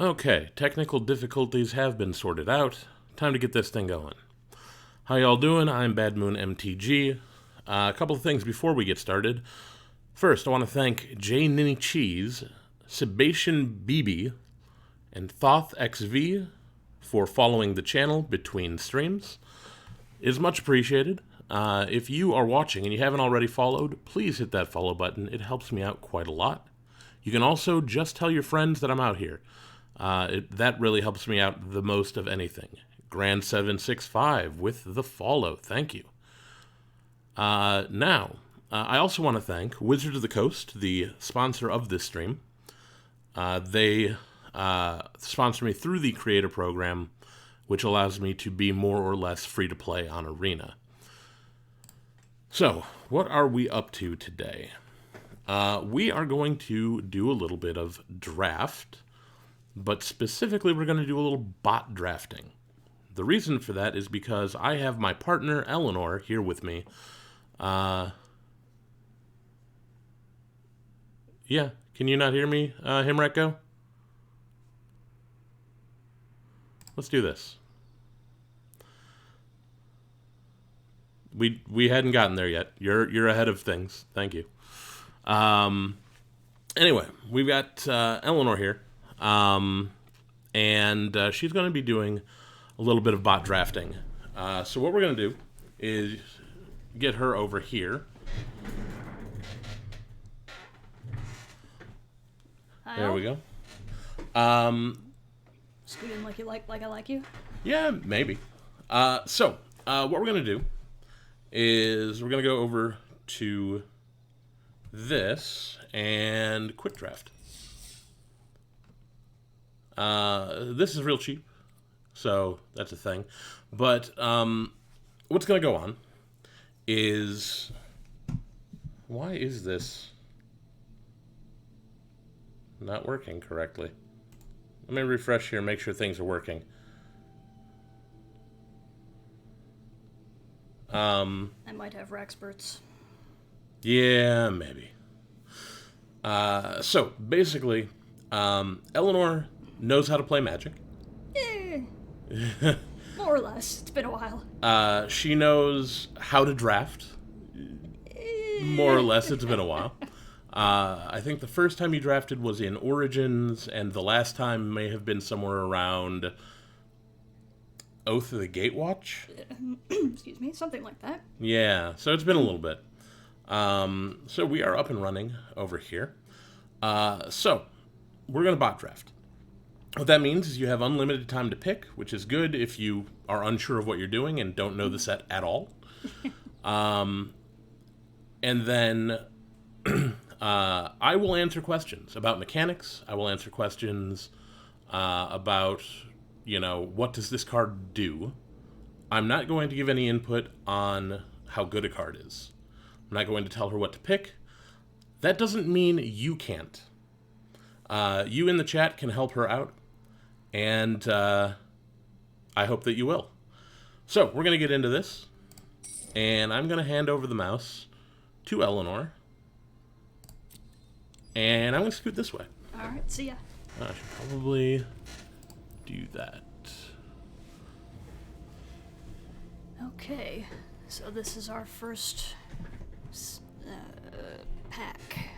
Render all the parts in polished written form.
Okay, technical difficulties have been sorted out. Time to get this thing going. How y'all doing? I'm Bad Moon MTG. A couple of things before we get started. First, I want to thank J Ninny Cheese, Sebastian BB, and Thoth XV for following the channel between streams. It is much appreciated. If you are watching and you haven't already followed, please hit that follow button. It helps me out quite a lot. You can also just tell your friends that I'm out here. That really helps me out the most of anything. Grand765 with the follow. Thank you. Now, I also want to thank Wizards of the Coast, the sponsor of this stream. They sponsor me through the creator program, which allows me to be more or less free to play on Arena. So, what are we up to today? We are going to do a little bit of draft, but specifically we're going to do a little bot drafting. The reason for that is because I have my partner, Eleanor, here with me. Yeah, can you not hear me, Himretko? Let's do this. We hadn't gotten there yet. You're ahead of things. Thank you. Anyway, we've got Eleanor here, and she's going to be doing a little bit of bot drafting. So what we're going to do is get her over here. Hi. There we go. Squealing like you like I like you. Yeah, maybe. So what we're going to do is we're going to go over to this and quick draft. This is real cheap, so that's a thing. But what's going to go on is... Why is this not working correctly? Let me refresh here and make sure things are working. I might have Rexperts. Yeah, maybe. So, basically, Eleanor knows how to play Magic. Eh, more or less. It's been a while. She knows how to draft. More or less, it's been a while. I think the first time you drafted was in Origins, and the last time may have been somewhere around Oath of the Gatewatch? Excuse me, something like that. Yeah, so it's been a little bit. So we are up and running over here. So, we're going to bot draft. What that means is you have unlimited time to pick, which is good if you are unsure of what you're doing and don't know the set at all. And then I will answer questions about mechanics. I will answer questions about, what does this card do? I'm not going to give any input on how good a card is. I'm not going to tell her what to pick. That doesn't mean you can't. You in the chat can help her out, and I hope that you will. So, we're going to get into this, and I'm going to hand over the mouse to Eleanor, and I'm going to scoot this way. Alright, see ya. I should probably do that. Okay, so this is our first pack.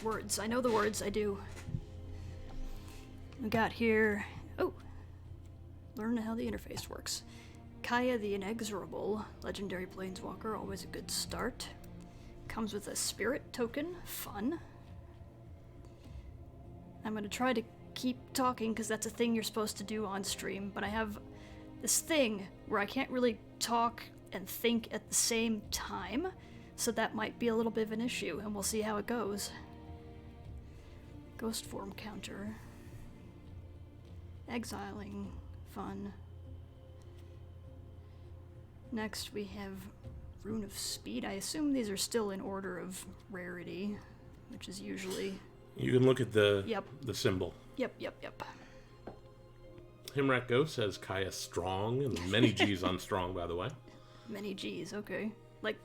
Words. I know the words, I do. We got here... Oh! Learn how the interface works. Kaya the Inexorable, legendary planeswalker, always a good start. Comes with a spirit token, fun. I'm gonna try to keep talking because that's a thing you're supposed to do on stream, but I have this thing where I can't really talk and think at the same time, so that might be a little bit of an issue, and we'll see how it goes. Ghost form counter. Exiling, fun. Next we have Rune of Speed. I assume these are still in order of rarity, which is usually... You can look at the symbol. Yep. Himretko says Kaya strong, and many G's on strong, by the way. Many G's, okay. Like,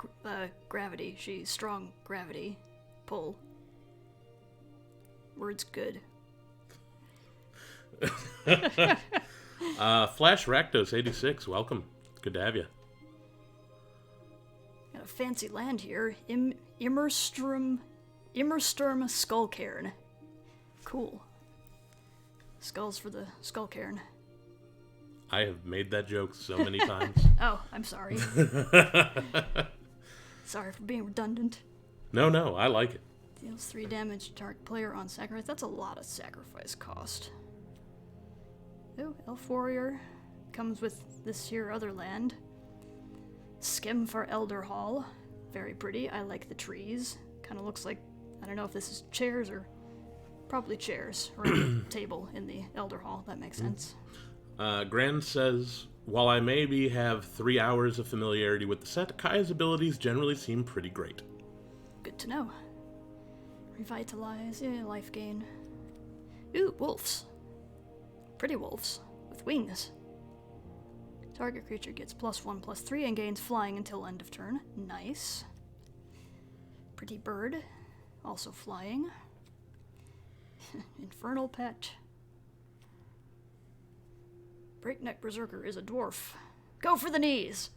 gravity. She's strong gravity. Pull. Word's good. Flash Rakdos 86, welcome. Good to have you. Got a fancy land here. Immersturm Skullcairn. Cool. Skulls for the Skullcairn. I have made that joke so many times. Oh, I'm sorry. Sorry for being redundant. No, I like it. Deals 3 damage to target player on sacrifice. That's a lot of sacrifice cost. Oh, Elf Warrior. Comes with this here other land. Skim for Elder Hall. Very pretty. I like the trees. Kind of looks like, I don't know if this is chairs or probably chairs or a table in the Elder Hall. That makes sense. Grand says, while I maybe have 3 hours of familiarity with the set, Kaya's abilities generally seem pretty great. Good to know. Revitalize, yeah, life gain. Ooh, wolves. Pretty wolves with wings. Target creature gets +1/+3 and gains flying until end of turn. Nice. Pretty bird. Also flying. Infernal pet. Breakneck Berserker is a dwarf. Go for the knees!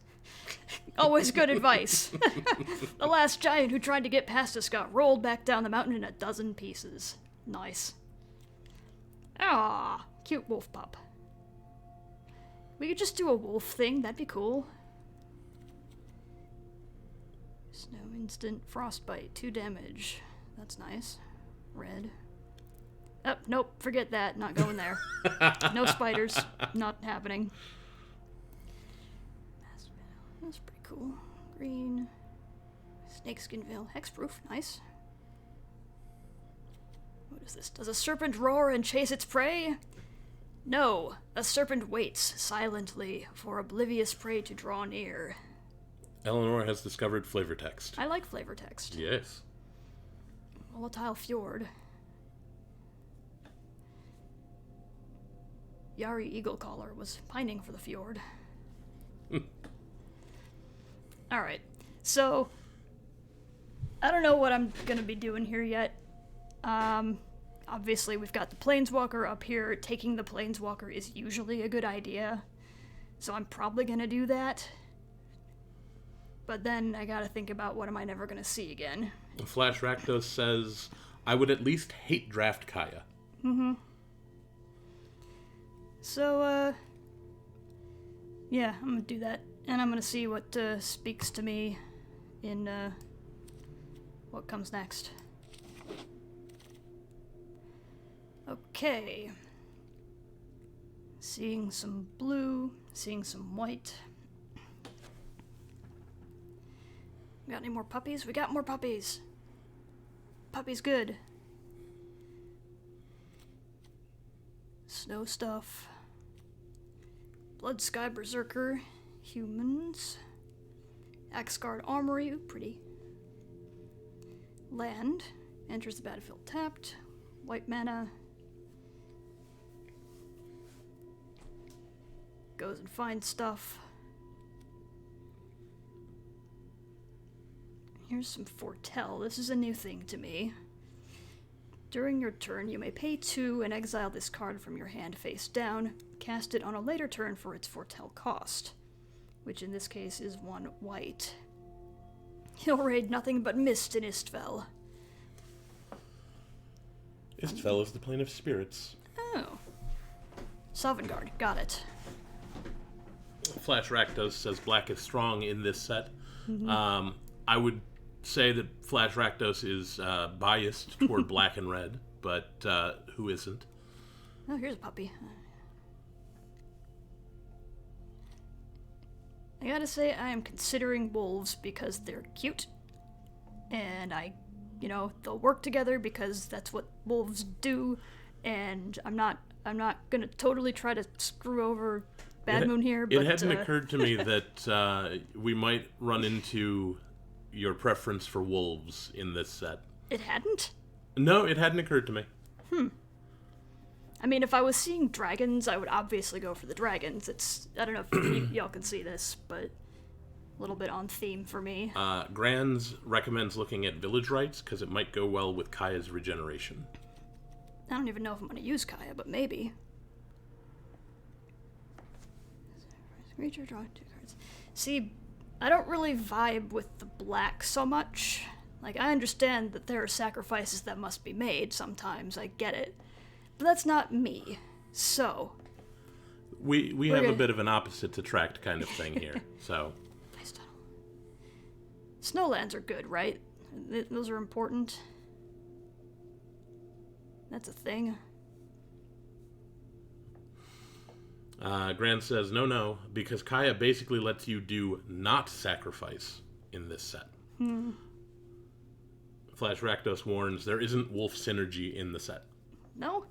Always good advice. The last giant who tried to get past us got rolled back down the mountain in a dozen pieces. Nice. Ah, cute wolf pup. We could just do a wolf thing, that'd be cool. Snow instant frostbite, 2 damage. That's nice. Red. Oh, nope, forget that, not going there. No spiders, not happening. That's pretty cool. Green. Snakeskin Veil. Hexproof, nice. What is this? Does a serpent roar and chase its prey? No, a serpent waits silently for oblivious prey to draw near. Eleanor has discovered flavor text. I like flavor text. Yes. Volatile Fjord. Yari Eaglecaller was pining for the fjord. Alright, so I don't know what I'm gonna be doing here yet. Obviously we've got the Planeswalker up here. Taking the Planeswalker is usually a good idea, so I'm probably gonna do that. But then I gotta think about what am I never gonna see again. Flash Rakdos says, I would at least hate draft Kaya. Mm-hmm. So, yeah, I'm gonna do that. And I'm gonna see what speaks to me in what comes next. Okay. Seeing some blue, seeing some white. Got any more puppies? We got more puppies. Puppy's good. Snow stuff. Blood Sky Berserker. Humans. Axgard Armory. Ooh, pretty. Land. Enters the battlefield tapped. White mana. Goes and finds stuff. Here's some Foretell. This is a new thing to me. During your turn, you may pay 2 and exile this card from your hand face down. Cast it on a later turn for its Foretell cost, which in this case is 1 white. He'll raid nothing but mist in Istvel. Istvel is the plane of spirits. Oh. Sovngarde, got it. Flash Rakdos says black is strong in this set. Mm-hmm. I would say that Flash Rakdos is biased toward black and red, but who isn't? Oh, here's a puppy. I gotta say, I am considering wolves because they're cute. And they'll work together because that's what wolves do. And I'm not gonna totally try to screw over Bad Moon here, but... It hadn't occurred to me that we might run into your preference for wolves in this set. It hadn't? No, it hadn't occurred to me. I mean, if I was seeing dragons, I would obviously go for the dragons. I don't know if y'all can see this, but a little bit on theme for me. Grands recommends looking at village rites because it might go well with Kaya's regeneration. I don't even know if I'm going to use Kaya, but maybe. Creature, draw 2 cards. See, I don't really vibe with the black so much. Like, I understand that there are sacrifices that must be made sometimes, I get it. But that's not me. So... We have a bit of an opposite attract kind of thing here, so... Nice tunnel. Snowlands are good, right? Those are important. That's a thing. Gran says, no, because Kaya basically lets you do not sacrifice in this set. Flash Rakdos warns, there isn't wolf synergy in the set. No?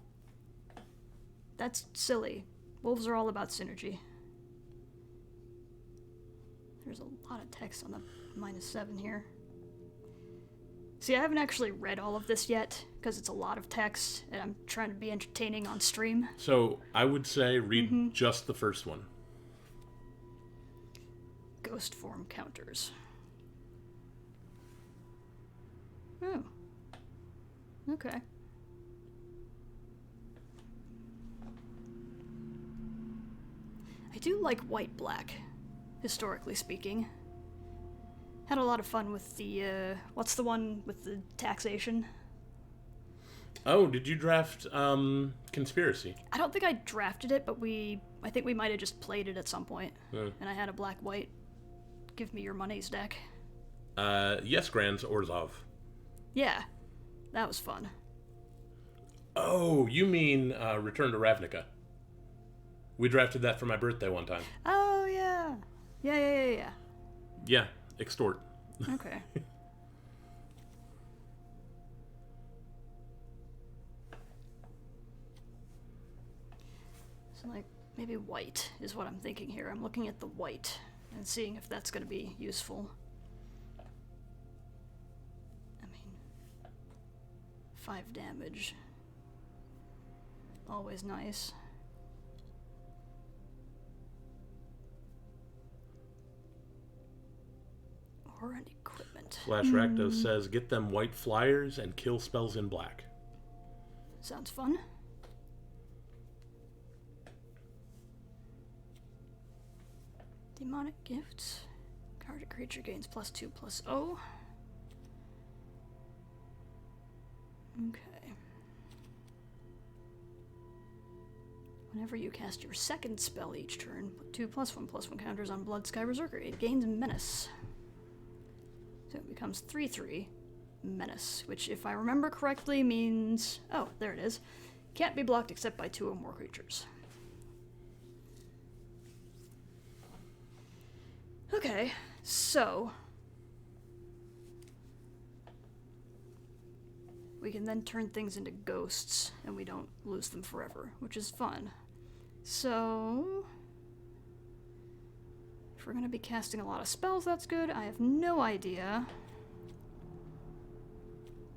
That's silly. Wolves are all about synergy. There's a lot of text on the -7 here. See, I haven't actually read all of this yet, because it's a lot of text, and I'm trying to be entertaining on stream. So, I would say read just the first one. Ghost form counters. Oh. Okay. I do like white-black, historically speaking. Had a lot of fun with the, what's the one with the taxation? Oh, did you draft, Conspiracy? I don't think I drafted it, but I think we might have just played it at some point. And I had a black-white, give me your monies deck. Yes, Grans Orzhov. Yeah, that was fun. Oh, you mean, Return to Ravnica. We drafted that for my birthday one time. Oh, yeah. Yeah. Yeah, extort. Okay. So, like, maybe white is what I'm thinking here. I'm looking at the white and seeing if that's going to be useful. I mean, 5 damage. Always nice. Or an equipment. Flash Rakdos says, get them white flyers and kill spells in black. Sounds fun. Demonic Gifts. Card a creature gains +2/+0. Okay. Whenever you cast your second spell each turn, put 2 +1/+1 counters on Bloodsky Berserker. It gains Menace. So it becomes 3/3 Menace, which, if I remember correctly, means... Oh, there it is. Can't be blocked except by 2 or more creatures. Okay, so... we can then turn things into ghosts, and we don't lose them forever, which is fun. So... if we're going to be casting a lot of spells, that's good. I have no idea.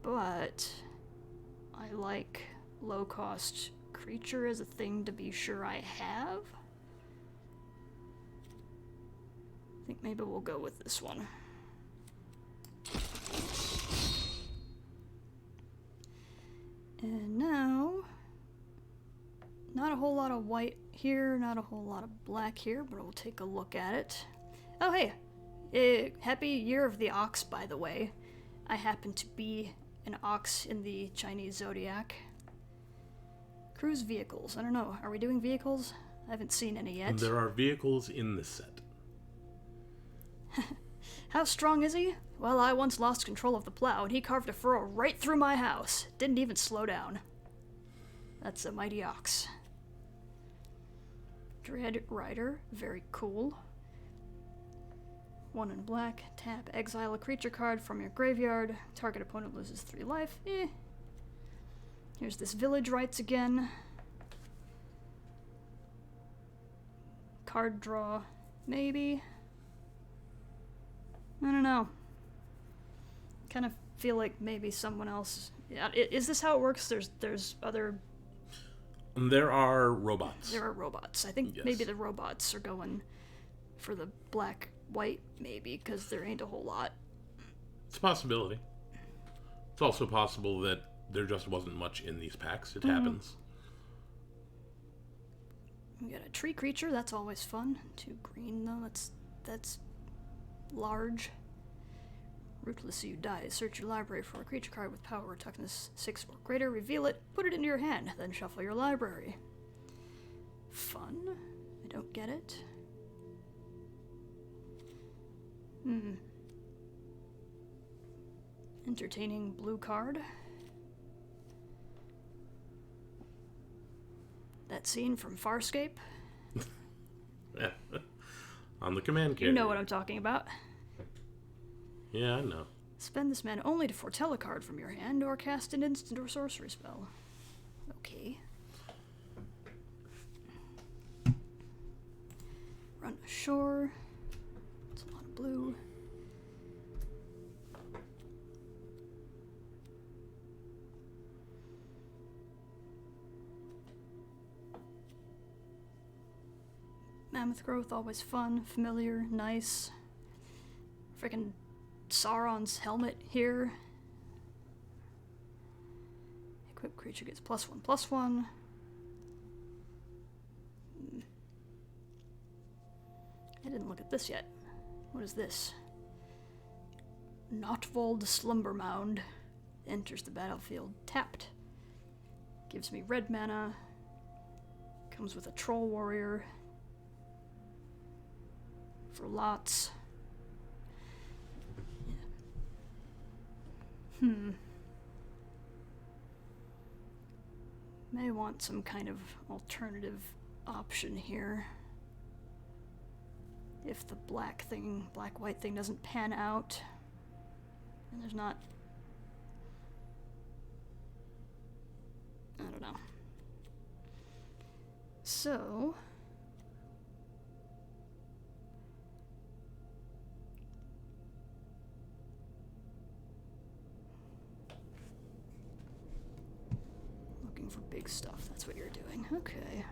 But I like low-cost creature as a thing to be sure I have. I think maybe we'll go with this one. And now, not a whole lot of white here, not a whole lot of black here, but we'll take a look at it. Oh, hey! Happy Year of the Ox, by the way. I happen to be an ox in the Chinese zodiac. Cruise vehicles. I don't know. Are we doing vehicles? I haven't seen any yet. There are vehicles in this set. How strong is he? Well, I once lost control of the plow, and he carved a furrow right through my house. Didn't even slow down. That's a mighty ox. Dread Rider. Very cool. 1 in black. Tap. Exile a creature card from your graveyard. Target opponent loses 3 life. Here's this Village Rites again. Card draw. Maybe. I don't know. Kind of feel like maybe someone else... Yeah, is this how it works? There's other... There are robots. There are robots. I think maybe the robots are going for the black-white, maybe, because there ain't a whole lot. It's a possibility. It's also possible that there just wasn't much in these packs. It happens. We got a tree creature, that's always fun. 2 green though, that's large. Ruthless, you die. Search your library for a creature card with power or toughness 6 or greater, reveal it, put it into your hand, then shuffle your library. Fun? I don't get it. Entertaining blue card. That scene from Farscape. Yeah. On the command carrier. You know what I'm talking about. Yeah, I know. Spend this mana only to foretell a card from your hand or cast an instant or sorcery spell. Okay. Run ashore. It's a lot of blue. Mammoth growth, always fun, familiar, nice. Frickin' Sauron's helmet here. Equipped creature gets +1/+1. I didn't look at this yet. What is this? Notvold Slumber Mound. Enters the battlefield tapped. Gives me red mana. Comes with a troll warrior. For lots. May want some kind of alternative option here. If the black-white thing doesn't pan out. And there's not... I don't know. So... for big stuff, that's what you're doing. Okay.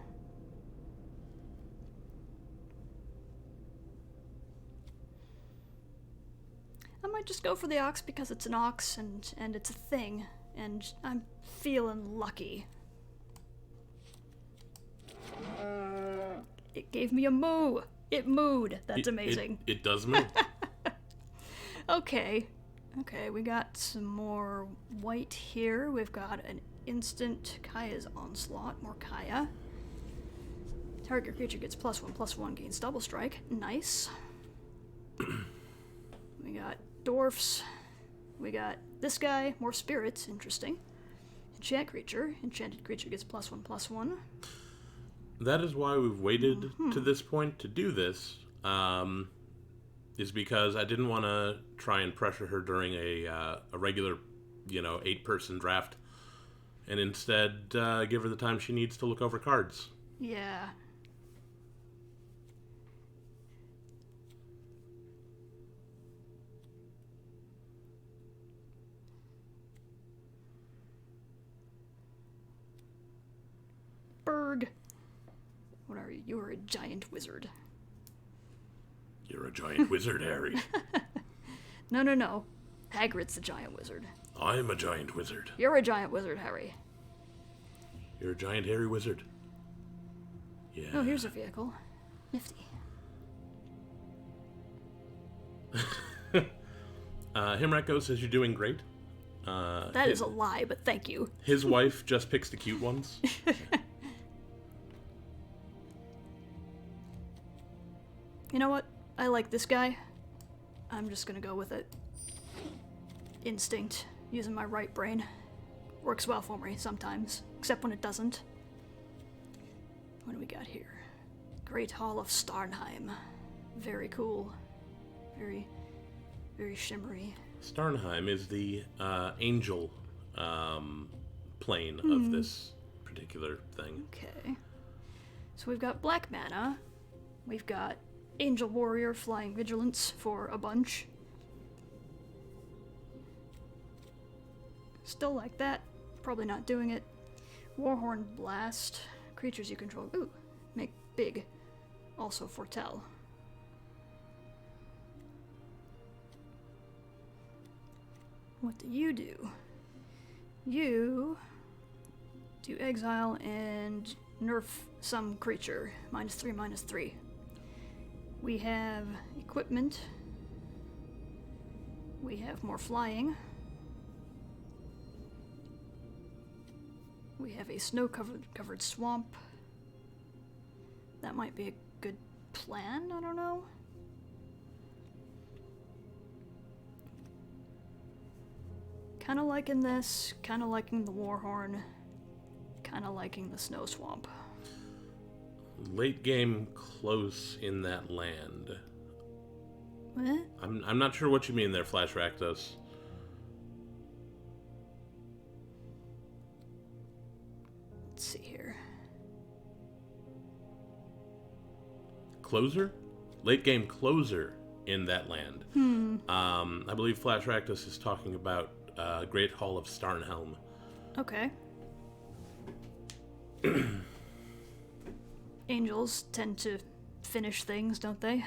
I might just go for the ox because it's an ox and it's a thing, and I'm feeling lucky. It gave me a moo! It mooed! That's amazing. It does move. Okay. Okay, we got some more white here. We've got an instant Kaya's Onslaught, more Kaya. Target creature gets +1/+1, gains double strike. Nice. We got dwarfs. We got this guy, more spirits, interesting. Enchanted creature gets +1/+1. That is why we've waited to this point to do this, is because I didn't want to try and pressure her during a regular, 8-person draft. And instead, give her the time she needs to look over cards. Yeah. Berg. What are you? You are a giant wizard. You're a giant wizard, Harry. No. Hagrid's the giant wizard. I'm a giant wizard. You're a giant wizard, Harry. You're a giant hairy wizard. Yeah. Oh, here's a vehicle. Nifty. Himreko says you're doing great. That is a lie, but thank you. His wife just picks the cute ones. You know what? I like this guy. I'm just gonna go with it. Instinct. Using my right brain. Works well for me sometimes, except when it doesn't. What do we got here? Great Hall of Starnheim. Very cool. Very, very shimmery. Starnheim is the angel plane of this particular thing. Okay. So we've got black mana. We've got Angel Warrior, Flying Vigilance for a bunch. Still like that. Probably not doing it. Warhorn Blast. Creatures you control. Ooh. Make big. Also foretell. What do? You do exile and nerf some creature. -3, -3. We have equipment. We have more flying. We have a snow-covered swamp. That might be a good plan, I don't know. Kinda liking this, kinda liking the Warhorn, kinda liking the Snow Swamp. Late game close in that land. What? I'm not sure what you mean there, Flash Rakdos. Let's see here. Closer? Late game closer in that land. I believe Flash Rakdos is talking about Great Hall of Starnhelm. Okay. Angels tend to finish things, don't they?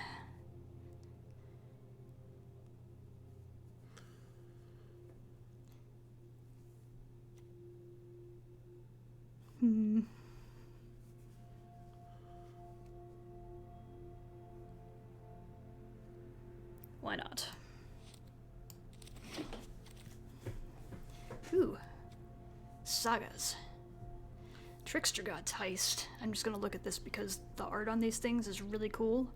Why not? Ooh. Sagas. Trickster God's Heist. I'm just gonna look at this because the art on these things is really cool.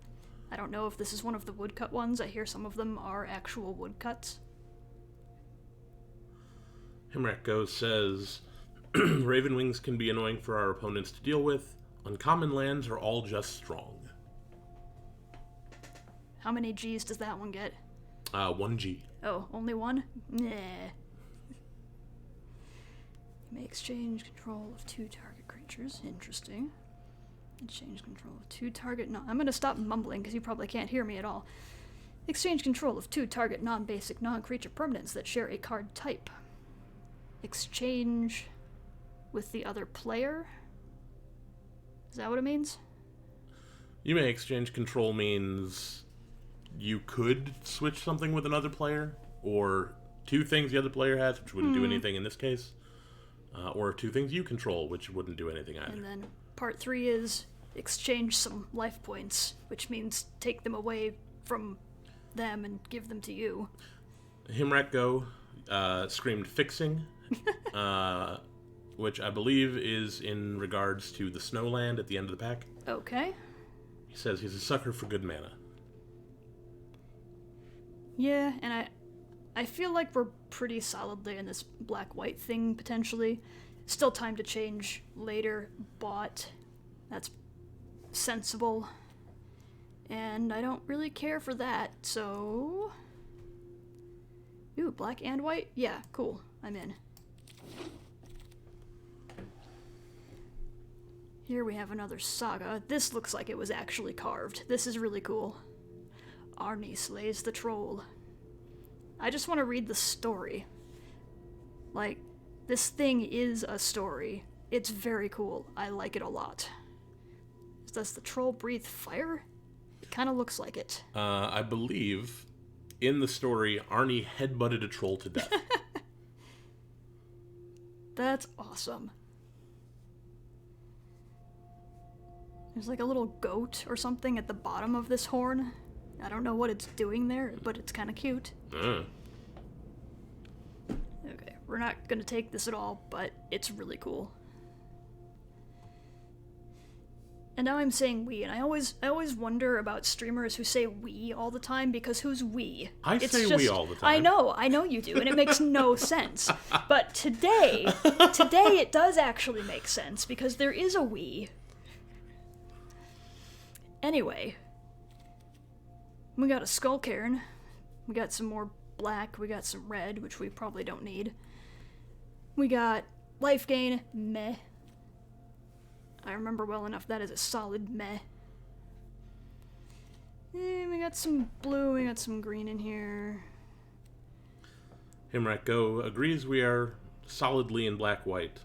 I don't know if this is one of the woodcut ones. I hear some of them are actual woodcuts. Himrak Go says, Ravenwings can be annoying for our opponents to deal with. Uncommon lands are all just strong. How many G's does that one get? 1 G. Oh, only one? Nah. You may exchange control of 2 target creatures. Interesting. Exchange control of 2 target I'm gonna stop mumbling because you probably can't hear me at all. Exchange control of 2 target non-basic non-creature permanents that share a card type. Exchange with the other player? Is that what it means? You may exchange control means you could switch something with another player, or 2 things the other player has, which wouldn't do anything in this case, or 2 things you control, which wouldn't do anything either. And then part 3 is exchange some life points, which means take them away from them and give them to you. Himrak Go screamed fixing, which I believe is in regards to the Snowland at the end of the pack. Okay. He says he's a sucker for good mana. Yeah, and I feel like we're pretty solidly in this black-white thing, potentially. Still time to change later, but that's sensible. And I don't really care for that, so... Ooh, black and white? Yeah, cool. I'm in. Here we have another saga. This looks like it was actually carved. This is really cool. Arnie slays the troll. I just want to read the story. Like, this thing is a story. It's very cool. I like it a lot. Does the troll breathe fire? It kind of looks like it. I believe in the story, Arnie headbutted a troll to death. That's awesome. There's like a little goat or something at the bottom of this horn. I don't know what it's doing there, but it's kind of cute. Okay, we're not gonna take this at all, but it's really cool. And now I'm saying we, and I always wonder about streamers who say we all the time, because who's we? I say we all the time. I know you do, and it makes no sense. But today it does actually make sense, because there is a we. Anyway, we got a Skull Cairn, we got some more black, we got some red, which we probably don't need. We got life gain, meh. I remember well enough that is a solid meh. We got some blue, we got some green in here. Himrak Go agrees we are solidly in black-white.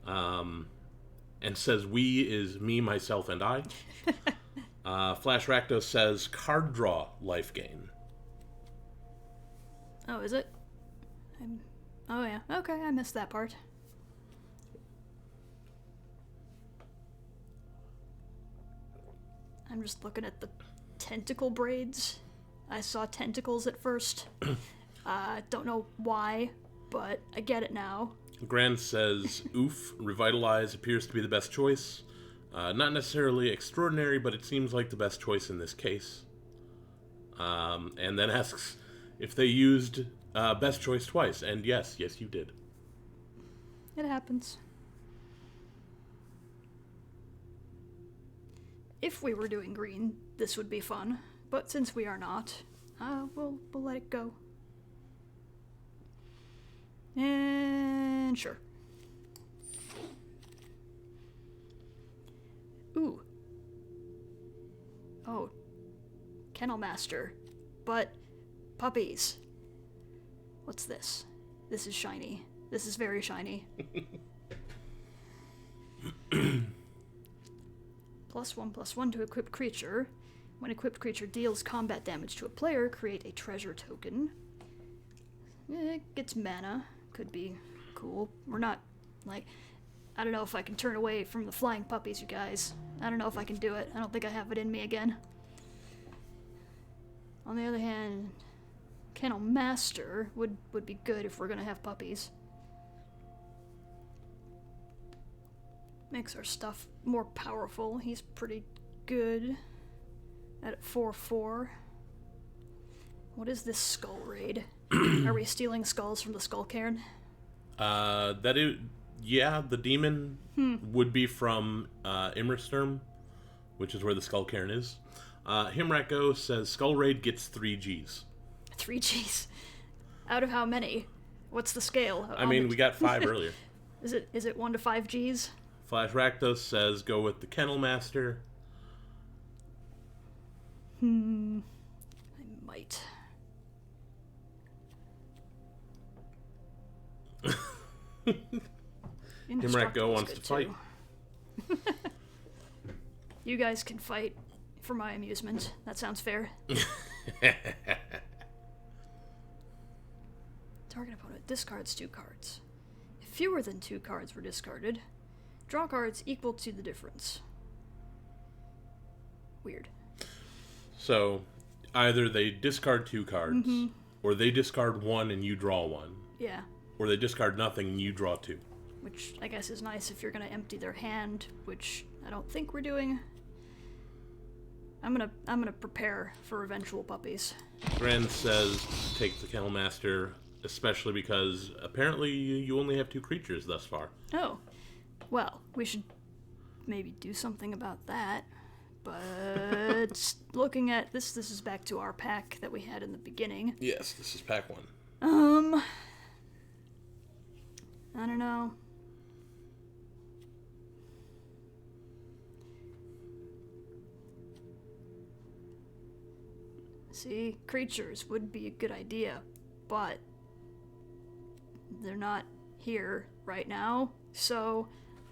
And says we is me, myself, and I. Flash Rakdos says card draw life gain. Oh, is it? Oh yeah, okay, I missed that part. I'm just looking at the tentacle braids. I saw tentacles at first. Don't know why, but I get it now. Grand says, oof, Revitalize appears to be the best choice. Not necessarily extraordinary, but it seems like the best choice in this case. And then asks if they used best choice twice. And yes, you did. It happens. If we were doing green, this would be fun. But since we are not, we'll let it go. And sure. Ooh. Oh. Kennel Master. But puppies. What's this? This is shiny. This is very shiny. +1/+1 to equipped creature. When equipped creature deals combat damage to a player, create a treasure token. It gets mana. Could be cool. We're not, like... I don't know if I can turn away from the flying puppies, you guys. I don't know if I can do it. I don't think I have it in me again. On the other hand, Kennel Master would be good if we're gonna have puppies. Makes our stuff more powerful. He's pretty good at 4/4. What is this skull raid? Are we stealing skulls from the Skull Cairn? Yeah, the demon would be from Immersturm, which is where the Skull Cairn is. Himrako says Skull Raid gets 3 Gs. 3 Gs? Out of how many? What's the scale? I mean, we got 5 earlier. Is it 1 to 5 Gs? Flash Rakdos says go with the Kennel Master. I might. Himrako wants to fight. You guys can fight for my amusement. That sounds fair. Target opponent discards 2 cards. If fewer than 2 cards were discarded, draw cards equal to the difference. Weird. So, either they discard 2 cards, or they discard 1 and you draw 1. Yeah. Or they discard nothing and you draw 2. Which I guess is nice if you're gonna empty their hand, which I don't think we're doing. I'm gonna prepare for eventual puppies. Grand says take the Kennel Master, especially because apparently you only have 2 creatures thus far. Oh. Well, we should maybe do something about that. But looking at this is back to our pack that we had in the beginning. Yes, this is pack 1. I don't know. See, creatures would be a good idea, but they're not here right now, so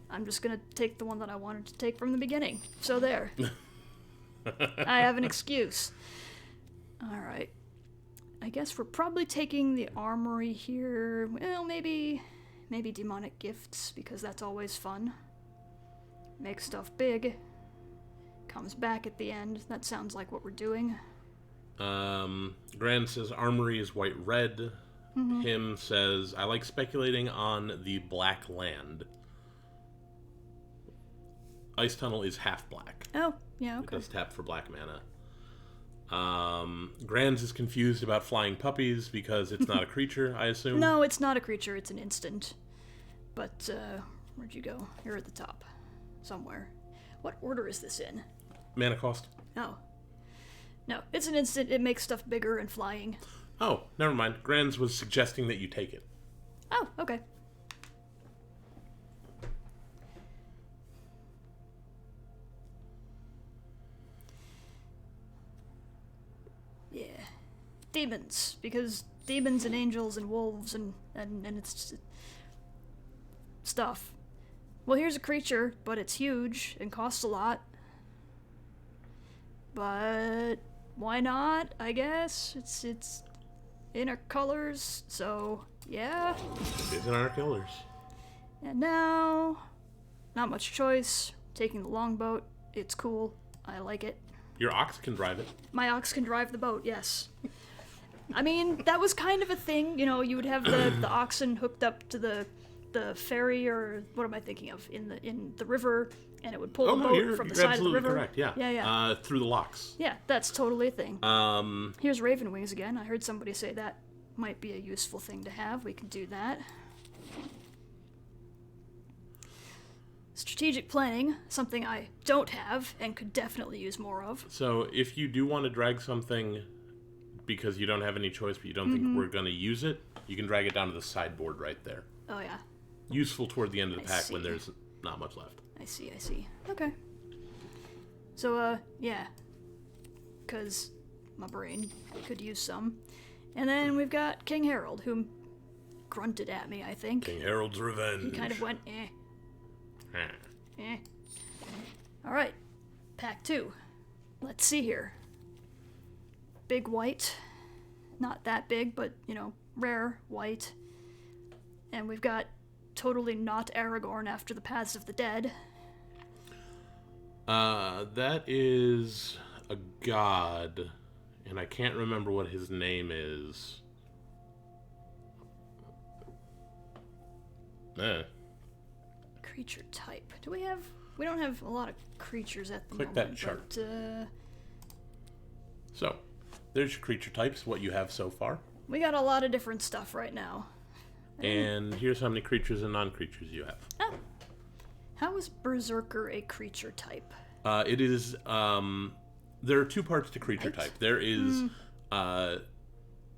I'm just gonna take the one that I wanted to take from the beginning. So there. I have an excuse. Alright. I guess we're probably taking the armory here. Well, maybe demonic gifts, because that's always fun. Make stuff big. Comes back at the end. That sounds like what we're doing. Grand says armory is white-red. Him says, I like speculating on the black land. Ice Tunnel is half black. Oh, yeah, okay. It does tap for black mana. Grands is confused about flying puppies because it's not a creature, I assume. No, it's not a creature, it's an instant. But, where'd you go? You're at the top. Somewhere. What order is this in? Mana cost. Oh. No, it's an instant, it makes stuff bigger and flying. Oh, never mind. Grands was suggesting that you take it. Oh, okay. Yeah. Demons, because demons and angels and wolves and it's stuff. Well, here's a creature, but it's huge and costs a lot. But why not? I guess it's in our colors, so yeah. It's in our colors. And now, not much choice. Taking the longboat. It's cool. I like it. Your ox can drive it. My ox can drive the boat, yes. I mean, that was kind of a thing, you know, you would have the oxen hooked up to the ferry, or what am I thinking of, in the river, and it would pull the boat from the side of the river. Correct, yeah. Yeah. Through the locks. Yeah, that's totally a thing. Here's Raven Wings again. I heard somebody say that might be a useful thing to have. We can do that. Strategic planning, something I don't have and could definitely use more of. So if you do want to drag something because you don't have any choice, but you don't think we're going to use it, you can drag it down to the sideboard right there. Oh, yeah. Useful toward the end of the pack when there's not much left. I see. Okay. So, yeah. Because my brain could use some. And then we've got King Harold, who grunted at me, I think. King Harold's Revenge. He kind of went, eh. Alright. Pack 2. Let's see here. Big white. Not that big, but, you know, rare white. And we've got totally not Aragorn after the Paths of the Dead. That is a god, and I can't remember what his name is. Creature type. Do we have... We don't have a lot of creatures at the moment. Click that chart. But, So, there's your creature types, what you have so far. we got a lot of different stuff right now. And here's how many creatures and non-creatures you have. Oh. How is Berserker a creature type? It is, there are two parts to creature type. There is,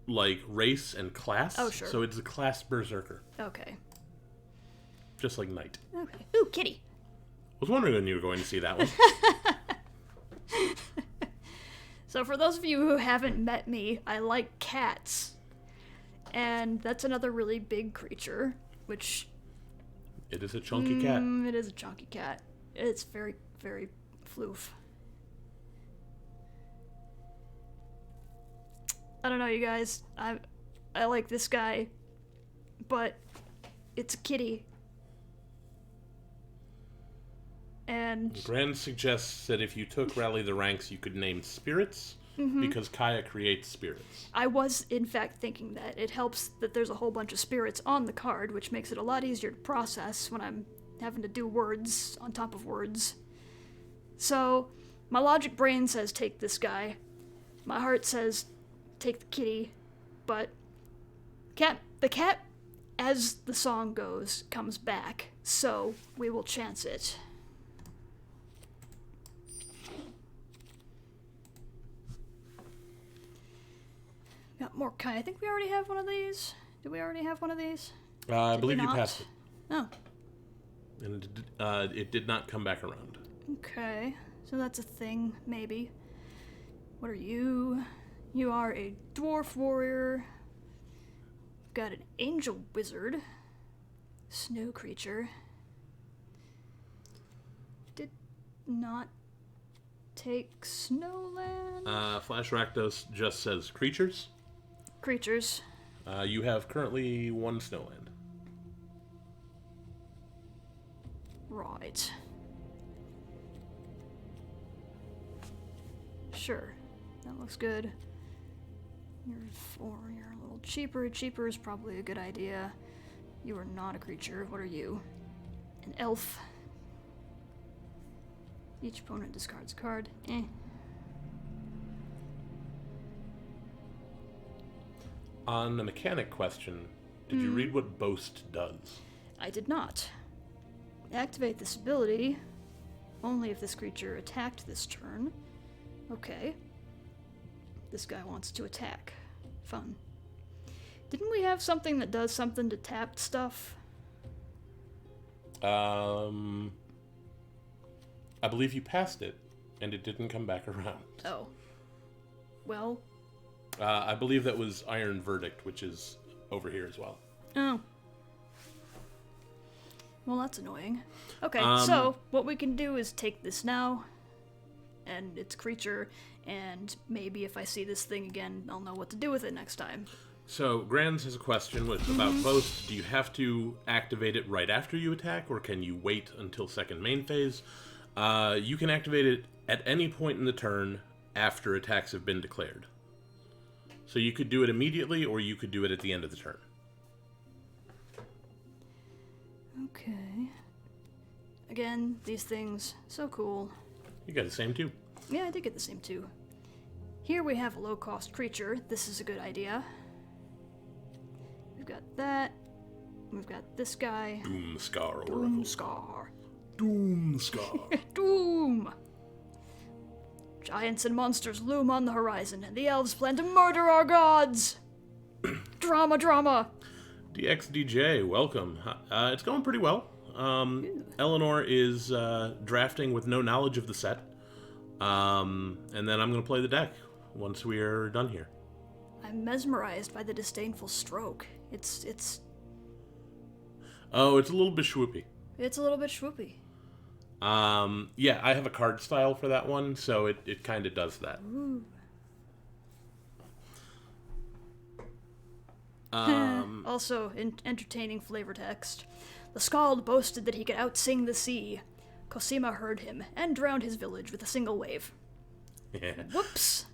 like, race and class. Oh, sure. So it's a class Berserker. Okay. Just like Knight. Okay. Ooh, kitty. I was wondering when you were going to see that one. So for those of you who haven't met me, I like cats. And that's another really big creature, which... It is a chunky cat. It is a chunky cat. It's very, very floof. I don't know, you guys. I like this guy, but it's a kitty. And Grand suggests that if you took Rally the Ranks, you could name spirits, because Kaya creates spirits. I was, in fact, thinking that. It helps that there's a whole bunch of spirits on the card, which makes it a lot easier to process when I'm having to do words on top of words. So, my logic brain says take this guy. My heart says take the kitty. But the cat, as the song goes, comes back. So, we will chance it. Got more Kai. I think we already have one of these. Did we already have one of these? I believe you passed it. Oh. And it did not come back around. Okay. So that's a thing, maybe. What are you? You are a dwarf warrior. Got an angel wizard. Snow creature. Did not take Snowland. Flash Rakdos just says creatures. Creatures. You have currently one Snowland. Right. Sure. That looks good. You're a little cheaper. Cheaper is probably a good idea. You are not a creature. What are you? An elf. Each opponent discards a card. On the mechanic question, did you read what Boast does? I did not. Activate this ability only if this creature attacked this turn. Okay. This guy wants to attack. Fun. Didn't we have something that does something to tapped stuff? I believe you passed it, and it didn't come back around. Oh. Well. I believe that was Iron Verdict, which is over here as well. Oh. Well, that's annoying. Okay, so what we can do is take this now, and its creature, and maybe if I see this thing again, I'll know what to do with it next time. So, Grands has a question about Boast. Do you have to activate it right after you attack, or can you wait until second main phase? You can activate it at any point in the turn, after attacks have been declared. So you could do it immediately, or you could do it at the end of the turn. Okay. Again, these things, so cool. You got the same too. Yeah, I did get the same too. Here we have a low-cost creature. This is a good idea. We've got that. We've got this guy. Doomscar Oracle. Doomscar. Doomscar. Doom! Giants and monsters loom on the horizon, and the elves plan to murder our gods! Drama, drama! DXDJ, welcome. It's going pretty well. Eleanor is drafting with no knowledge of the set. And then I'm going to play the deck once we are done here. I'm mesmerized by the disdainful stroke. It's Oh, it's a little bit swoopy. It's a little bit swoopy. Yeah, I have a card style for that one, so it kind of does that. Ooh. Also, entertaining flavor text. The Skald boasted that he could outsing the sea. Cosima heard him, and drowned his village with a single wave. Yeah. Whoops!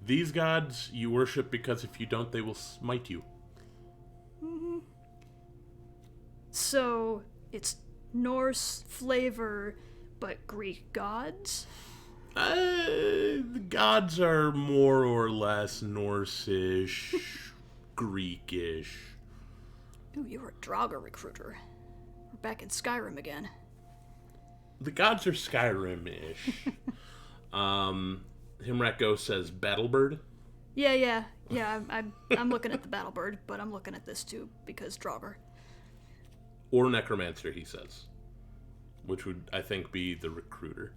These gods you worship because if you don't, they will smite you. Mm-hmm. So, it's Norse flavor, but Greek gods? The gods are more or less Norse-ish, Greek-ish. Ooh, you were a Draugr recruiter. We're back in Skyrim again. The gods are Skyrim-ish. Himrat Ghost says Battlebird. Yeah. I'm looking at the Battlebird, but I'm looking at this too, because Draugr. Or Necromancer, he says. Which would, I think, be the recruiter.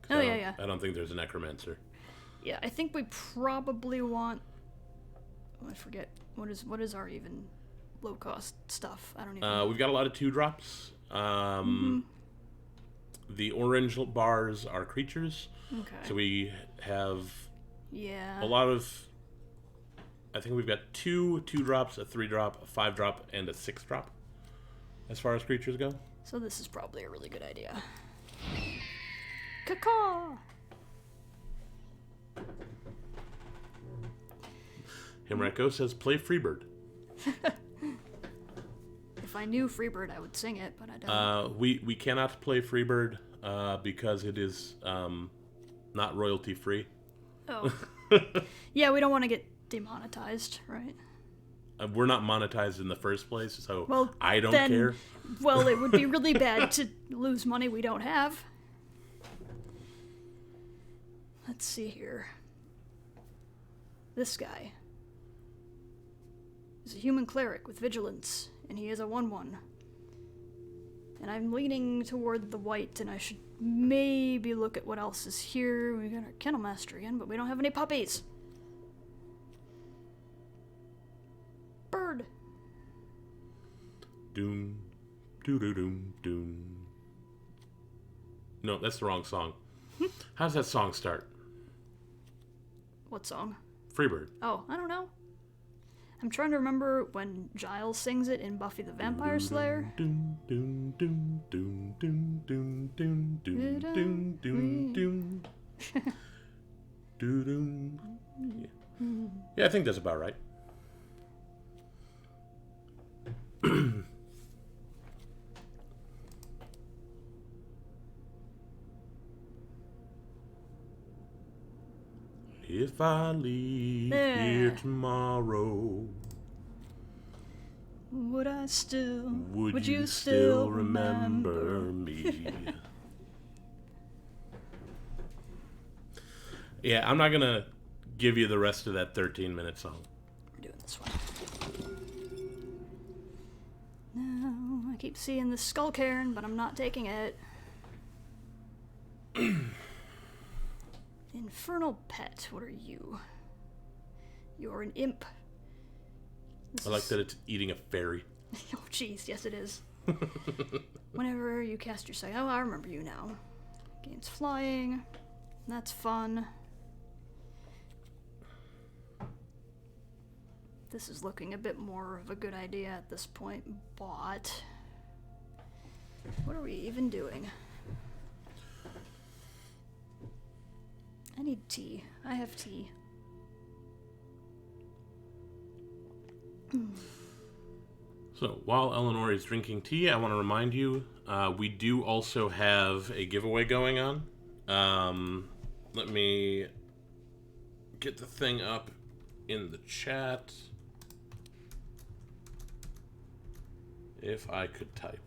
Oh, yeah. I don't think there's a Necromancer. Yeah, I think we probably want... Oh, I forget. What is our even low-cost stuff? I don't even know. We've got a lot of 2-drops. The orange bars are creatures. Okay. So we have a lot of... I think we've got 2 2-drops, a 3-drop, a 5-drop, and a 6-drop. As far as creatures go. So this is probably a really good idea. Caw-caw! Himreko says, play Freebird. If I knew Freebird, I would sing it, but I don't. We cannot play Freebird because it is not royalty free. Oh. Yeah, we don't want to get demonetized, right? We're not monetized in the first place, so well, I don't then, care. Well, it would be really bad to lose money we don't have. Let's see here. This guy is a human cleric with vigilance, and he is a 1/1. And I'm leaning toward the white, and I should maybe look at what else is here. We got our Kennel Master again, but we don't have any puppies. Bird. Doom, doo-doo-doom, doom. No, that's the wrong song. How does that song start? What song? Freebird. Oh, I don't know. I'm trying to remember when Giles sings it in Buffy the Vampire Slayer. Doom, doom, doom, doom, doom, doom, doom, doom, doom, doom, doom. Doo-doom. Yeah, I think that's about right. If I leave here tomorrow, would you still remember me? Yeah, I'm not gonna give you the rest of that 13-minute song. We're doing this one. No, I keep seeing the Skull Cairn, but I'm not taking it. Infernal Pet, what are you? You're an imp. I like that it's eating a fairy. Oh, jeez, yes it is. Whenever you cast your sight, oh, I remember you now. Gains flying. That's fun. This is looking a bit more of a good idea at this point, but what are we even doing? I need tea. I have tea. So, while Eleanor is drinking tea, I want to remind you, we do also have a giveaway going on. Let me get the thing up in the chat. If I could type.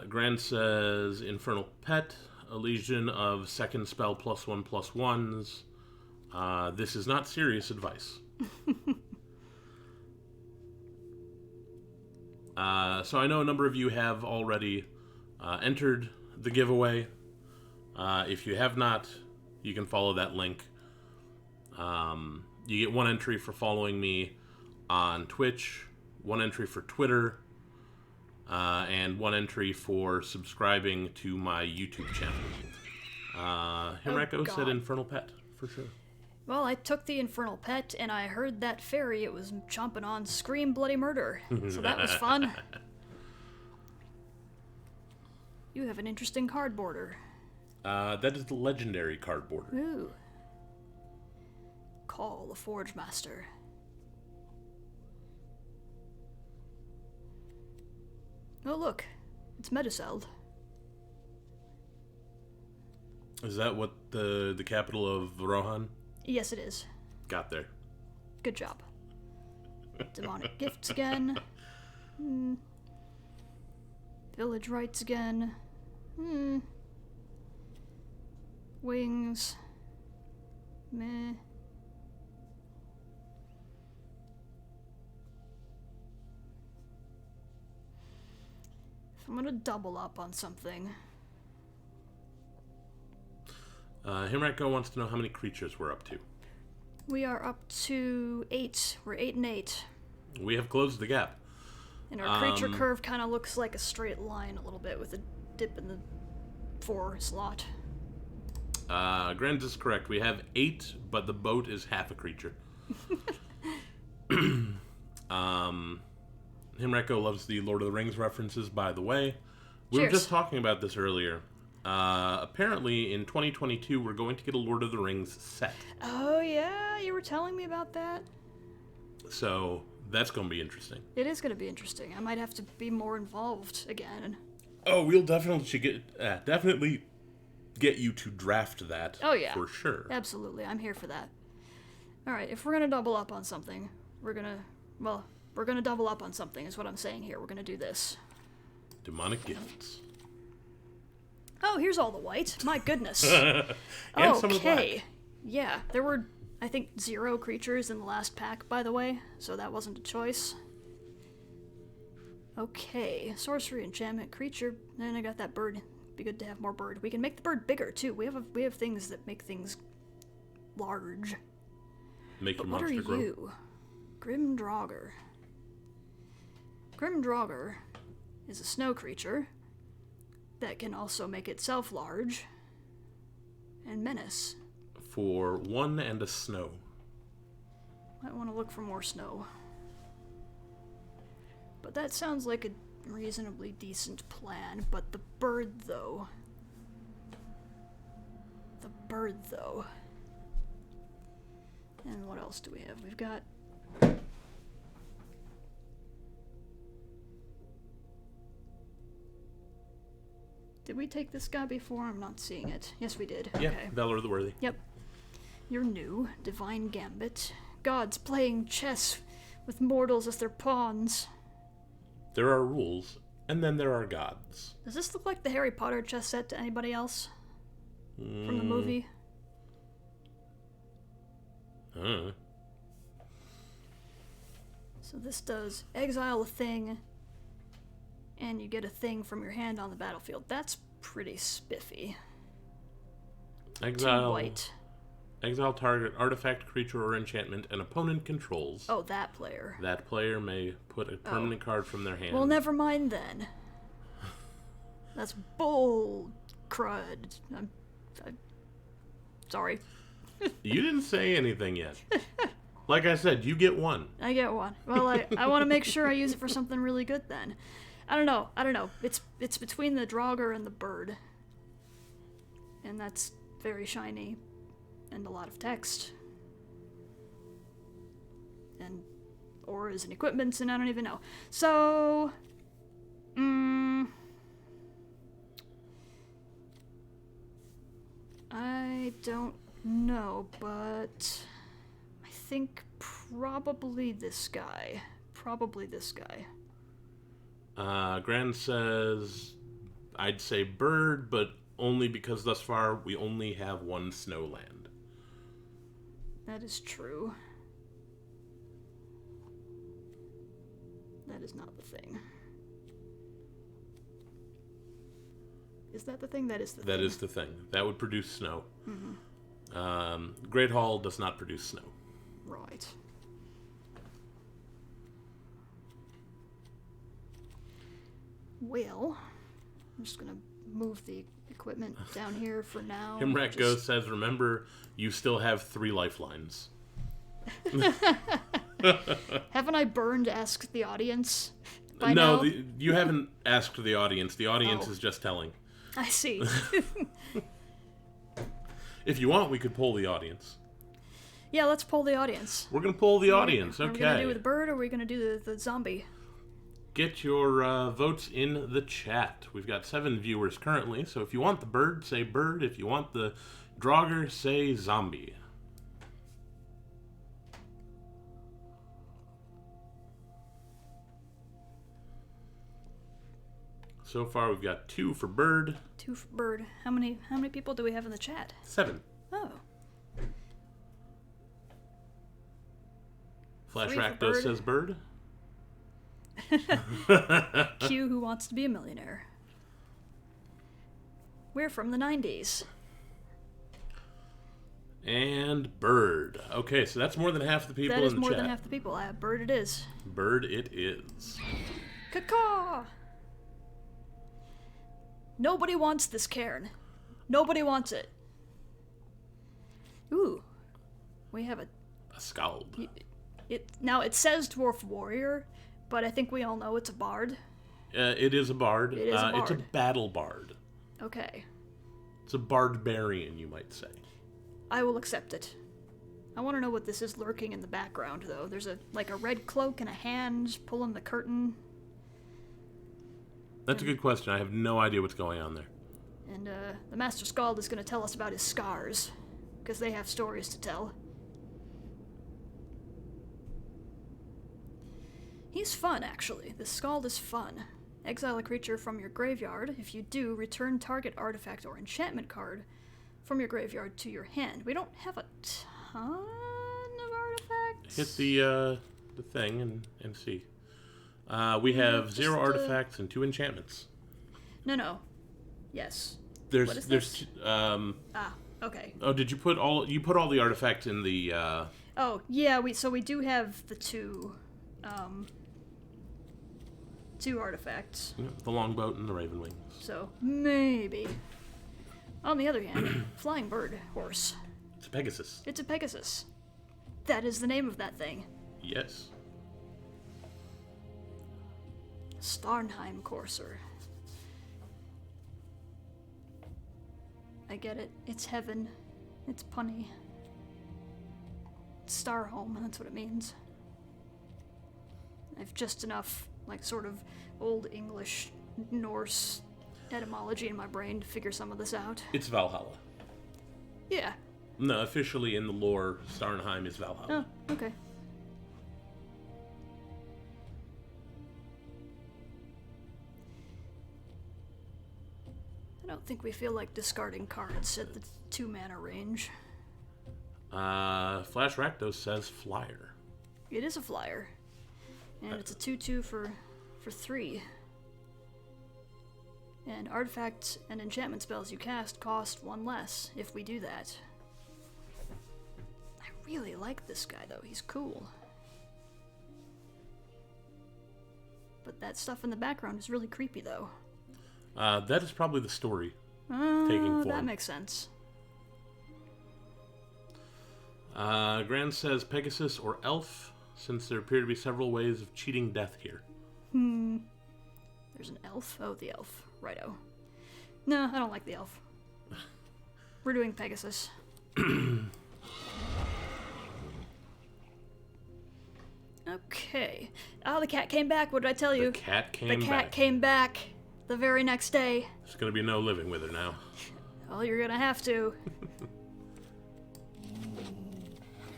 Grand says, Infernal Pet, a legion of second spell +1/+1s. This is not serious advice. So I know a number of you have already entered the giveaway. If you have not, you can follow that link. You get one entry for following me on Twitch, one entry for Twitter, and one entry for subscribing to my YouTube channel. Himreko said Infernal Pet, for sure. Well, I took the Infernal Pet, and I heard that fairy it was chomping on Scream Bloody Murder. So that was fun. You have an interesting card border. That is the legendary card border. Ooh. Call the Forge Master. Oh, look. It's Mediceld. Is that what the capital of Rohan? Yes, it is. Got there. Good job. Demonic Gifts again. Village Rites again. Wings. Meh. If I'm gonna double up on something. Himreko wants to know how many creatures we're up to. We are up to 8. We're 8 and 8. We have closed the gap. And our creature curve kind of looks like a straight line a little bit with a dip in the 4 slot. Grand is correct. We have 8, but the boat is half a creature. Himreko loves the Lord of the Rings references, by the way. We were just talking about this earlier. Apparently, in 2022, we're going to get a Lord of the Rings set. Oh, yeah, you were telling me about that. So, that's going to be interesting. It is going to be interesting. I might have to be more involved again. Oh, we'll definitely get you to draft that. Oh, yeah. For sure. Absolutely, I'm here for that. Alright, if we're going to double up on something, we're going to double up on something is what I'm saying here. We're going to do this. Demonic Gifts. Oh, here's all the white. My goodness. And some of the black. Yeah, there were, I think, 0 creatures in the last pack, by the way, so that wasn't a choice. Okay, sorcery, enchantment, creature, and I got that bird. Be good to have more bird. We can make the bird bigger, too. We have things that make things large. Make your But what are monster grow. you? Grim Draugr. Grim Draugr is a snow creature that can also make itself large and menace. For 1 and a snow. Might want to look for more snow. But that sounds like a reasonably decent plan. But the bird, though. And what else do we have? We've got... Did we take this guy before? I'm not seeing it. Yes, we did. Yeah, Okay. Valor the Worthy. Yep. You're new. Divine Gambit. Gods playing chess with mortals as their pawns. There are rules, and then there are gods. Does this look like the Harry Potter chess set to anybody else? From the movie? So this does exile a thing, and you get a thing from your hand on the battlefield. That's pretty spiffy. Exile. 2 white. Exile target artifact, creature, or enchantment an opponent controls. Oh, that player. That player may put a permanent card from their hand. Well, never mind then. That's bull crud. I'm sorry. You didn't say anything yet. Like I said, you get 1. I get 1. Well, I want to make sure I use it for something really good then. I don't know. It's between the Draugr and the bird. And that's very shiny and a lot of text. And auras and equipments, and I don't even know. So, I don't know, but I think probably this guy. Probably this guy. Grand says, I'd say bird, but only because thus far we only have one snow land. That is true. That is not the thing. Is that the thing? That is the thing. That is the thing. That would produce snow. Mm-hmm. Great Hall does not produce snow. Right. Well, I'm just gonna move the equipment down here for now. Himrak Ghost says, remember, you still have 3 lifelines. Haven't I burned Ask the Audience by no, now? You haven't asked the audience. The audience is just telling. I see. If you want, we could poll the audience. Yeah, let's poll the audience. We're going to poll the audience, okay. Are we going to do the bird, or are we going to do the zombie? Get your votes in the chat. We've got 7 viewers currently, so if you want the bird, say bird. If you want the Draugr, say zombie. So far, we've got 2 for bird. 2 for bird. How many people do we have in the chat? 7. Oh. Flash 3 for Rakdos bird. says bird. Q, who wants to be a millionaire. We're from the 90s. And bird. Okay, so that's more than half the people in the chat. That is more than half the people. Bird it is. Bird it is. Caw-caw! Nobody wants this cairn. Nobody wants it. Ooh. We have a Skald. Now, it says Dwarf Warrior, but I think we all know it's a bard. It is a bard. It is a bard. It's a battle bard. Okay. It's a barbarian, you might say. I will accept it. I want to know what this is lurking in the background, though. There's a red cloak and a hand pulling the curtain. That's a good question. I have no idea what's going on there. And the Master Skald is going to tell us about his scars, because they have stories to tell. He's fun, actually. The Skald is fun. Exile a creature from your graveyard. If you do, return target artifact or enchantment card from your graveyard to your hand. We don't have a ton of artifacts. Hit the thing and see. We have 0 artifacts and 2 enchantments. No. Yes. There's What is there's this? Okay. Oh, did you put all the artifacts in the Oh, yeah, we do have the 2 artifacts. the longboat and the raven wings. So maybe. On the other hand, flying bird horse. It's a Pegasus. It's a Pegasus. That is the name of that thing. Yes. Starnheim Courser. I get it. It's heaven. It's punny. It's Starhome, that's what it means. I have just enough, sort of Old English, Norse etymology in my brain to figure some of this out. It's Valhalla. Yeah. No, officially in the lore, Starnheim is Valhalla. Oh, okay. I don't think we feel like discarding cards at the 2-mana range. Flash Rakdos says flyer. It is a flyer. And it's a 2/2 for 3. And artifacts and enchantment spells you cast cost 1 less if we do that. I really like this guy, though. He's cool. But that stuff in the background is really creepy, though. That is probably the story taking form. That makes sense. Grand says Pegasus or Elf, since there appear to be several ways of cheating death here. There's an elf? Oh, the elf. Righto. No, I don't like the elf. We're doing Pegasus. Okay. Oh, the cat came back. What did I tell you? The cat came The cat back. came back the very next day. There's gonna be no living with her now. Oh, you're gonna have to.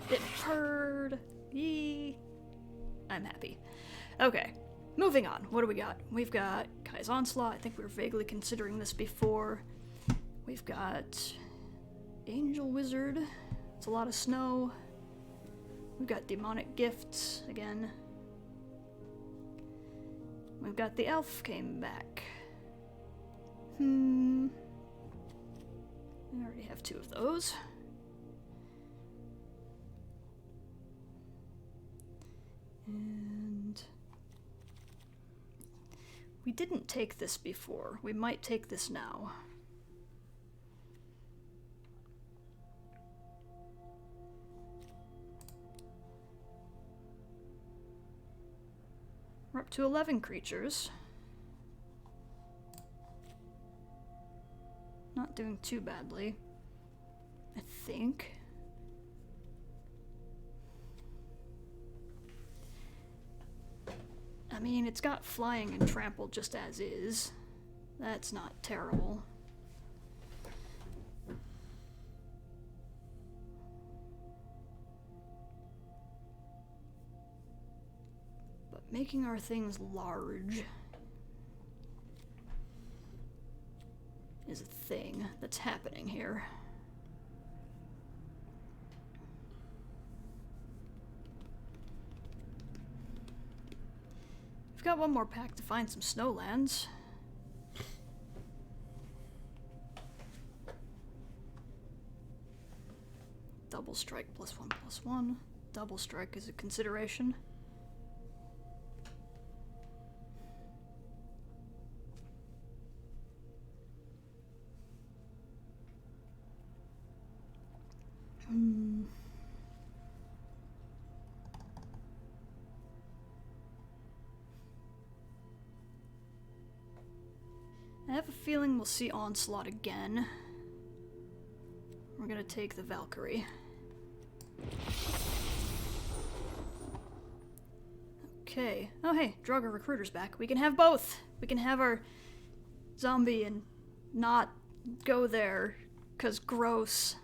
It purred. Yee. I'm happy. Okay. Moving on. What do we got? We've got Kai's Onslaught. I think we were vaguely considering this before. We've got Angel Wizard. It's a lot of snow. We've got Demonic Gifts again. We've got the Elf came back. I already have 2 of those. And we didn't take this before. We might take this now. We're up to 11 creatures. Not doing too badly, I think. I mean, it's got flying and trample just as is. That's not terrible. But making our things large is a thing that's happening here. We've got one more pack to find some snowlands. Double strike +1/+1. Double strike is a consideration. I have a feeling we'll see Onslaught again. We're gonna take the Valkyrie. Okay. Oh hey, Draugr Recruiter's back. We can have both! We can have our zombie and not go there, 'cause gross.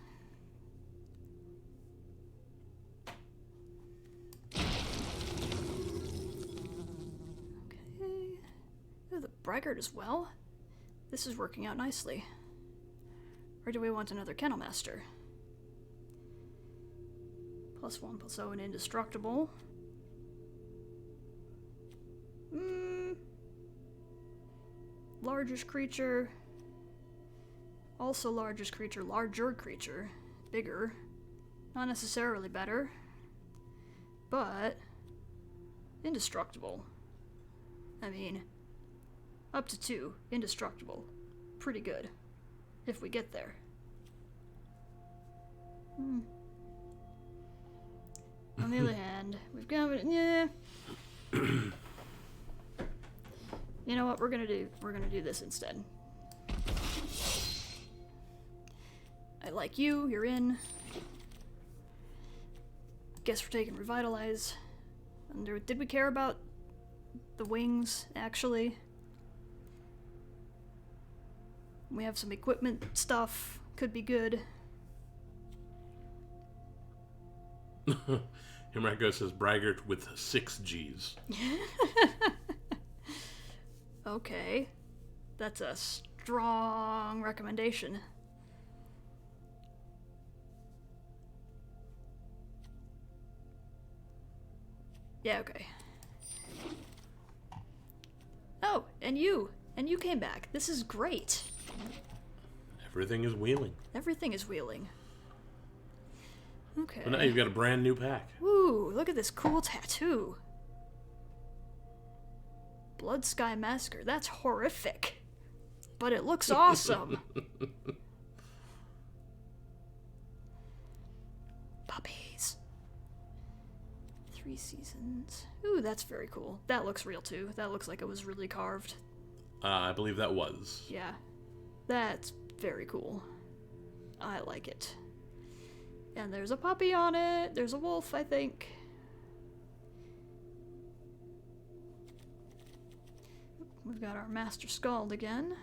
Okay. Oh, the Braggart as well? This is working out nicely. Or do we want another Kennel Master? +1/+0 and indestructible. Largest creature. Also largest creature. Larger creature. Bigger. Not necessarily better. But indestructible. I mean, up to 2. Indestructible. Pretty good. If we get there. On the other hand, we've got... Yeah. You know what we're gonna do? We're gonna do this instead. I like you. You're in. Guess we're taking Revitalize. Did we care about the wings, actually? We have some equipment stuff. Could be good. Himrako says Braggart with 6 Gs. Okay. That's a strong recommendation. Yeah, okay. Oh, and you came back. This is great. Everything is wheeling. Everything is wheeling. Okay. But now you've got a brand new pack. Ooh, look at this cool tattoo. Blood Sky Massacre. That's horrific. But it looks awesome. Puppies. 3 seasons. Ooh, that's very cool. That looks real too. That looks like it was really carved. I believe that was. Yeah. That's very cool. I like it. And there's a puppy on it. There's a wolf, I think. We've got our Master Scald again.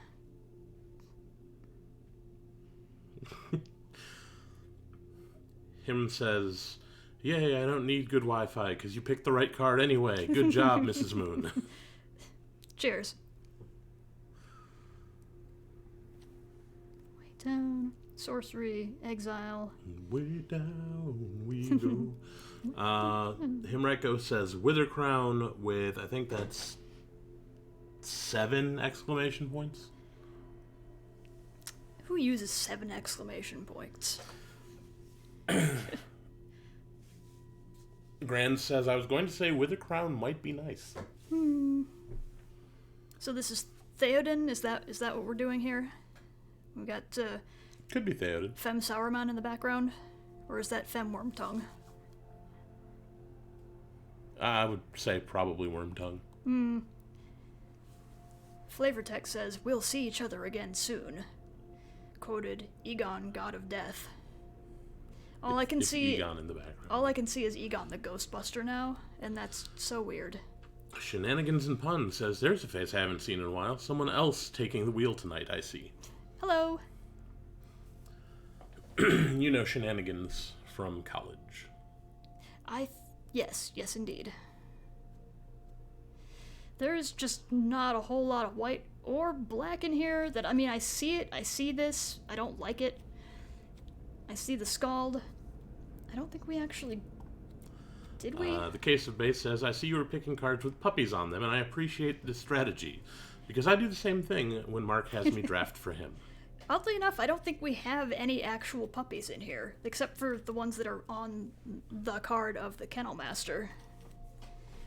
Him says, "Yay, I don't need good Wi-Fi because you picked the right card anyway. Good job, Mrs. Moon." Cheers. Way down. Sorcery. Exile. Way down we go. Himreko says, "Wither Crown" with, I think that's 7 exclamation points. Who uses 7 exclamation points? Grand says, "I was going to say Wither Crown might be nice." So this is Theoden? Is that what we're doing here? We've got Could be Theoden. Fem Sourman in the background? Or is that Fem Wormtongue? I would say probably Wormtongue. Flavor text says, "We'll see each other again soon." Quoted, Egon, God of Death. All I can see Egon in the background. All I can see is Egon the Ghostbuster now, and that's so weird. Shenanigans and Pun says, "There's a face I haven't seen in a while. Someone else taking the wheel tonight, I see." Hello. You know Shenanigans from college. Yes, indeed. There is just not a whole lot of white or black in here that, I mean, I see it, I see this, I don't like it. I see the Scald. I don't think we actually... Did we? The Case of Base says, "I see you were picking cards with puppies on them, and I appreciate this strategy. Because I do the same thing when Mark has me draft for him." Oddly enough, I don't think we have any actual puppies in here, except for the ones that are on the card of the Kennel Master.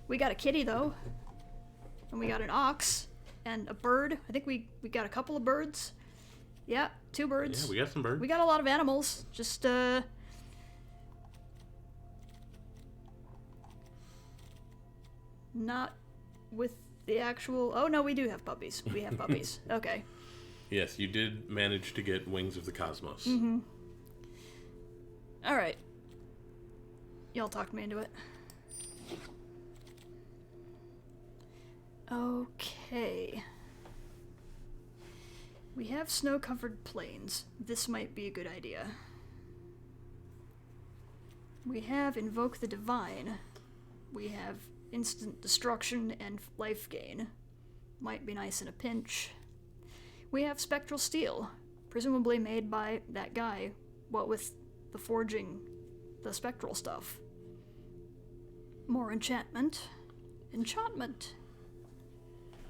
We got a kitty, though. And we got an ox. And a bird. I think we got a couple of birds. Yeah, 2 birds. Yeah, we got some birds. We got a lot of animals. Just, not with the actual... Oh, no, we do have puppies. We have puppies. Okay. Yes, you did manage to get Wings of the Cosmos. Alright. Y'all talked me into it. Okay. We have snow-covered plains. This might be a good idea. We have Invoke the Divine. We have Instant Destruction and Life Gain. Might be nice in a pinch. We have Spectral Steel, presumably made by that guy, what with the forging the spectral stuff. More enchantment. Enchantment.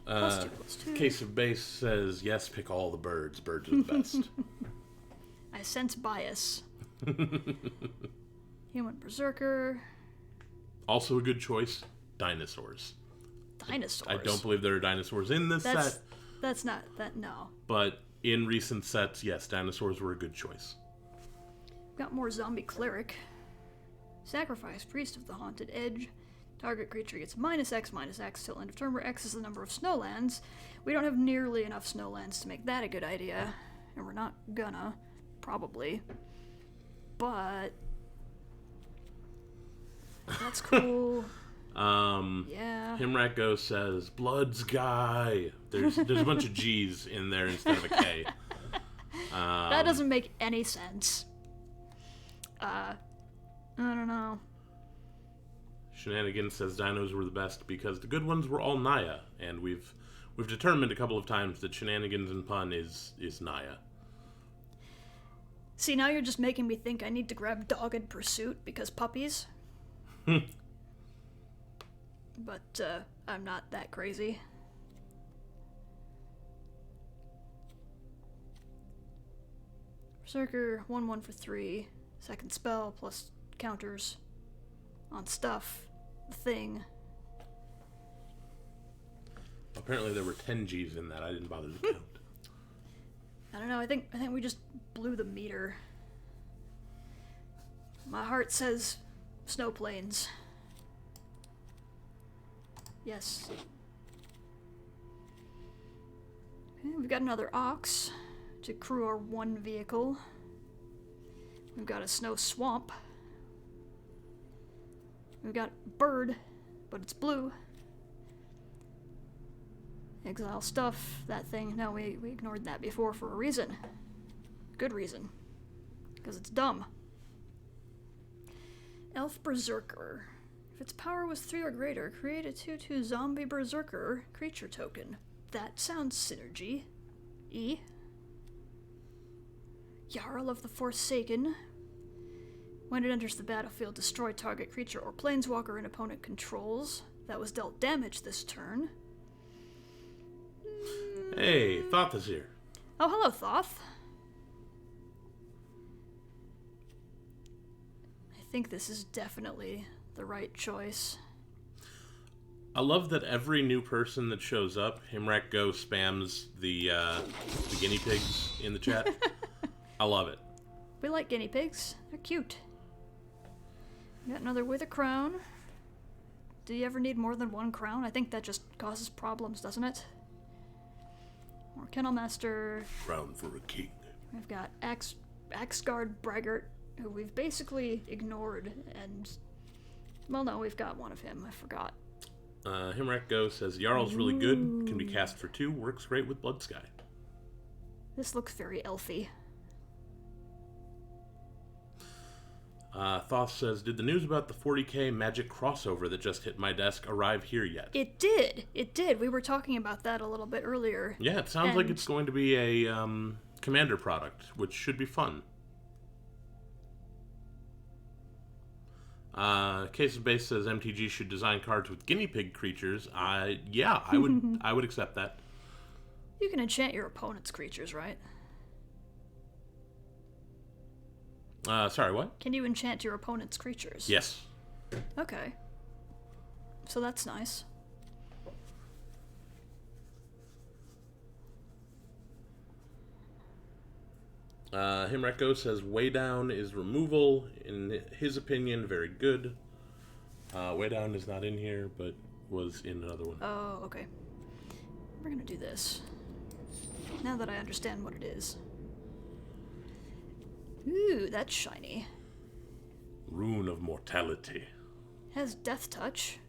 +2/+2. Case of Base says, "Yes, pick all the birds. Birds are the best." I sense bias. Human Berserker. Also a good choice, dinosaurs. Dinosaurs. I don't believe there are dinosaurs in this set. That's not... That, no. But in recent sets, yes, dinosaurs were a good choice. Got more Zombie Cleric. Sacrifice Priest of the Haunted Edge. Target creature gets -X/-X till end of turn, where X is the number of snowlands. We don't have nearly enough snowlands to make that a good idea. And we're not gonna. Probably. But... That's cool. Yeah. Himreko says, "Blood's Guy." There's a bunch of G's in there instead of a K. That doesn't make any sense. I don't know. Shenanigans says dinos were the best because the good ones were all Naya, and we've determined a couple of times that Shenanigans and Pun is Naya. See, now you're just making me think I need to grab Dogged Pursuit because puppies. But I'm not that crazy. Berserker, 1/1 for 3. Second spell plus counters on stuff. The thing. Apparently there were 10 G's in that. I didn't bother to count. I don't know, I think we just blew the meter. My heart says snow plains. Yes. Okay, we've got another ox to crew our 1 vehicle. We've got a snow swamp. We've got bird, but it's blue. Exile stuff, that thing. No, we ignored that before for a reason. Good reason. Because it's dumb. Elf Berserker. If its power was 3 or greater, create a 2/2 zombie berserker creature token. That sounds synergy. E. Jarl of the Forsaken. When it enters the battlefield, destroy target creature or planeswalker an opponent controls. That was dealt damage this turn. Hey, Thoth is here. Oh, hello, Thoth. I think this is definitely the right choice. I love that every new person that shows up, Himrak Go spams the guinea pigs in the chat. I love it. We like guinea pigs. They're cute. Got another Wither Crown. Do you ever need more than one crown? I think that just causes problems, doesn't it? More Kennel Master. Crown for a king. We've got Axgard Braggart, who we've basically ignored, and... Well, no, we've got one of him. I forgot. Himrak Go says, Jarl's really good, can be cast for 2, works great with Blood Sky. This looks very elfy. Thoth says, did the news about the 40k Magic crossover that just hit my desk arrive here yet? It did. It did. We were talking about that a little bit earlier. Yeah, it sounds like it's going to be a Commander product, which should be fun. Case of Base says MTG should design cards with guinea pig creatures. Yeah, I would I would accept that. You can enchant your opponent's creatures, right? Sorry, what? Can you enchant your opponent's creatures? Yes. Okay. So that's nice. Himreko says Way Down is removal. In his opinion, very good. Way Down is not in here, but was in another one. Oh, okay. We're gonna do this. Now that I understand what it is. Ooh, that's shiny. Rune of Mortality. Has Death Touch.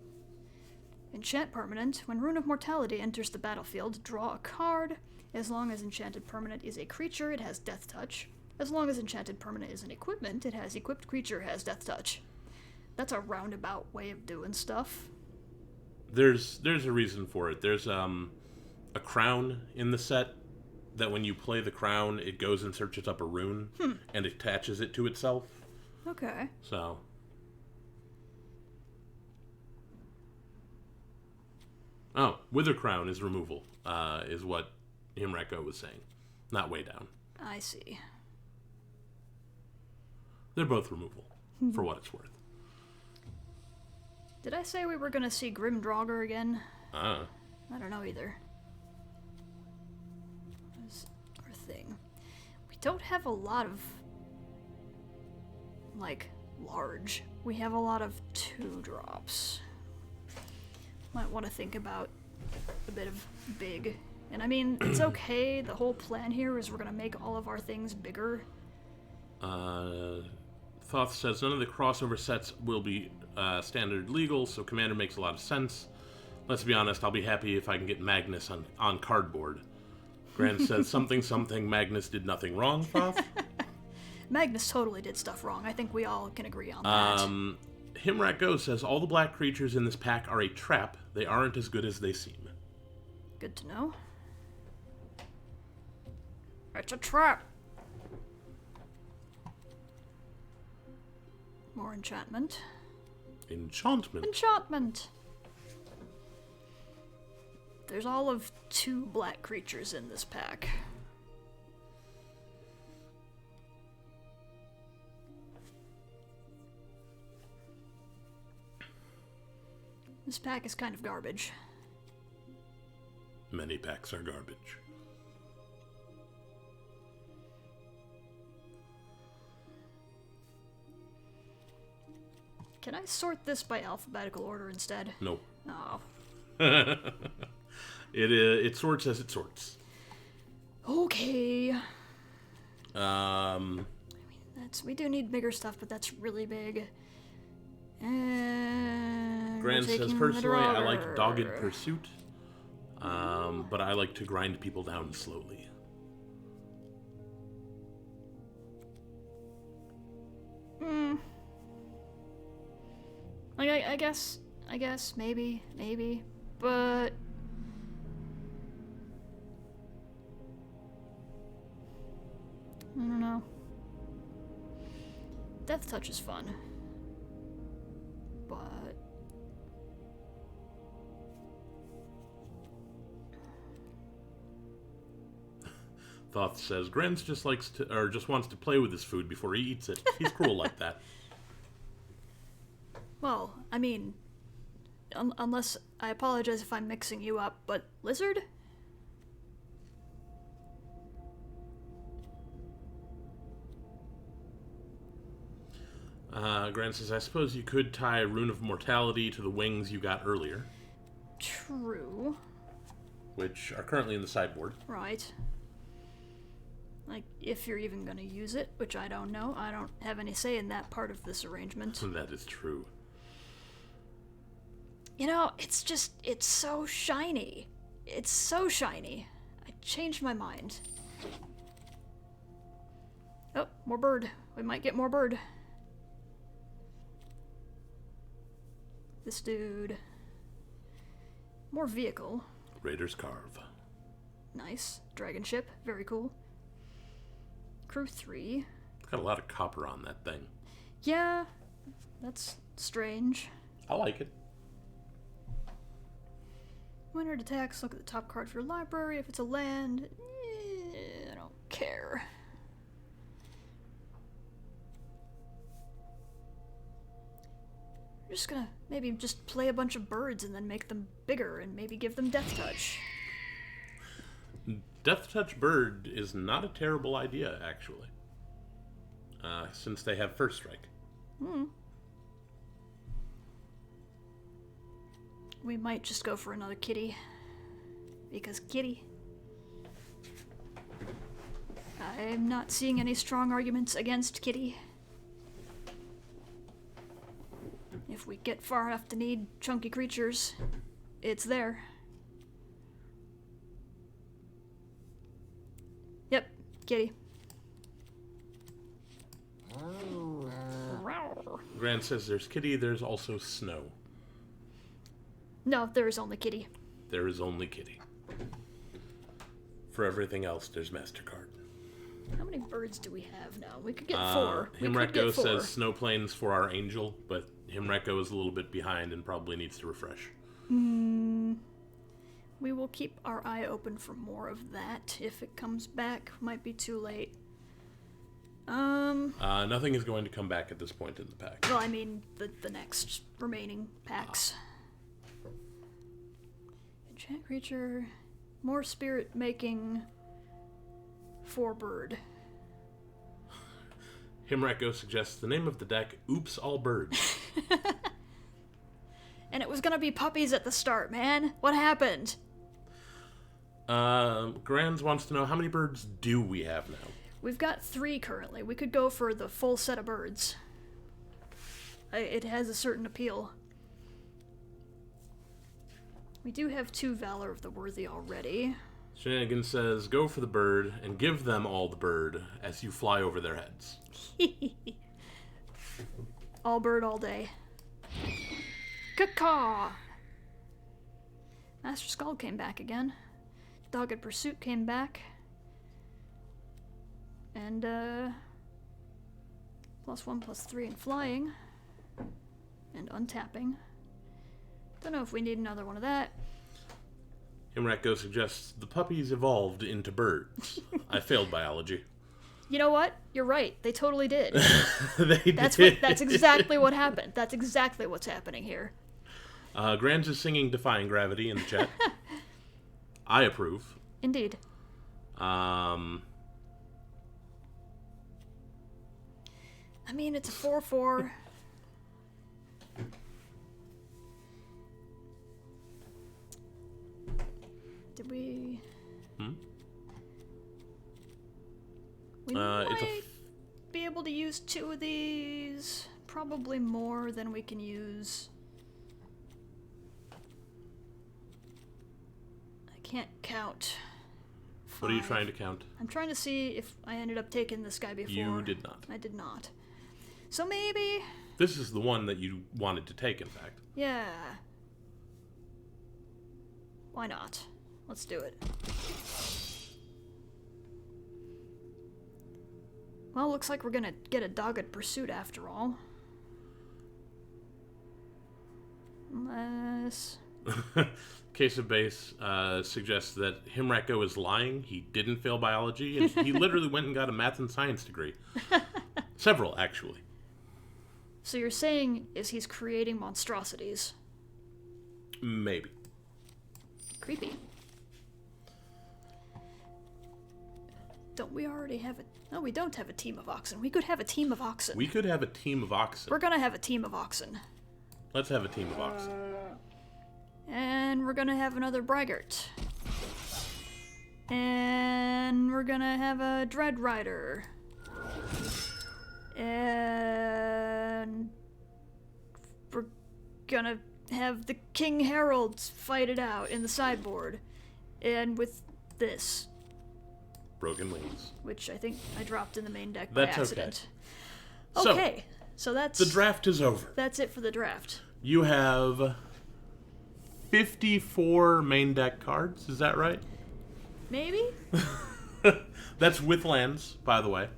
Enchant permanent. When Rune of Mortality enters the battlefield, draw a card. As long as enchanted permanent is a creature, it has Death Touch. As long as enchanted permanent is an equipment, it has equipped creature has Death Touch. That's a roundabout way of doing stuff. There's a reason for it. There's a crown in the set that when you play the crown, it goes and searches up a rune and attaches it to itself. Okay. So. Oh, Wither Crown is removal, is what Himreko was saying. Not Way Down. I see. They're both removal, for what it's worth. Did I say we were gonna see Grim Draugr again? Ah. I don't know either. What's our thing? We don't have a lot of, like, large. We have a lot of 2-drops. Might want to think about a bit of big. And I mean, it's okay. The whole plan here is we're going to make all of our things bigger. Thoth says none of the crossover sets will be standard legal, so Commander makes a lot of sense. Let's be honest, I'll be happy if I can get Magnus on cardboard. Grant says something Magnus did nothing wrong, Thoth. Magnus totally did stuff wrong. I think we all can agree on that. Himrak Go says all the black creatures in this pack are a trap. They aren't as good as they seem. Good to know. It's a trap. More enchantment. Enchantment? Enchantment! There's all of 2 black creatures in this pack. This pack is kind of garbage. Many packs are garbage. Can I sort this by alphabetical order instead? No. Oh. It sorts as it sorts. Okay. I I mean, Right, we do need bigger stuff, but that's really big. And Gran we're says, taking the personally, I like Draugr. dogged pursuit, but I like to grind people down slowly. Like, I guess, maybe, but... I don't know. Death Touch is fun. But... Thoth says, Grens just likes to, or just wants to play with his food before he eats it. He's cruel like that. Well, I mean, unless I apologize if I'm mixing you up, but lizard? Gran says, I suppose you could tie Rune of Mortality to the wings you got earlier. True. Which are currently in the sideboard. Right. Like, if you're even gonna use it, which I don't know. I don't have any say in that part of this arrangement. That is true. You know, it's so shiny. It's so shiny. I changed my mind. Oh, more bird. We might get more bird. This dude. More vehicle. Raider's Carve. Nice. Dragon ship. Very cool. Crew 3. It's got a lot of copper on that thing. Yeah. That's strange. I like it. When it attacks, look at the top card of your library. If it's a land, I don't care. I'm just gonna maybe just play a bunch of birds and then make them bigger and maybe give them Death Touch. Death Touch Bird is not a terrible idea, actually. Since they have First Strike. We might just go for another kitty. Because kitty. I'm not seeing any strong arguments against kitty. If we get far enough to need chunky creatures, it's there. Yep, kitty. Gran says there's kitty, there's also snow. No, there is only kitty. There is only kitty. For everything else, there's MasterCard. How many birds do we have now? We could get 4. Himreko says snow planes for our angel, but Himreko is a little bit behind and probably needs to refresh. We will keep our eye open for more of that if it comes back. Might be too late. Nothing is going to come back at this point in the pack. Well, I mean, the next remaining packs. Enchant creature, more spirit making, 4 bird. Himreko suggests the name of the deck, Oops All Birds. And it was gonna be puppies at the start, man. What happened? Grans wants to know, how many birds do we have now? We've got 3 currently. We could go for the full set of birds. It has a certain appeal. We do have 2 Valor of the Worthy already. Shenanigan says, go for the bird and give them all the bird as you fly over their heads. All bird all day. Caw! Master Skull came back again. Dogged Pursuit came back. And, +1/+3 in flying. And untapping. Don't know if we need another one of that. Himreko suggests the puppies evolved into birds. I failed biology. You know what? You're right. They totally did. That's exactly what happened. That's exactly what's happening here. Grans is singing Defying Gravity in the chat. I approve. Indeed. I mean, it's a 4/4. Did we... We might be able to use use 2 of these. Probably more than we can use. I can't count. 5. What are you trying to count? I'm trying to see if I ended up taking this guy before. You did not. I did not. So maybe... This is the one that you wanted to take, in fact. Yeah. Why not? Let's do it. Well, looks like we're gonna get a dogged pursuit after all. Unless... Case of Base suggests that Himrako is lying. He didn't fail biology, and he literally went and got a math and science degree. Several, actually. So you're saying is he's creating monstrosities? Maybe. Creepy. Don't we already have a... No, we don't have a team of oxen. We could have a team of oxen. We could have a team of oxen. We're gonna have a team of oxen. Let's have a team of oxen. And we're gonna have another braggart. And we're gonna have a dread rider. And we're gonna have the King Heralds fight it out in the sideboard. And with this. Broken Wings. Which I think I dropped in the main deck That's by accident. okay. Okay, so that's... The draft is over. That's it for the draft. You have 54 main deck cards, is that right? Maybe? That's with lands, by the way.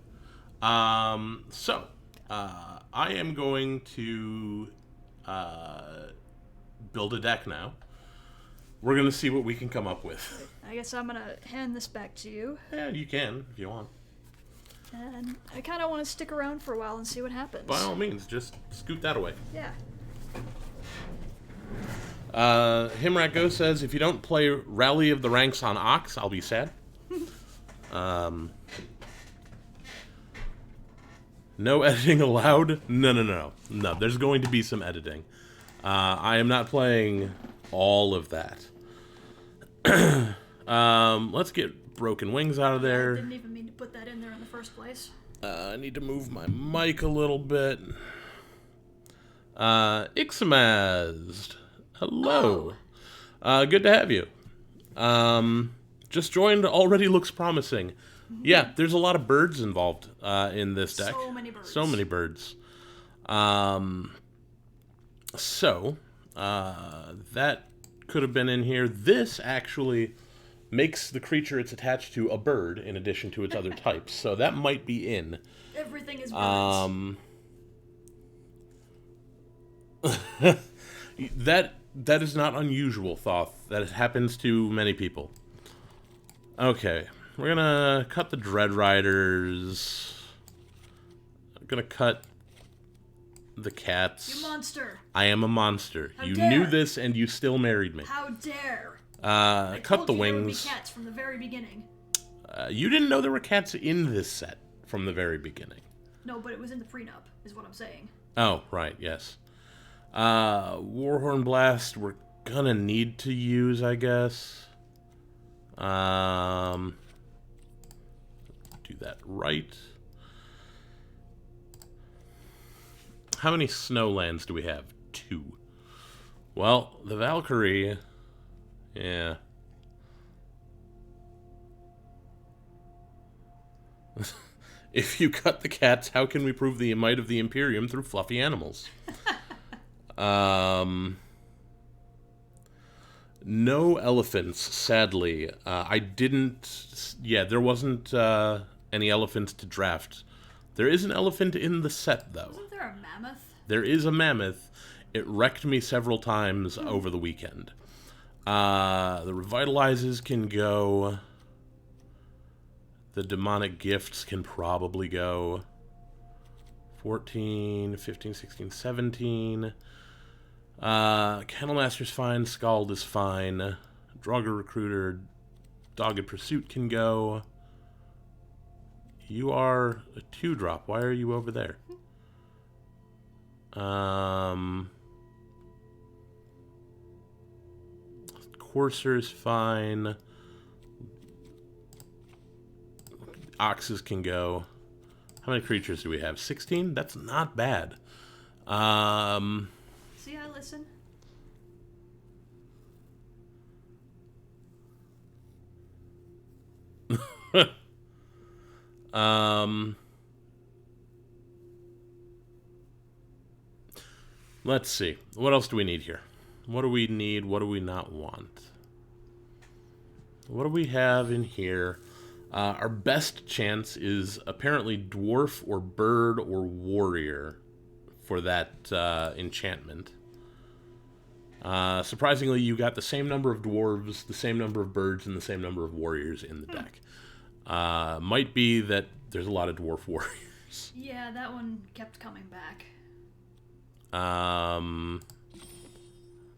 I am going to build a deck now. We're going to see what we can come up with. I guess I'm going to hand this back to you. Yeah, you can, if you want. And I kind of want to stick around for a while and see what happens. By all means, just scoot that away. Yeah. Himrako says, if you don't play Rally of the Ranks on Ox, I'll be sad. No editing allowed? No. No, there's going to be some editing. I am not playing all of that. Let's get Broken Wings out of there. I didn't even mean to put that in there in the first place. I need to move my mic a little bit. Ixamazed. Hello. Good to have you. Just joined, already looks promising. Yeah, there's a lot of birds involved in this deck. So many birds. So many birds. That could have been in here. This actually makes the creature it's attached to a bird in addition to its other types. So that might be in. Everything is birds. That is not unusual, Thoth. That happens to many people. Okay, we're gonna cut the Dread Riders. I'm gonna cut the cats. You monster! I am a monster. How you dare. knew this and you still married me. How dare! Cut the There would be wings. cats from the very beginning. You didn't know there were cats in this set from the very beginning. No, but it was in the prenup, is what I'm saying. Oh, right, yes. Warhorn Blast, we're gonna need to use, I guess. Do that right. How many snowlands do we have? 2. Well, the Valkyrie... Yeah. If you cut the cats, how can we prove the might of the Imperium through fluffy animals? No elephants, sadly. I didn't... Yeah, there wasn't any elephants to draft. There is an elephant in the set, though. Wasn't there a mammoth? There is a mammoth. It wrecked me several times over the weekend. The Revitalizes can go. The Demonic Gifts can probably go. 14, 15, 16, 17. Kennelmaster's fine. Scald is fine. Draugr Recruiter, Dogged Pursuit can go. You are a 2-drop. Why are you over there? Courser's fine. Oxes can go. How many creatures do we have? 16? That's not bad. See, I listen. Let's see. What else do we need here? What do we need? What do we not want? What do we have in here? Our best chance is apparently dwarf or bird or warrior for that enchantment. Surprisingly, you got the same number of dwarves, the same number of birds, and the same number of warriors in the deck. Might be that there's a lot of dwarf warriors. Yeah, that one kept coming back.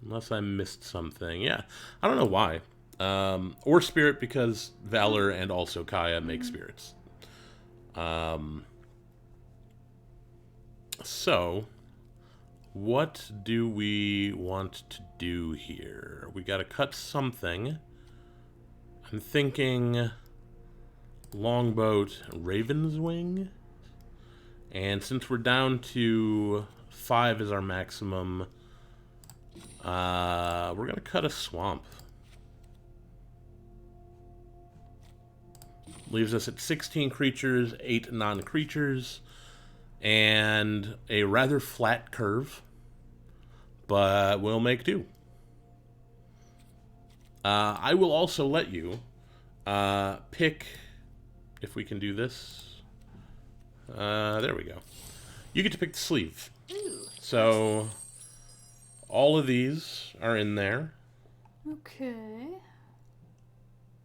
Unless I missed something. Yeah, I don't know why. Or spirit, because Valor and also Kaya make spirits. So, what do we want to do here? We gotta cut something. I'm thinking Longboat, Raven's Wing. And since we're down to 5 as our maximum, we're gonna cut a swamp. Leaves us at 16 creatures, 8 non-creatures, and a rather flat curve, but we'll make do. I will also let you pick, if we can do this. There we go. You get to pick the sleeve. Ooh. So, all of these are in there. Okay.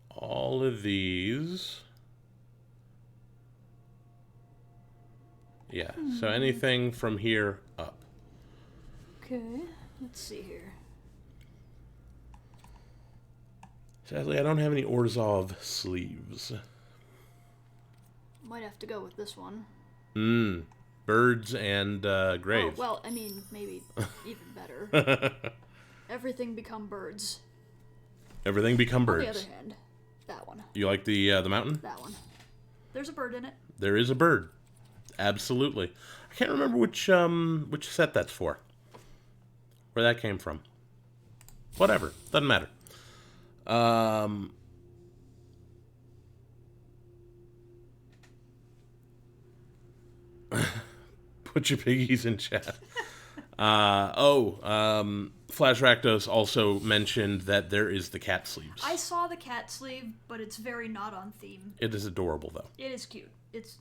All of these. Yeah, so anything from here up. Okay, let's see here. Sadly, I don't have any Orzhov sleeves. Might have to go with this one. Birds and graves. Oh, well, I mean, maybe even better. Everything become birds. Everything become birds. On the other hand, that one. You like the mountain? That one. There's a bird in it. There is a bird. Absolutely. I can't remember which set that's for. Where that came from. Whatever. Doesn't matter. Put your piggies in chat. Flash Rakdos also mentioned that there is the cat sleeves. I saw the cat sleeve, but it's very not on theme. It is adorable, though. It is cute. It's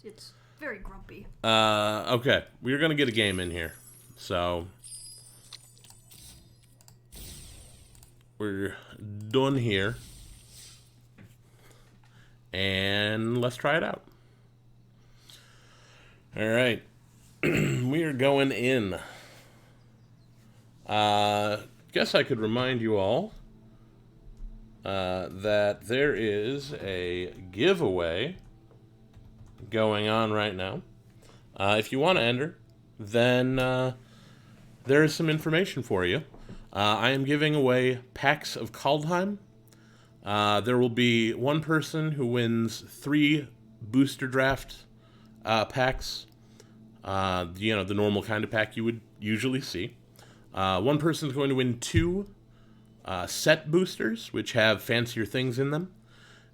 very grumpy. Okay. We're going to get a game in here. So, we're done here. And let's try it out. All right. We are going in. Guess I could remind you all that there is a giveaway going on right now. If you want to enter, then there is some information for you. I am giving away packs of Kaldheim. There will be one person who wins 3 booster draft packs. The normal kind of pack you would usually see. One person is going to win 2 set boosters, which have fancier things in them.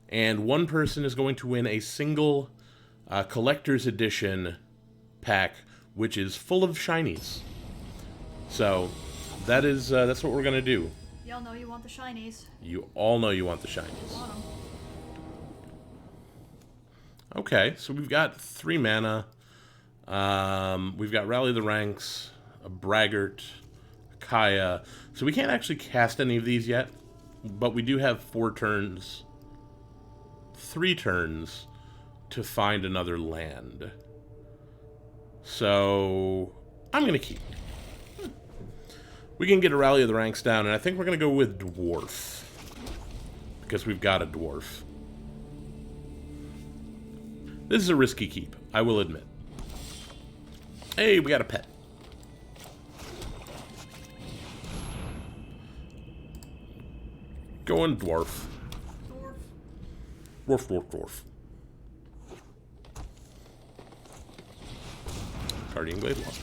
And one person is going to win a single collector's edition pack, which is full of shinies. So, that's what we're going to do. Y'all know you want the shinies. You all know you want the shinies. Want 'em. Okay, so we've got 3 mana. We've got Rally the Ranks, a Braggart, a Kaya. So we can't actually cast any of these yet, but we do have 3 turns to find another land. So I'm going to keep. We can get a Rally of the Ranks down, and I think we're going to go with Dwarf, because we've got a Dwarf. This is a risky keep, I will admit. Hey, we got a pet. Going Dwarf. Dwarf. Guardian Glade Wall.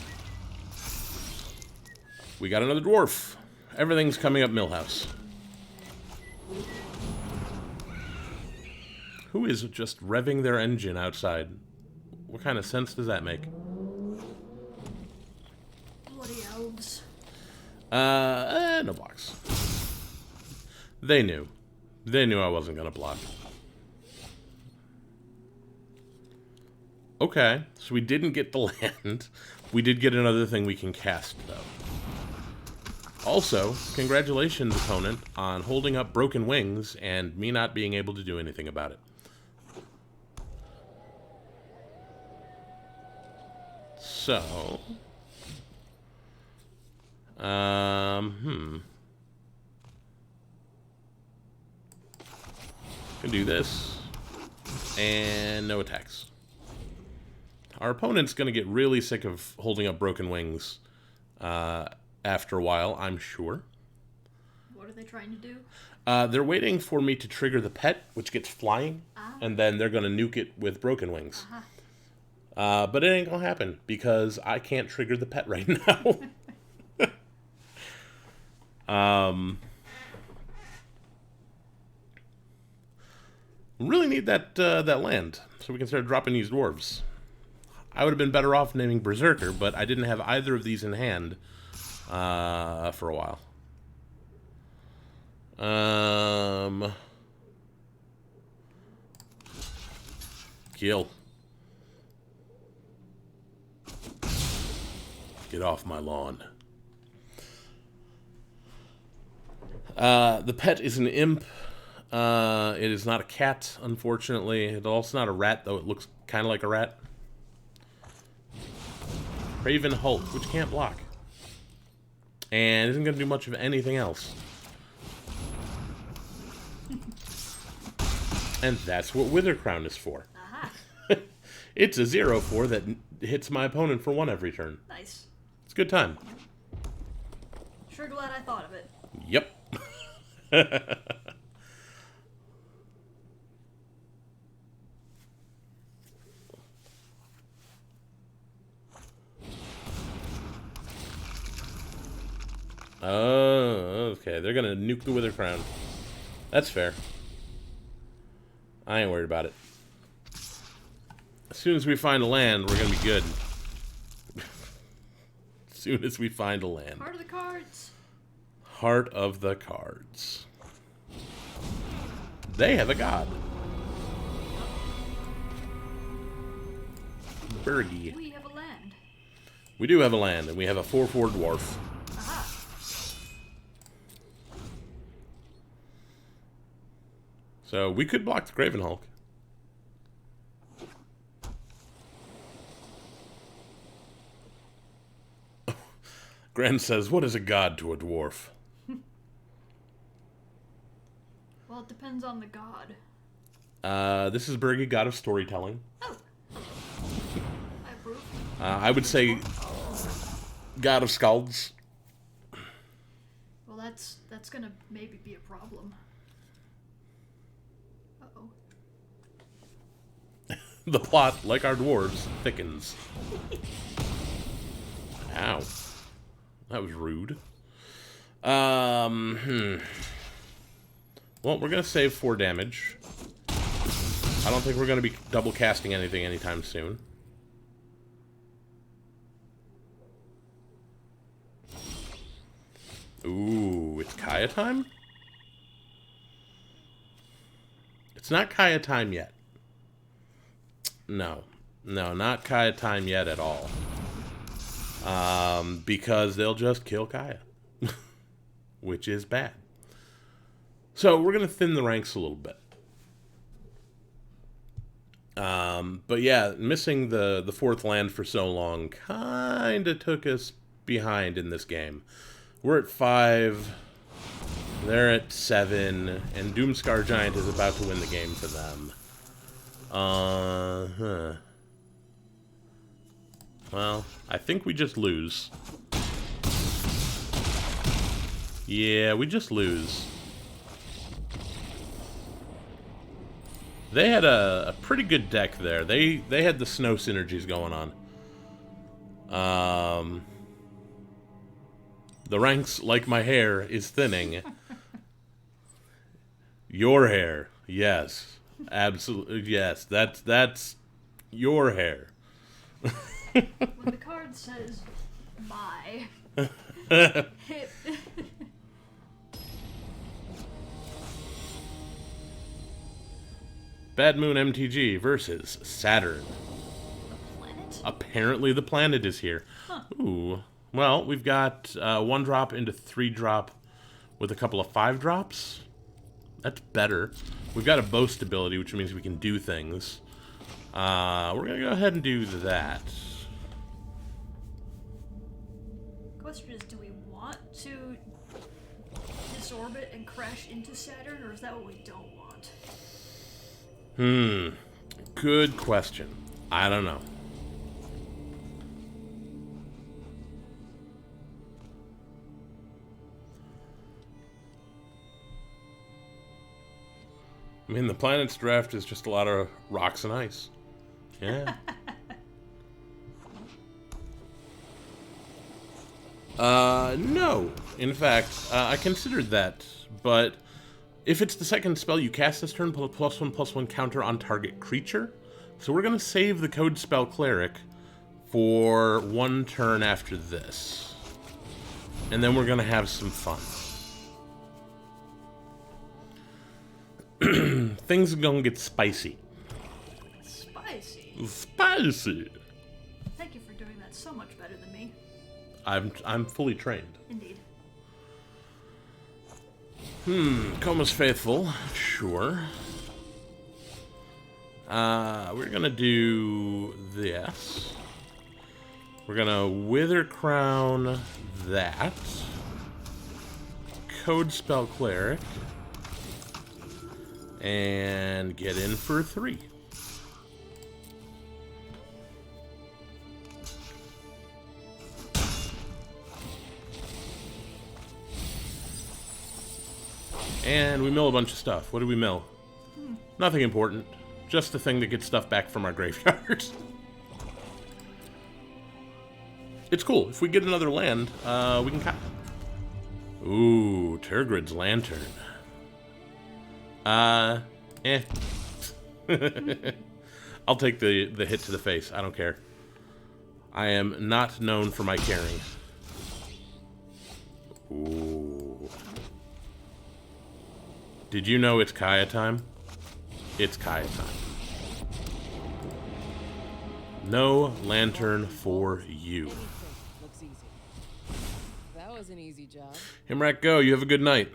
We got another dwarf. Everything's coming up Millhouse. Who is just revving their engine outside? What kind of sense does that make? Bloody elves. No blocks. They knew. They knew I wasn't gonna block. Okay, so we didn't get the land. We did get another thing we can cast, though. Also, congratulations, opponent, on holding up Broken Wings and me not being able to do anything about it. So... Can do this. And no attacks. Our opponent's going to get really sick of holding up Broken Wings after a while, I'm sure. What are they trying to do? They're waiting for me to trigger the pet, which gets flying, and then they're going to nuke it with Broken Wings. But it ain't going to happen, because I can't trigger the pet right now. Really need that land, so we can start dropping these dwarves. I would have been better off naming Berserker, but I didn't have either of these in hand for a while. Kill. Get off my lawn. The pet is an imp. It is not a cat, unfortunately. It's also not a rat, though it looks kind of like a rat. Raven Hulk, which can't block. And isn't going to do much of anything else. And that's what Wither Crown is for. It's a 0/4 that hits my opponent for 1 every turn. Nice. It's a good time. Sure glad I thought of it. Yep. Oh, okay. They're gonna nuke the Wither Crown. That's fair. I ain't worried about it. As soon as we find a land, we're gonna be good. As soon as we find a land. Heart of the cards. Heart of the cards. They have a god. Bergie. We have a land. We do have a land, and we have a 4/4 dwarf. So we could block the Graven Hulk. Gren says, "What is a god to a dwarf?" Well, it depends on the god. This is Bergie, god of storytelling. Oh. I approve. I would say god of skalds. Well, that's gonna maybe be a problem. Uh-oh. The plot, like our dwarves, thickens. Ow. That was rude. Well, we're going to save 4 damage. I don't think we're going to be double casting anything anytime soon. Ooh, it's Kaya time? It's not Kaya time yet. No. No, not Kaya time yet at all. Because they'll just kill Kaya. Which is bad. So, we're going to thin the ranks a little bit. But yeah, missing the 4th land for so long kind of took us behind in this game. We're at 5, they're at 7, and Doomscar Giant is about to win the game for them. Well, I think we just lose. Yeah, we just lose. They had a pretty good deck there. They had the snow synergies going on. The ranks, like my hair, is thinning. Your hair, yes. Absolutely, yes. That's your hair. When the card says my, it, Bad Moon MTG versus Saturn. the planet? Apparently the planet is here. Huh. Ooh. Well, we've got 1 drop into 3 drop with a couple of 5 drops. That's better. We've got a boast ability, which means we can do things. We're going to go ahead and do that. Question is, do we want to disorbit and crash into Saturn, or is that what we don't want? Good question. I don't know. I mean, the planet's draft is just a lot of rocks and ice. Yeah. No. In fact, I considered that, but if it's the second spell you cast this turn, put a +1/+1 counter on target creature. So we're going to save the code spell Cleric for 1 turn after this. And then we're going to have some fun. Things are going to get spicy. Spicy? Spicy! Thank you for doing that so much better than me. I'm fully trained. Indeed. Coma's Faithful, sure. We're gonna do this. We're gonna Wither Crown that. Code Spell Cleric. And get in for 3. And we mill a bunch of stuff. What do we mill? Nothing important. Just the thing that gets stuff back from our graveyards. It's cool. If we get another land, we can cut. Ooh, Tergrid's Lantern. Eh. I'll take the hit to the face. I don't care. I am not known for my caring. Ooh. Did you know it's Kaya time? It's Kaya time. No lantern for you. Looks easy. That was an easy job. Himrak, go. You have a good night.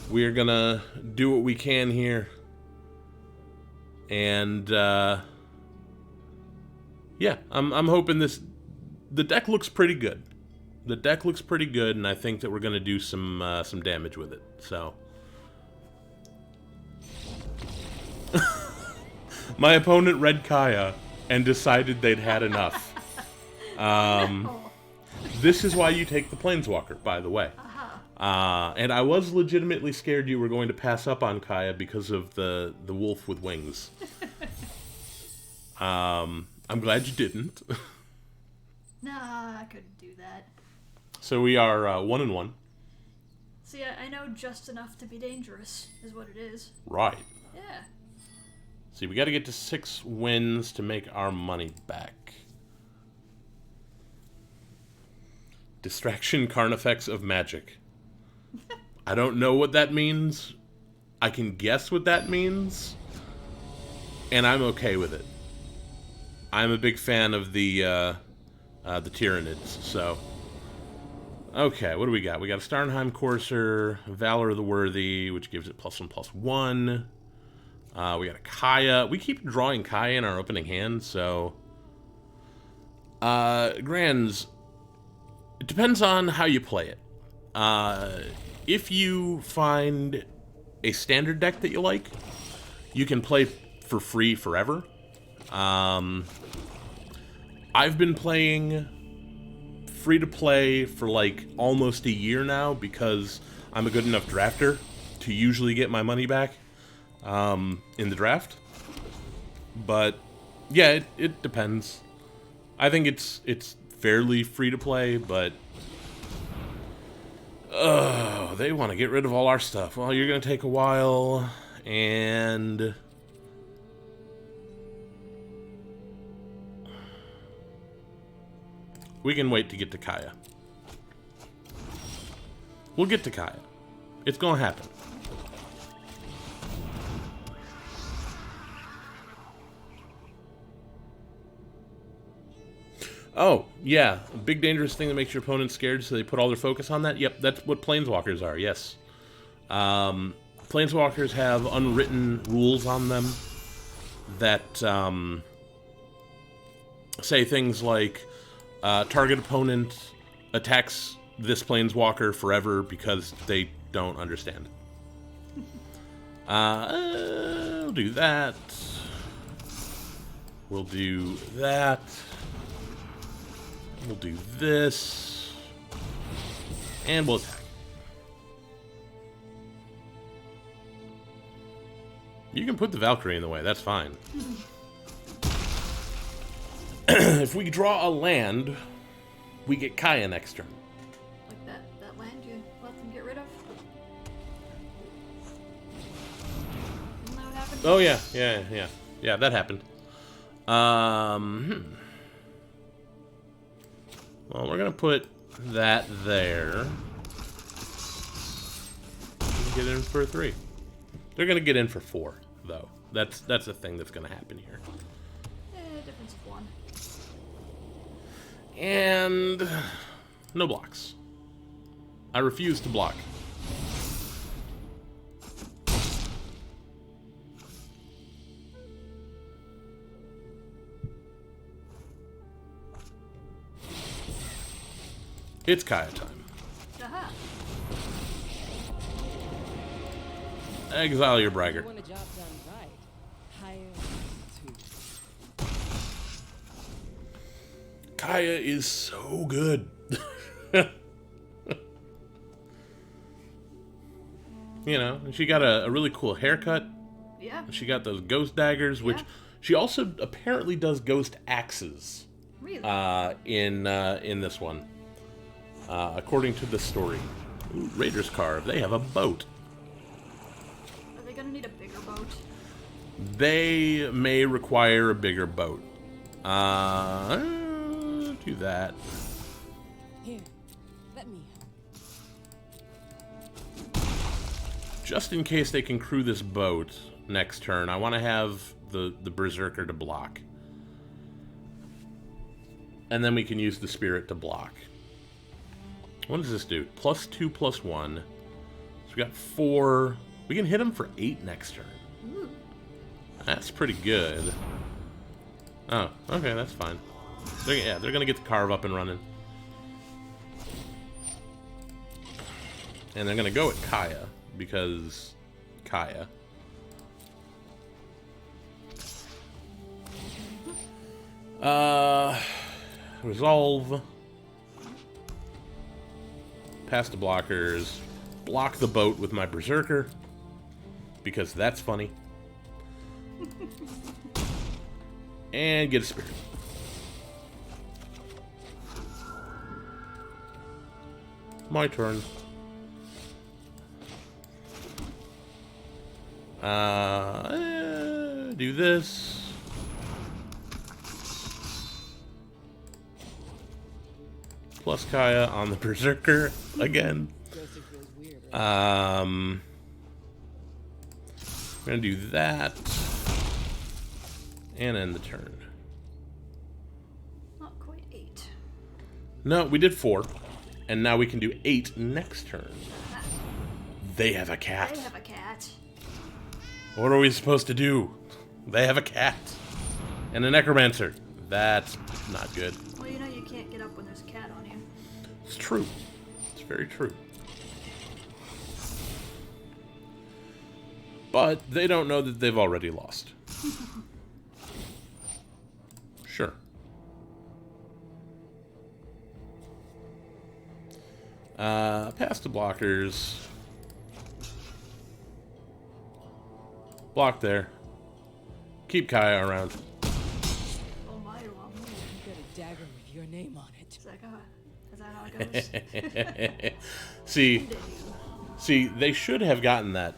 We're gonna do what we can here. And, yeah, I'm hoping this... The deck looks pretty good. The deck looks pretty good, and I think that we're gonna do some damage with it, so... My opponent read Kaya and decided they'd had enough. This is why you take the Planeswalker, by the way. And I was legitimately scared you were going to pass up on Kaya because of the wolf with wings. I'm glad you didn't. Nah, I couldn't do that. So we are 1-1. See, I know just enough to be dangerous, is what it is. Right. Yeah. See, we got to get to 6 wins to make our money back. Distraction Carnifex of Magic. I don't know what that means. I can guess what that means. And I'm okay with it. I'm a big fan of the Tyranids, so... Okay, what do we got? We got a Starnheim Courser, Valor of the Worthy, which gives it +1/+1. We got a Kaya. We keep drawing Kaya in our opening hand, so... Grands, it depends on how you play it. If you find a standard deck that you like, you can play for free forever. I've been playing free-to-play for like almost a year now because I'm a good enough drafter to usually get my money back in the draft. But Yeah, it depends. I think it's fairly free to play, but they want to get rid of all our stuff. Well, you're gonna take a while, and we can wait to get to Kaya. We'll get to Kaya. It's gonna happen. Oh, yeah. A big dangerous thing that makes your opponent scared, so they put all their focus on that? Yep, that's what Planeswalkers are, yes. Planeswalkers have unwritten rules on them that say things like, target opponent attacks this Planeswalker forever because they don't understand. We'll do that. We'll do that. We'll do this. And we'll attack. You can put the Valkyrie in the way, that's fine. If we draw a land, we get Kaya next turn. Like that land you let them get rid of? Isn't that what happened? Oh yeah, yeah, that happened. Well, we're gonna put that there. Get in for 3. They're gonna get in for 4, though. That's the thing that's gonna happen here. Difference of 1. And no blocks. I refuse to block. It's Kaya time. Aha. Exile your Braggart. When a job done right, hire to. Kaya is so good. You know, she got a really cool haircut. Yeah. She got those ghost daggers, which Yeah. she also apparently does ghost axes. Really? In this one. According to the story. Ooh, Raiders Carve. They have a boat. Are they gonna need a bigger boat? They may require a bigger boat. Do that. Here, let me help. Just in case they can crew this boat next turn, I want to have the Berserker to block. And then we can use the Spirit to block. What does this do? +2/+1. So we got 4. We can hit him for 8 next turn. Ooh. That's pretty good. Oh, okay, that's fine. They're gonna get the Carve up and running. And they're gonna go at Kaya, because Kaya. Resolve. Pass the blockers. Block the boat with my Berserker, because that's funny. And get a Spirit. My turn. Do this. Plus Kaya on the Berserker again. Ghosting feels weird. We're gonna do that. And end the turn. Not quite 8. No, we did 4. And now we can do 8 next turn. Ah, They have a cat. they have a cat. What are we supposed to do? They have a cat. And a Necromancer. That's not good. Well, you know you can't get up when there's a cat on you. It's true. It's very true. But they don't know that they've already lost. Sure. Pass the blockers. Block there. Keep Kaya around. your name on it. Is that how it goes? See, they should have gotten that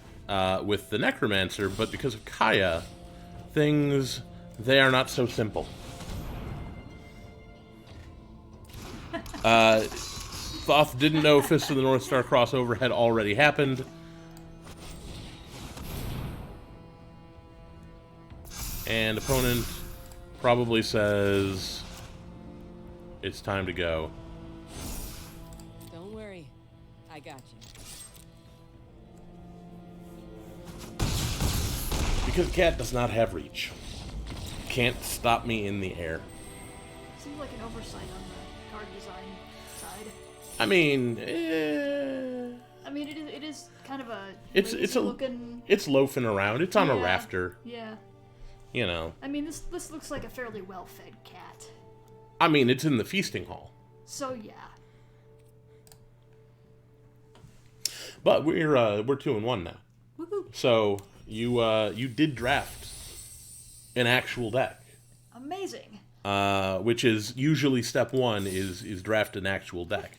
with the Necromancer, but because of Kaya, they are not so simple. Thoth didn't know Fist of the North Star crossover had already happened. And opponent probably says, it's time to go. Don't worry, I got you. Because Cat does not have reach. Can't stop me in the air. Seems like an oversight on the card design side. I mean, it is kind of a it's looking. It's loafing around. It's on a rafter. Yeah. You know. I mean, this looks like a fairly well-fed cat. I mean, it's in the feasting hall. So yeah. But we're 2-1 now. Woohoo! So you did draft an actual deck. Amazing. Which is usually step one is draft an actual deck.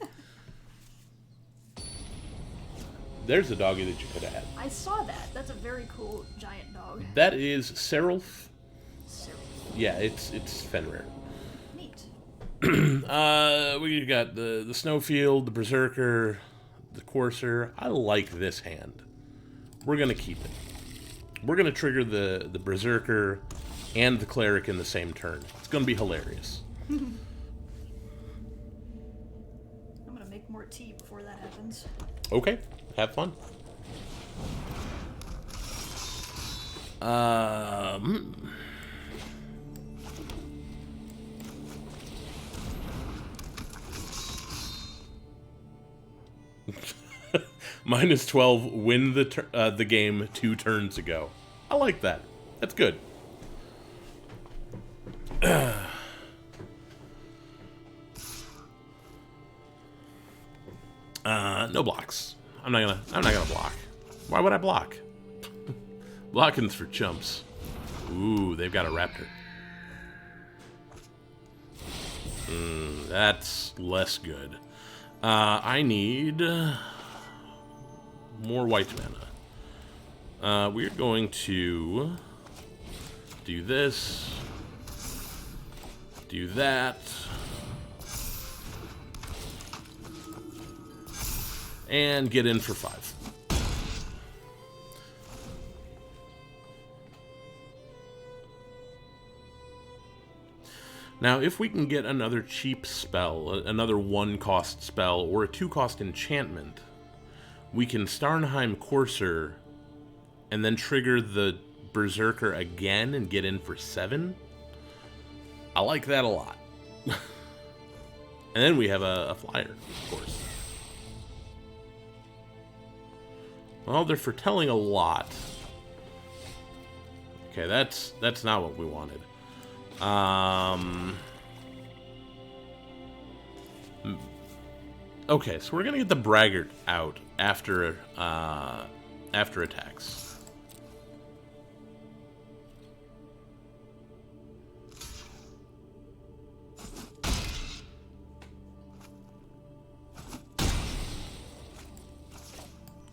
There's a doggy that you could have had. I saw that. That's a very cool giant dog. That is Seraph. Seraph. Yeah, it's Fenrir. Neat. We got the Snowfield, the Berserker, the Courser. I like this hand. We're gonna keep it. We're gonna trigger the Berserker and the Cleric in the same turn. It's gonna be hilarious. I'm gonna make more tea before that happens. Okay, have fun. Minus 12, win the game 2 turns ago. I like that. That's good. No blocks. I'm not gonna block. Why would I block? Blocking's for chumps. Ooh, they've got a raptor. That's less good. I need more white mana. We're going to do this, do that, and get in for 5. Now, if we can get another cheap spell, another 1-cost spell, or a 2-cost enchantment, we can Starnheim Courser and then trigger the Berserker again and get in for 7. I like that a lot. And then we have a flyer, of course. Well, they're foretelling a lot. Okay, that's not what we wanted. Okay, so we're gonna get the Braggart out after attacks.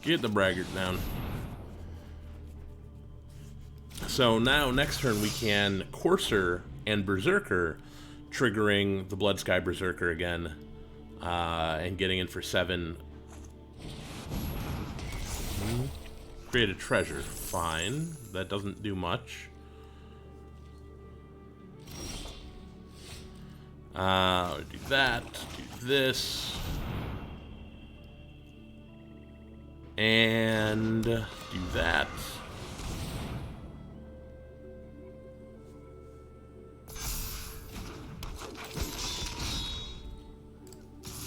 Get the Braggart down. So now, next turn, we can Courser and Berserker, triggering the Bloodsky Berserker again, and getting in for 7. Create a treasure. Fine. That doesn't do much. Do that. Do this. And do that.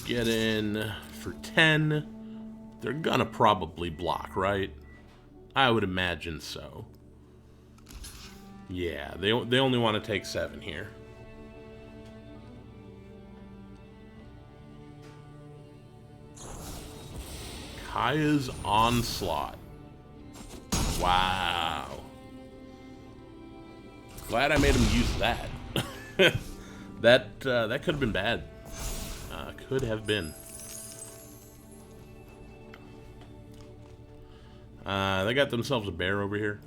Get in for 10. They're gonna probably block, right? I would imagine so. Yeah, they only want to take 7 here. Kaya's Onslaught. Wow. Glad I made him use that. That could have been bad. Could have been. They got themselves a bear over here.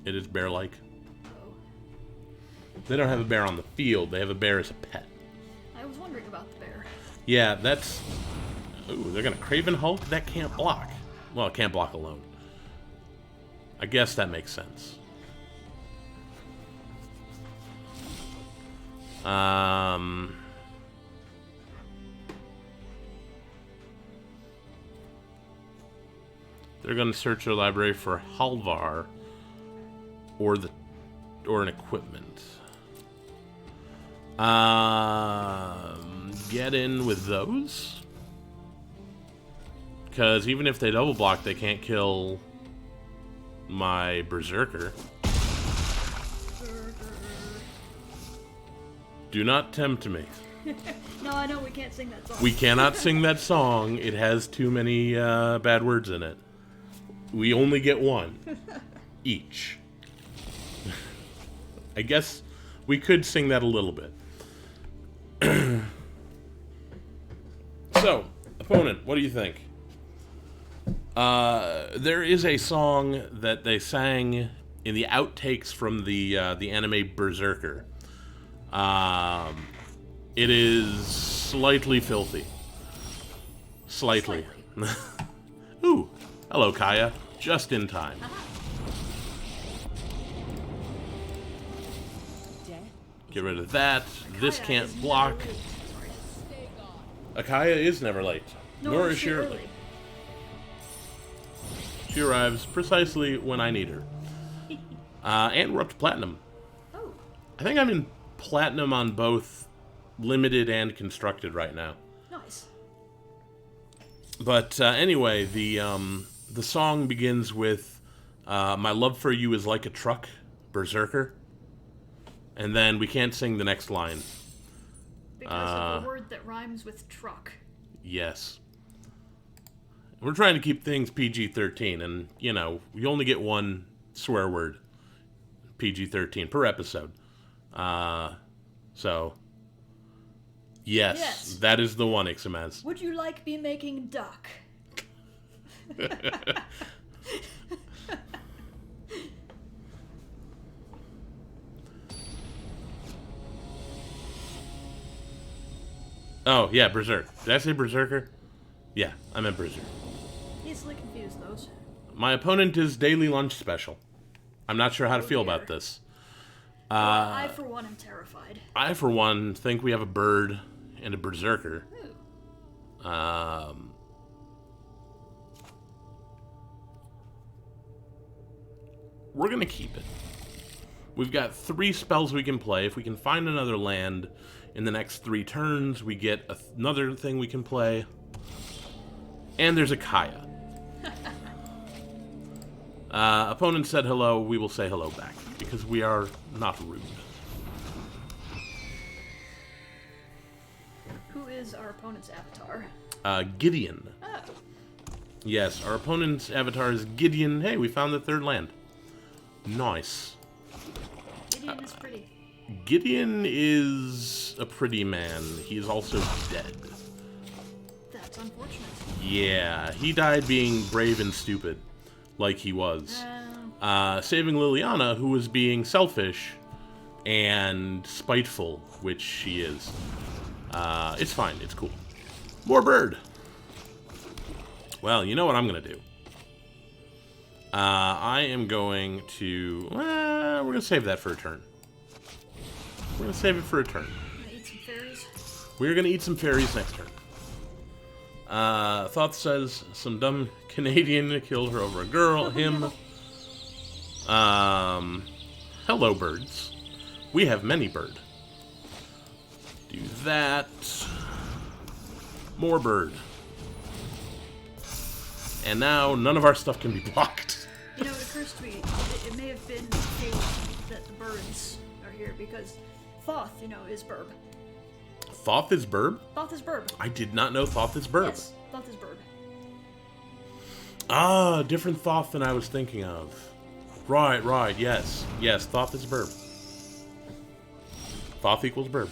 It is bear-like. They don't have a bear on the field. They have a bear as a pet. I was wondering about the bear. Yeah, that's... Ooh, they're gonna Craven Hulk? That can't block. Well, it can't block alone. I guess that makes sense. They're gonna search their library for Halvar or an equipment. Get in with those? Because even if they double block, they can't kill my Berserker. Do not tempt me. No, I know we can't sing that song. We cannot sing that song. It has too many bad words in it. We only get one. Each. I guess we could sing that a little bit. So, opponent, what do you think? There is a song that they sang in the outtakes from the anime Berserker. It is slightly filthy. Slightly. Ooh, hello, Kaya. Just in time. Get rid of that. This Kaya can't is block. never late. Akaya is never late. Nor is she early. She arrives precisely when I need her. And we're up to Platinum. Oh, I think I'm in Platinum on both Limited and Constructed right now. nice. But anyway, the song begins with "My love for you is like a truck," Berserker, and then we can't sing the next line. Because of a word that rhymes with truck. Yes. We're trying to keep things PG-13, and, you know, we only get one swear word, PG-13, per episode. So, yes, that is the one, Ixamaz. Would you like me making duck? Oh, yeah, Berserk. Did I say Berserker? Yeah, I meant Berserk. Easily confuse those. My opponent is Daily Lunch Special. I'm not sure how to feel dear. about this. I, for one, am terrified. I, for one, think we have a bird and a Berserker. We're going to keep it. We've got 3 spells we can play. If we can find another land in the next 3 turns, we get another thing we can play. And there's a Kaya. Opponent said hello, we will say hello back, because we are not rude. Who is our opponent's avatar? Gideon. Oh, Yes, our opponent's avatar is Gideon. Hey, we found the 3rd land. Nice. Gideon is pretty. Gideon is a pretty man. He is also dead. That's unfortunate. Yeah, he died being brave and stupid, like he was. Saving Liliana, who was being selfish and spiteful, which she is. It's fine, it's cool. More bird! Well, you know what I'm going to do. I am going to... we're going to save that for a turn. We're going to save it for a turn. Gonna eat some fairies. We're going to eat some fairies next turn. Thoth says some dumb Canadian killed her over a girl. Him. Hello, birds. We have many bird. Do that. More bird. And now none of our stuff can be blocked. You know, it occurs to me, it may have been fate that the birds are here, because Thoth, you know, is Burb. Thoth is Burb? Thoth is Burb. I did not know Thoth is Burb. Yes, Thoth is Burb. Ah, different Thoth than I was thinking of. Right, yes. Yes, Thoth is Burb. Thoth equals Burb.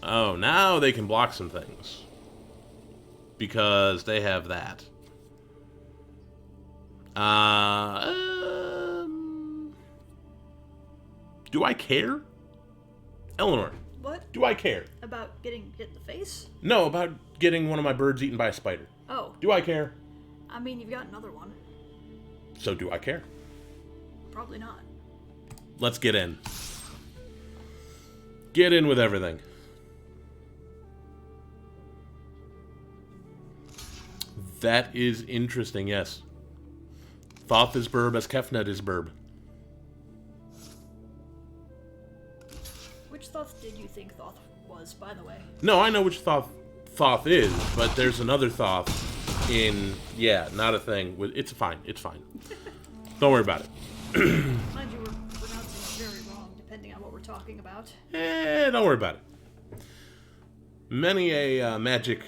Oh, now they can block some things. Because they have that. Do I care? Eleanor, What? do I care? About getting hit in the face? No, about getting one of my birds eaten by a spider. Oh. Do I care? I mean, you've got another one. So do I care? Probably not. Let's get in. Get in with everything. That is interesting, yes. Thoth is burb as Kefnet is burb. Which Thoth did you think Thoth was, by the way? No, I know which Thoth is, but there's another Thoth in... Yeah, not a thing. It's fine. It's fine. Don't worry about it. Mind you, we're pronouncing it very wrong, depending on what we're talking about. Don't worry about it. Many a Magic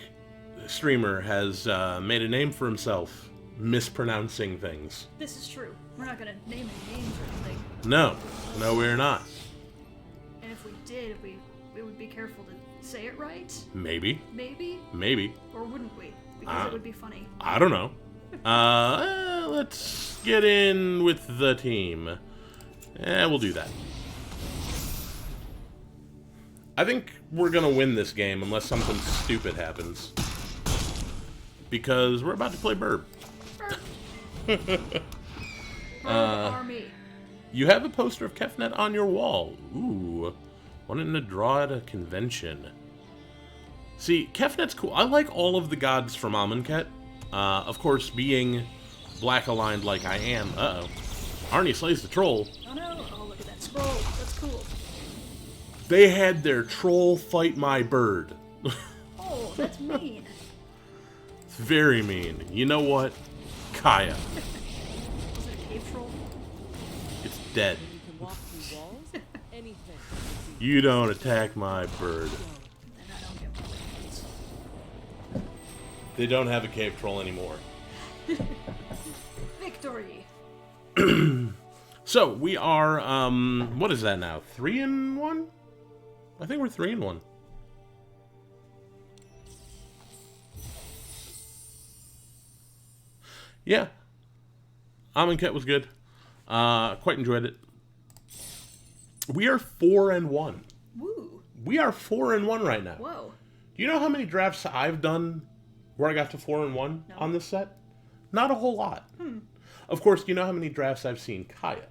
streamer has made a name for himself mispronouncing things. This is true. We're not gonna name any names or anything. No, we're not. And if we did, we would be careful to say it right. Maybe. Maybe. Or wouldn't we? Because it would be funny. I don't know. Let's get in with the team. We'll do that. I think we're gonna win this game unless something stupid happens. Because we're about to play Burb. Burb Army. You have a poster of Kefnet on your wall. Ooh. Wanting to draw at a convention. See, Kefnet's cool. I like all of the gods from Amonkhet. Of course, being black-aligned like I am. Uh-oh. Arnie slays the troll. Oh no. Oh, look at that scroll. That's cool. They had their troll fight my bird. Oh, that's mean. It's very mean. You know what? Kaya. Was it a cave troll? It's dead. You can walk through walls, anything. You don't attack my bird. Then I don't get points. They don't have a cave troll anymore. Victory. So, we are, what is that now? 3-1? I think we're 3-1. Yeah. Amonkhet was good. Quite enjoyed it. We are 4-1. Woo. We are 4-1 right now. Whoa. Do you know how many drafts I've done where I got to 4-1 on this set? Not a whole lot. Of course, do you know how many drafts I've seen Kaya?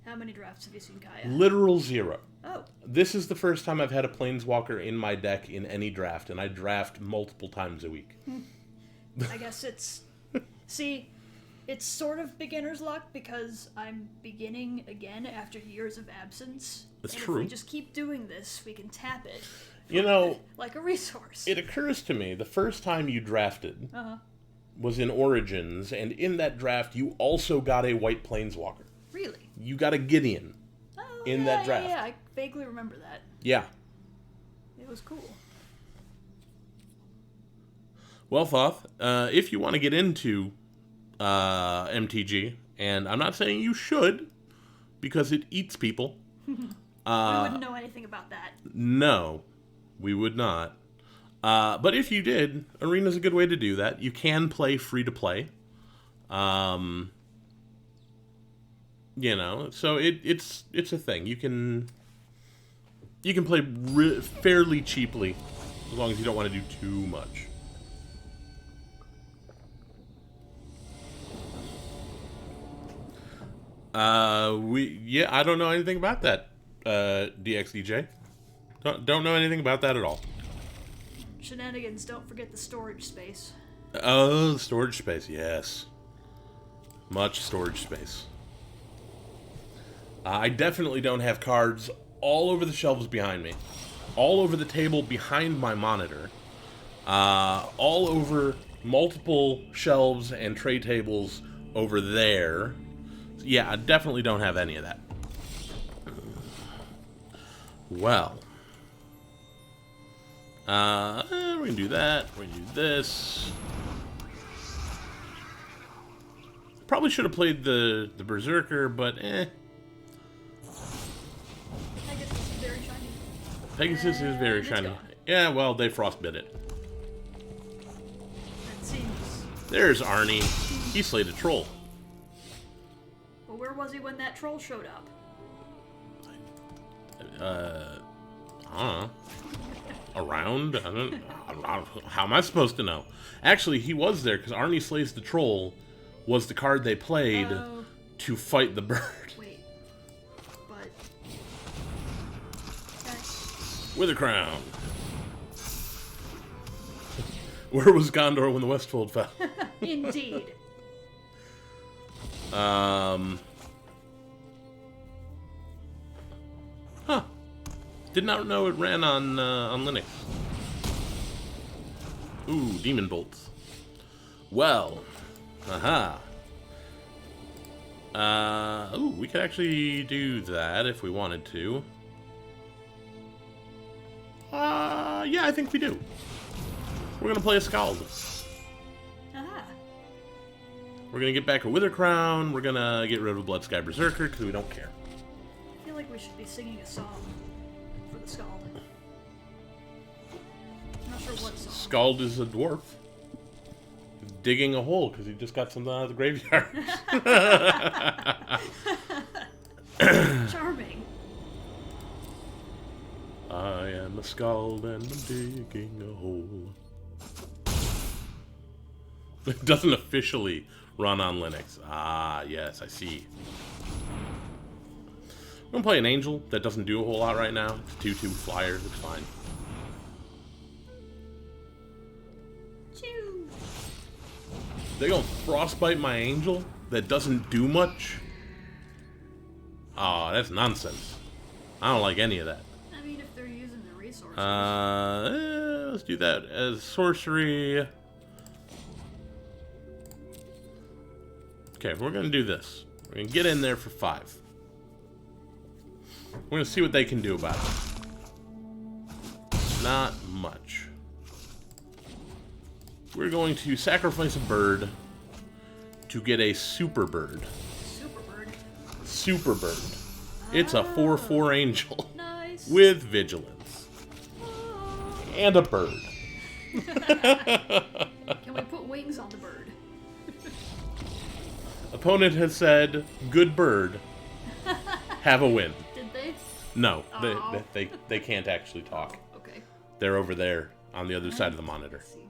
How many drafts have you seen Kaya? Literal 0. Oh. This is the first time I've had a Planeswalker in my deck in any draft, and I draft multiple times a week. I guess it's... See, it's sort of beginner's luck because I'm beginning again after years of absence. That's and true. If we just keep doing this, we can tap it. You know, like a resource. it occurs to me the first time you drafted was in Origins, and in that draft you also got a white Planeswalker. Really? You got a Gideon in that draft. Yeah, I vaguely remember that. Yeah. It was cool. Well, Thoth, if you want to get into MTG, and I'm not saying you should, because it eats people. We wouldn't know anything about that. No, we would not. But if you did, Arena's a good way to do that. You can play free to play. You know, so it's a thing. You can play fairly cheaply, as long as you don't want to do too much. I don't know anything about that, DXDJ. Don't know anything about that at all. Shenanigans, don't forget the storage space. Oh, storage space, yes. Much storage space. I definitely don't have cards all over the shelves behind me. All over the table behind my monitor. All over multiple shelves and tray tables over there. Yeah, I definitely don't have any of that. Well. We're gonna do that. We're gonna do this. Probably should have played the Berserker, but Pegasus is very shiny. Pegasus is very It's shiny. gone. Yeah, well, they frostbit it. That seems... There's Arnie. He slayed a troll. Well, where was he when that troll showed up? I don't know. Around? I don't, how am I supposed to know? Actually, he was there, because Arnie Slays the Troll was the card they played to fight the bird. Wait. But... With a crown. Where was Gondor when the Westfold fell? Indeed. Huh. Did not know it ran on Linux. Ooh, Demon Bolts. Well, aha. Ooh, we could actually do that if we wanted to. Yeah, I think we do. We're gonna play a Scald. Aha. We're gonna get back a Wither Crown. We're gonna get rid of Blood Sky Berserker because we don't care. I feel like we should be singing a song for the Scald. I'm not sure what song. Scald is a dwarf. Digging a hole because he just got something out of the graveyard. Charming. I am a Scald and I'm digging a hole. It doesn't officially run on Linux. Ah, yes, I see. I'm gonna play an Angel that doesn't do a whole lot right now. It's a 2/2 flyer, it's fine. Choo. They gonna Frostbite my Angel that doesn't do much? Oh, that's nonsense. I don't like any of that. I mean, if they're using the resources. Let's do that as sorcery. Okay, we're gonna do this. We're gonna get in there for 5. We're gonna see what they can do about it. Not much. We're going to sacrifice a bird to get a super bird. Super bird. Super bird. It's a 4/4 angel Nice. with vigilance and a bird. Can we put wings on the bird? Opponent has said, "Good bird, have a win." Did they? No, Oh. they can't actually talk. Okay. They're over there on the other side of the monitor. Let's see.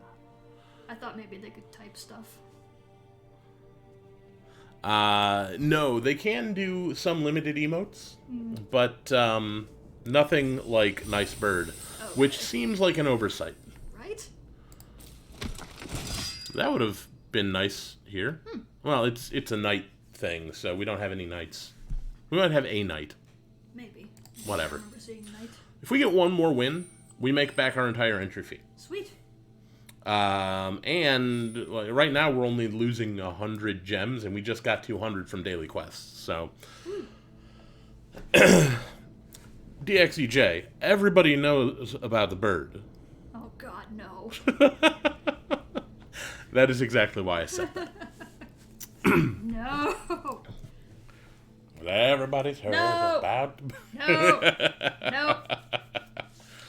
I thought maybe they could type stuff. No, they can do some limited emotes, but nothing like Nice Bird, which seems like an oversight. Right? That would have been nice here. Well, it's a night thing, so we don't have any knights. We might have a knight. Maybe. Whatever. I remember seeing knight. If we get one more win, we make back our entire entry fee. Sweet. And right now we're only losing 100 gems, and we just got 200 from daily quests. So, DXEJ, everybody knows about the bird. Oh God, no. That is exactly why I said that. No. Everybody's heard No. about. No. No.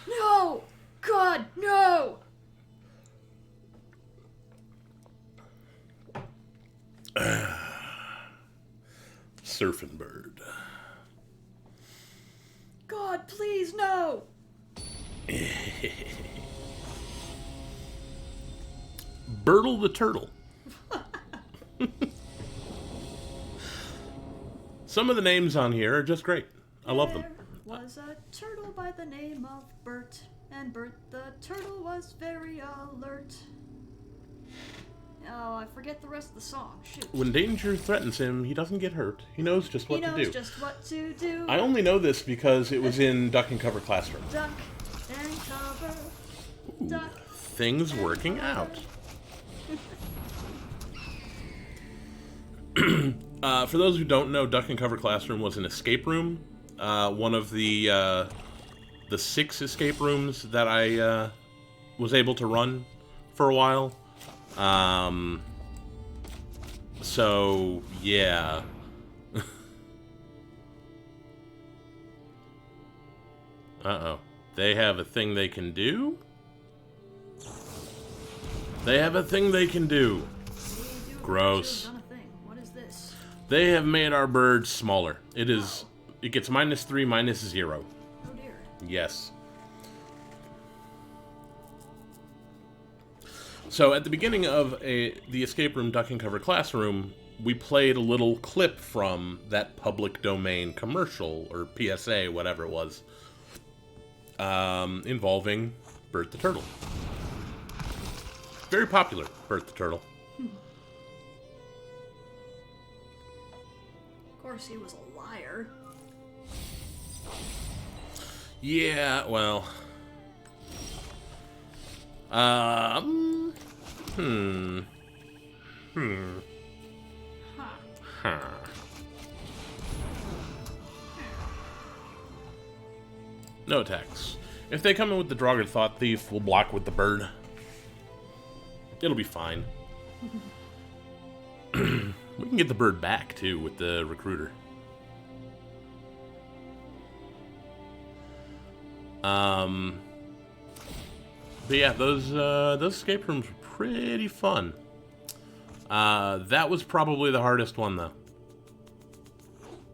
No. God, no. Surfing bird. God, please, no. Birtle the turtle. Some of the names on here are just great. I love them. There was a turtle by the name of Bert, and Bert the turtle was very alert. Oh, I forget the rest of the song. Shoot. When danger threatens him, he doesn't get hurt. He knows just what He knows to do. just what to do. I only know this because it was in Duck and Cover Classroom. Duck and cover. Ooh, Duck. things working out. For those who don't know, Duck and Cover Classroom was an escape room. One of the 6 escape rooms that I was able to run for a while. So, yeah. Uh-oh. They have a thing they can do? They have a thing they can do. Gross. What is this? They have made our bird smaller. It is... It gets -3, -0. Oh dear. Yes. So at the beginning of the Escape Room Duck and Cover Classroom, we played a little clip from that public domain commercial, or PSA, whatever it was, involving Bert the Turtle. Very popular, Bert the Turtle. Of course, he was a liar. Yeah, well... Huh. No attacks. If they come in with the Draugr Thought Thief, we'll block with the bird. It'll be fine. We can get the bird back, too, with the recruiter. But yeah, those escape rooms were pretty fun. That was probably the hardest one, though.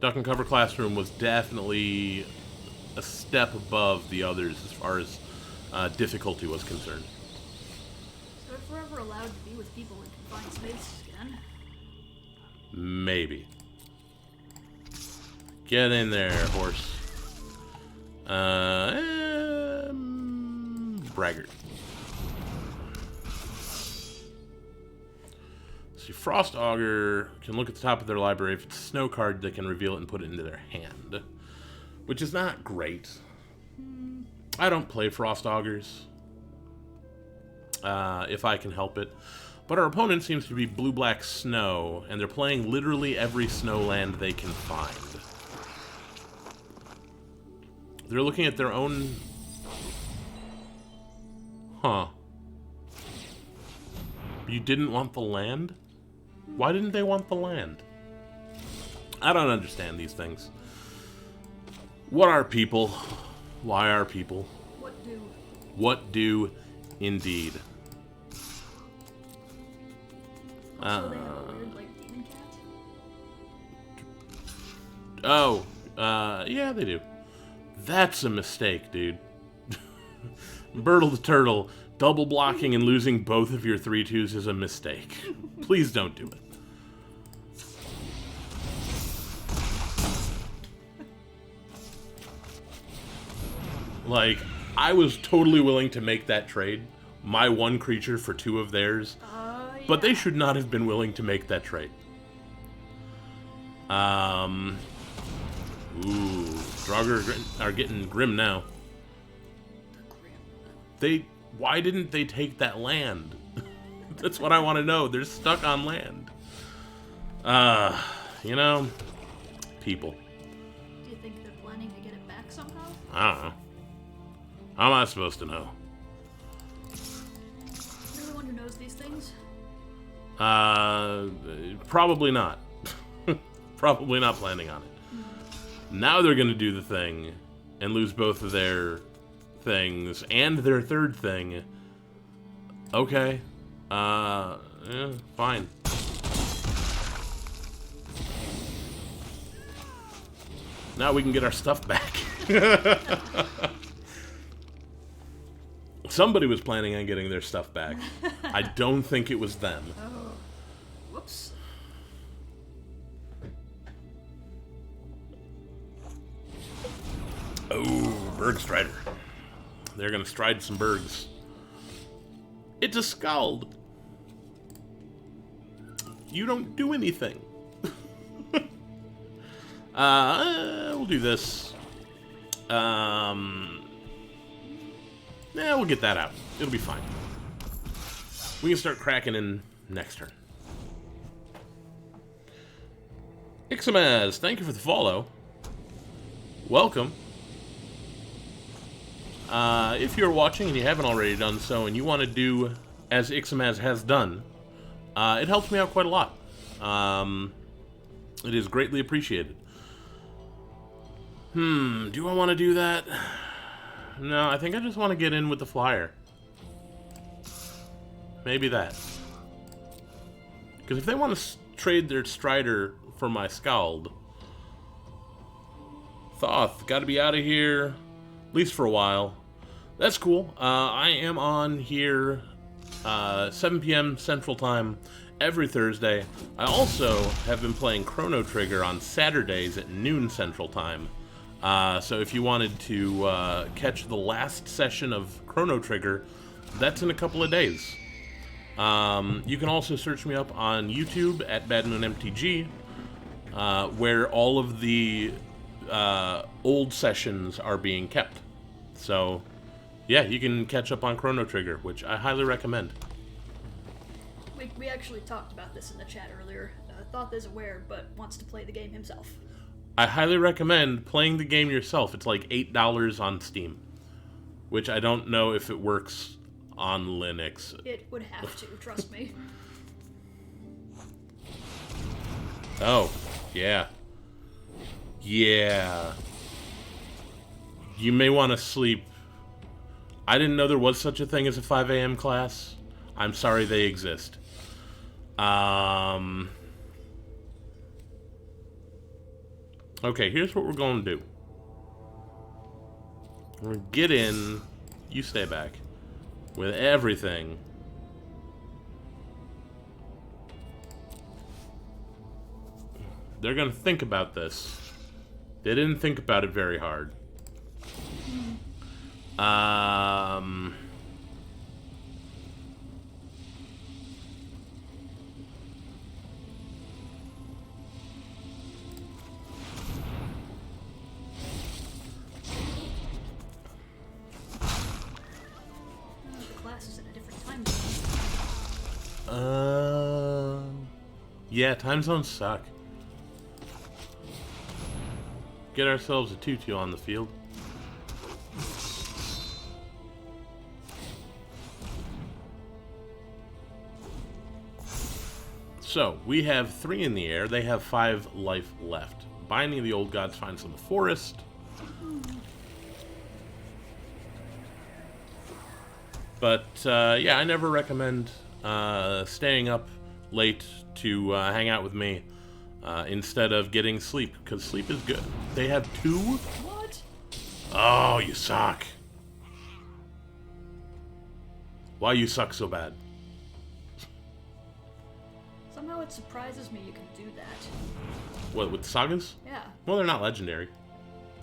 Duck and Cover Classroom was definitely a step above the others as far as difficulty was concerned. So if we're ever allowed to be with people in confined space again? Maybe. Get in there, horse. Braggart. See, Frost Augur can look at the top of their library. If it's a snow card, they can reveal it and put it into their hand. Which is not great. I don't play Frost Augurs. If I can help it. But our opponent seems to be blue-black snow, and they're playing literally every snow land they can find. They're looking at their own... Huh. You didn't want the land? Why didn't they want the land? I don't understand these things. What are people? Why are people? What do? What do, indeed. Also, they have a weird, like, demon cat. Oh, yeah, they do. That's a mistake, dude. Birtle the Turtle, double blocking and losing both of your 3/2s is a mistake. Please don't do it. Like, I was totally willing to make that trade. My one creature for 2 of theirs. Yeah. But they should not have been willing to make that trade. Ooh, Draugr are getting grim now. Why didn't they take that land? That's what I want to know. They're stuck on land. You know, people. Do you think they're planning to get it back somehow? I don't know. How am I supposed to know? You're the one who knows these things? Probably not. Probably not planning on it. Now they're going to do the thing and lose both of their things and their third thing. Okay. Yeah, fine. Now we can get our stuff back. Somebody was planning on getting their stuff back. I don't think it was them. Oh. Whoops. Oh, Bergstrider. They're gonna stride some Bergs. It's a Scald. You don't do anything. We'll do this. Yeah, we'll get that out. It'll be fine. We can start cracking in next turn. Ixamaz, thank you for the follow. Welcome. If you're watching and you haven't already done so, and you want to do as Ixamaz has done, it helps me out quite a lot. It is greatly appreciated. Do I want to do that? No, I think I just want to get in with the flyer. Maybe that. Because if they want to trade their Strider for my Scald... Thoth, gotta be out of here. At least for a while. That's cool. I am on here 7 p.m. Central Time every Thursday. I also have been playing Chrono Trigger on Saturdays at noon Central Time. So if you wanted to catch the last session of Chrono Trigger, that's in a couple of days. You can also search me up on YouTube at BadMoonMTG, where all of the old sessions are being kept. So, yeah, you can catch up on Chrono Trigger, which I highly recommend. We actually talked about this in the chat earlier. Thoth is aware, but wants to play the game himself. I highly recommend playing the game yourself. It's like $8 on Steam, which I don't know if it works on Linux. It would have to, trust me. Oh, yeah. Yeah. You may want to sleep. I didn't know there was such a thing as a 5 a.m. class. I'm sorry they exist. Okay, here's what we're going to do. We're going to get in. You stay back. With everything. They're going to think about this. They didn't think about it very hard. The class is in a different time zone. Yeah, time zones suck. Get ourselves a tutu on the field. So, we have 3 in the air. They have 5 life left. Binding of the Old Gods finds them a forest. But, yeah, I never recommend staying up late to hang out with me instead of getting sleep, because sleep is good. They have 2? What? Oh, you suck. Why you suck so bad? Somehow it surprises me you can do that. What, with sagas? Yeah. Well, they're not legendary.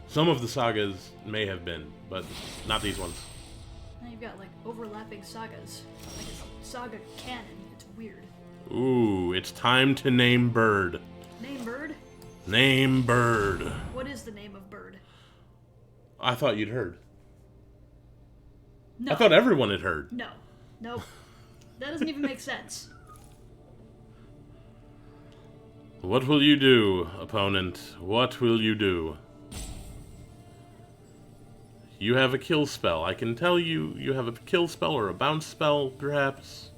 Some of the sagas may have been, but not these ones. Now you've got, like, overlapping sagas. Like, it's a saga canon. It's weird. Ooh, it's time to name bird. Name bird? Name bird. What is the name of bird? I thought you'd heard. No. I thought everyone had heard. No. Nope. That doesn't even make sense. What will you do, opponent? What will you do? You have a kill spell. I can tell you have a kill spell or a bounce spell, perhaps.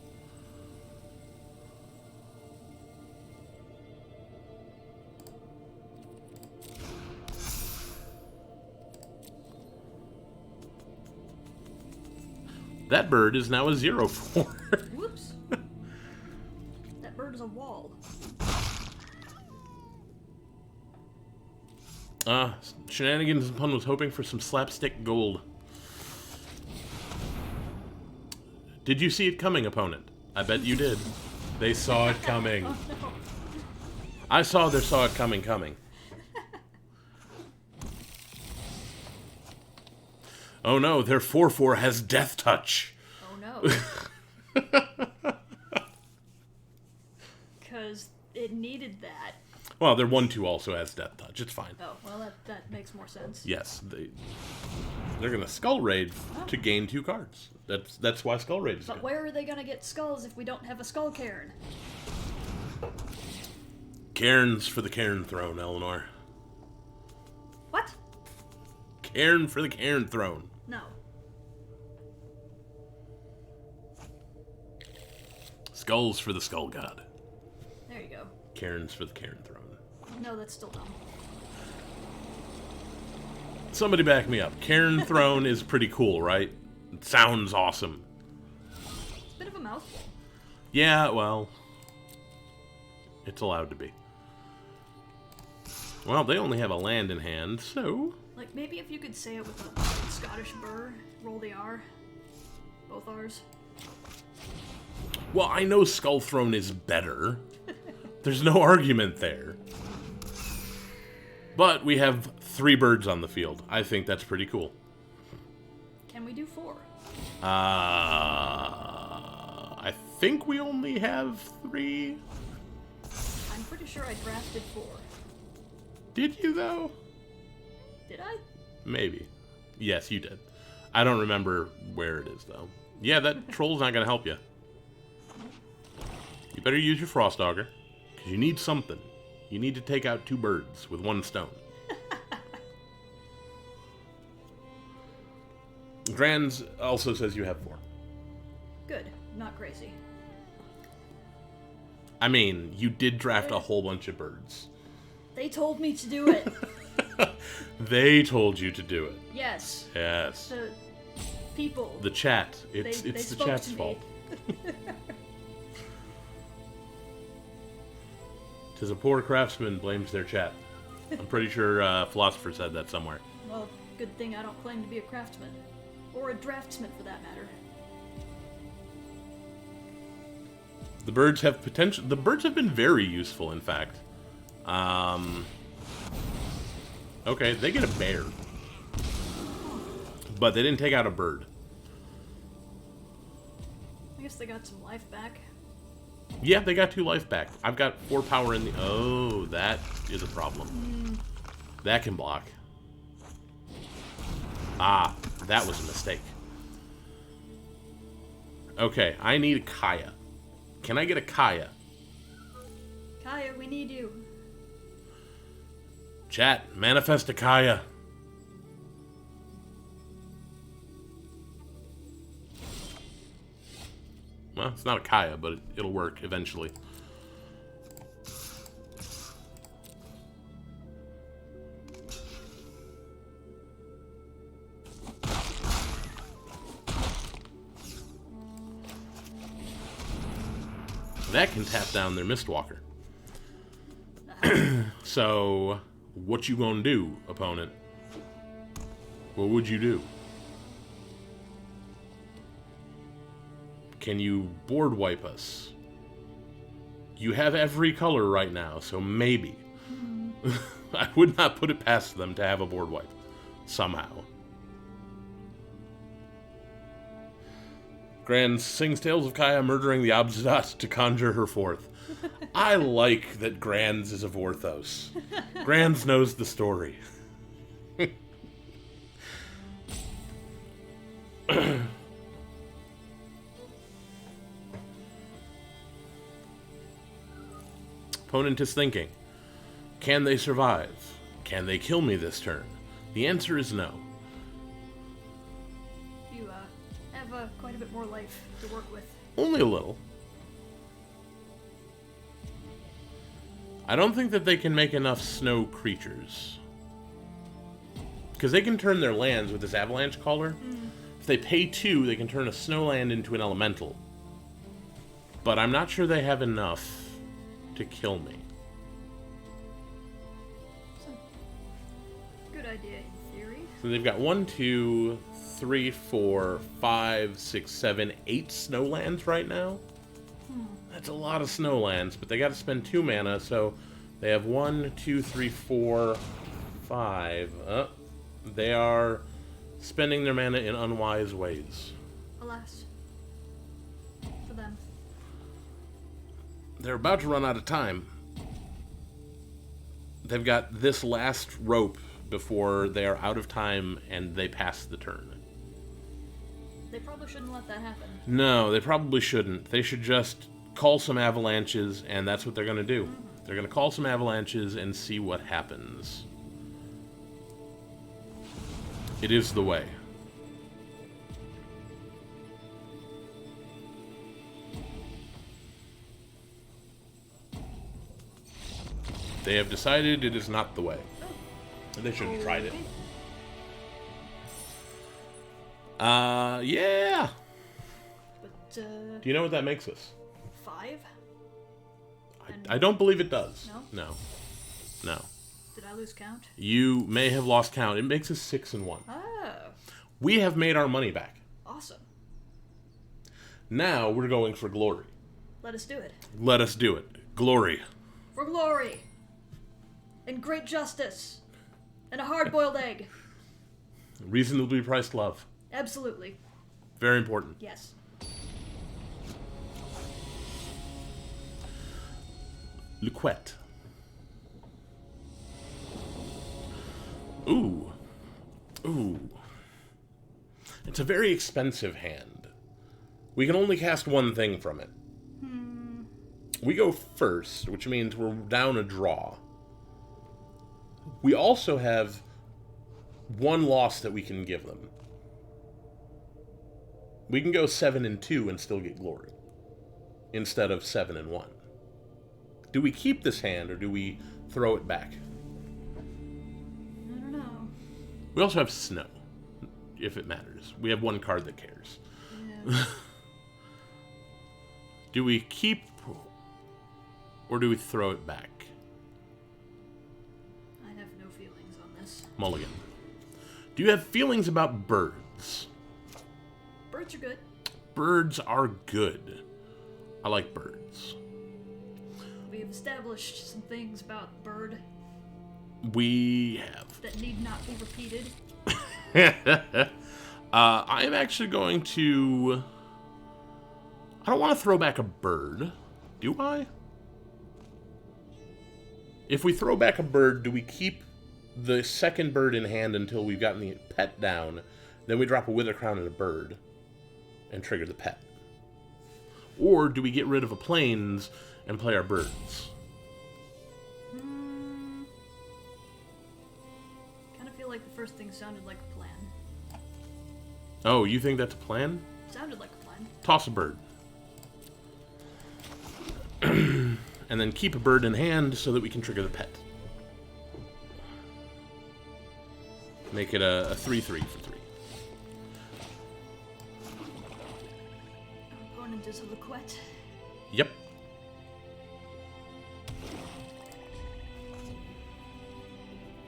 That bird is now a 0/4. Whoops. That bird is a wall. Shenanigans and Pun was hoping for some slapstick gold. Did you see it coming, opponent? I bet you did. They saw it coming. Oh, no. I saw it coming. Oh no, their 4/4 has death touch. Oh no. Because it needed that. Well, their 1/2 also has death touch. It's fine. Oh, well, that makes more sense. Yes, they're gonna Skull Raid to gain 2 cards. That's why Skull Raid is But good. where are they gonna get skulls if we don't have a skull cairn? Cairns for the Cairn Throne, Eleanor. What? Cairn for the Cairn Throne. No. Skulls for the Skull God. There you go. Cairns for the Cairn Throne. No, that's still dumb. Somebody back me up. Cairn Throne is pretty cool, right? It sounds awesome. It's a bit of a mouthful. Yeah, well, it's allowed to be. Well, they only have a land in hand, so... Like, maybe if you could say it with a Scottish burr, roll the R. Both R's. Well, I know Skull Throne is better. There's no argument there. But we have 3 birds on the field. I think that's pretty cool. Can we do 4? I think we only have 3. I'm pretty sure I drafted 4. Did you, though? Did I? Maybe. Yes, you did. I don't remember where it is, though. Yeah, that troll's not going to help you. You better use your Frost Auger, because you need something. You need to take out 2 birds with 1 stone. Grands also says you have 4. Good. Not crazy. I mean, you did draft a whole bunch of birds. They told me to do it. They told you to do it. Yes. Yes. The people. The chat. It's they the spoke chat's to me. fault. 'Tis a poor craftsman blames their chat. I'm pretty sure Philosopher said that somewhere. Well, good thing I don't claim to be a craftsman. Or a draftsman, for that matter. The birds have potential. The birds have been very useful, in fact. Okay, they get a bear. But they didn't take out a bird. I guess they got some life back. Yeah, they got 2 life back. I've got 4 power in the... Oh, that is a problem. That can block. Ah, that was a mistake. Okay, I need a Kaya. Can I get a Kaya? Kaya, we need you. Chat, manifest a Kaya. Well, it's not a Kaya, but it'll work eventually. That can tap down their Mistwalker. So, what you gonna do, opponent? What would you do? Can you board wipe us? You have every color right now, so maybe. I would not put it past them to have a board wipe. Somehow. Gran sings tales of Kaya murdering the Obsidat to conjure her forth. I like that Gran's is of Orthos. Gran's knows the story. Opponent is thinking, can they survive? Can they kill me this turn? The answer is no. You have quite a bit more life to work with. Only a little. I don't think that they can make enough snow creatures. Because they can turn their lands with this Avalanche Caller. If they pay 2, they can turn a snow land into an elemental. But I'm not sure they have enough to kill me. Good idea in theory. So they've got 1, 2, 3, 4, 5, 6, 7, 8 snow lands right now. That's a lot of snow lands, but they got to spend 2 mana, so they have 1, 2, 3, 4, 5. They are spending their mana in unwise ways. Alas. For them. They're about to run out of time. They've got this last rope before they are out of time and they pass the turn. They probably shouldn't let that happen. No, they probably shouldn't. They should just call some avalanches, and that's what they're going to do. They're going to call some avalanches and see what happens. It is the way. They have decided it is not the way. They should have tried it. Yeah. But, Do you know what that makes us? 5? I don't believe it does. No? No. Did I lose count? You may have lost count. It makes us 6 and 1. Oh, We have made our money back. awesome. Now we're going for glory. Let us do it. Let us do it. Glory. For glory! And great justice! And a hard-boiled egg! Reasonably priced love. Absolutely. Very important. Yes. Luquette. Ooh. Ooh. It's a very expensive hand. We can only cast one thing from it. We go first, which means we're down a draw. We also have one loss that we can give them. We can go 7 and 2 and still get glory, instead of 7 and 1. Do we keep this hand, or do we throw it back? I don't know. We also have snow, if it matters. We have one card that cares. Yeah. Do we keep, or do we throw it back? I have no feelings on this. Mulligan. Do you have feelings about birds? Birds are good. Birds are good. I like birds. We have established some things about bird We have. that need not be repeated. I am actually going to... I don't want to throw back a bird. Do I? If we throw back a bird, do we keep the second bird in hand until we've gotten the pet down? Then we drop a Wither Crown and a bird and trigger the pet. Or do we get rid of a plains and play our birds? Kind of feel like the first thing sounded like a plan. Oh, you think that's a plan? Sounded like a plan. Toss a bird. And then keep a bird in hand so that we can trigger the pet. Make it a 3/3 for 3. Our opponent is a Luquette. Yep.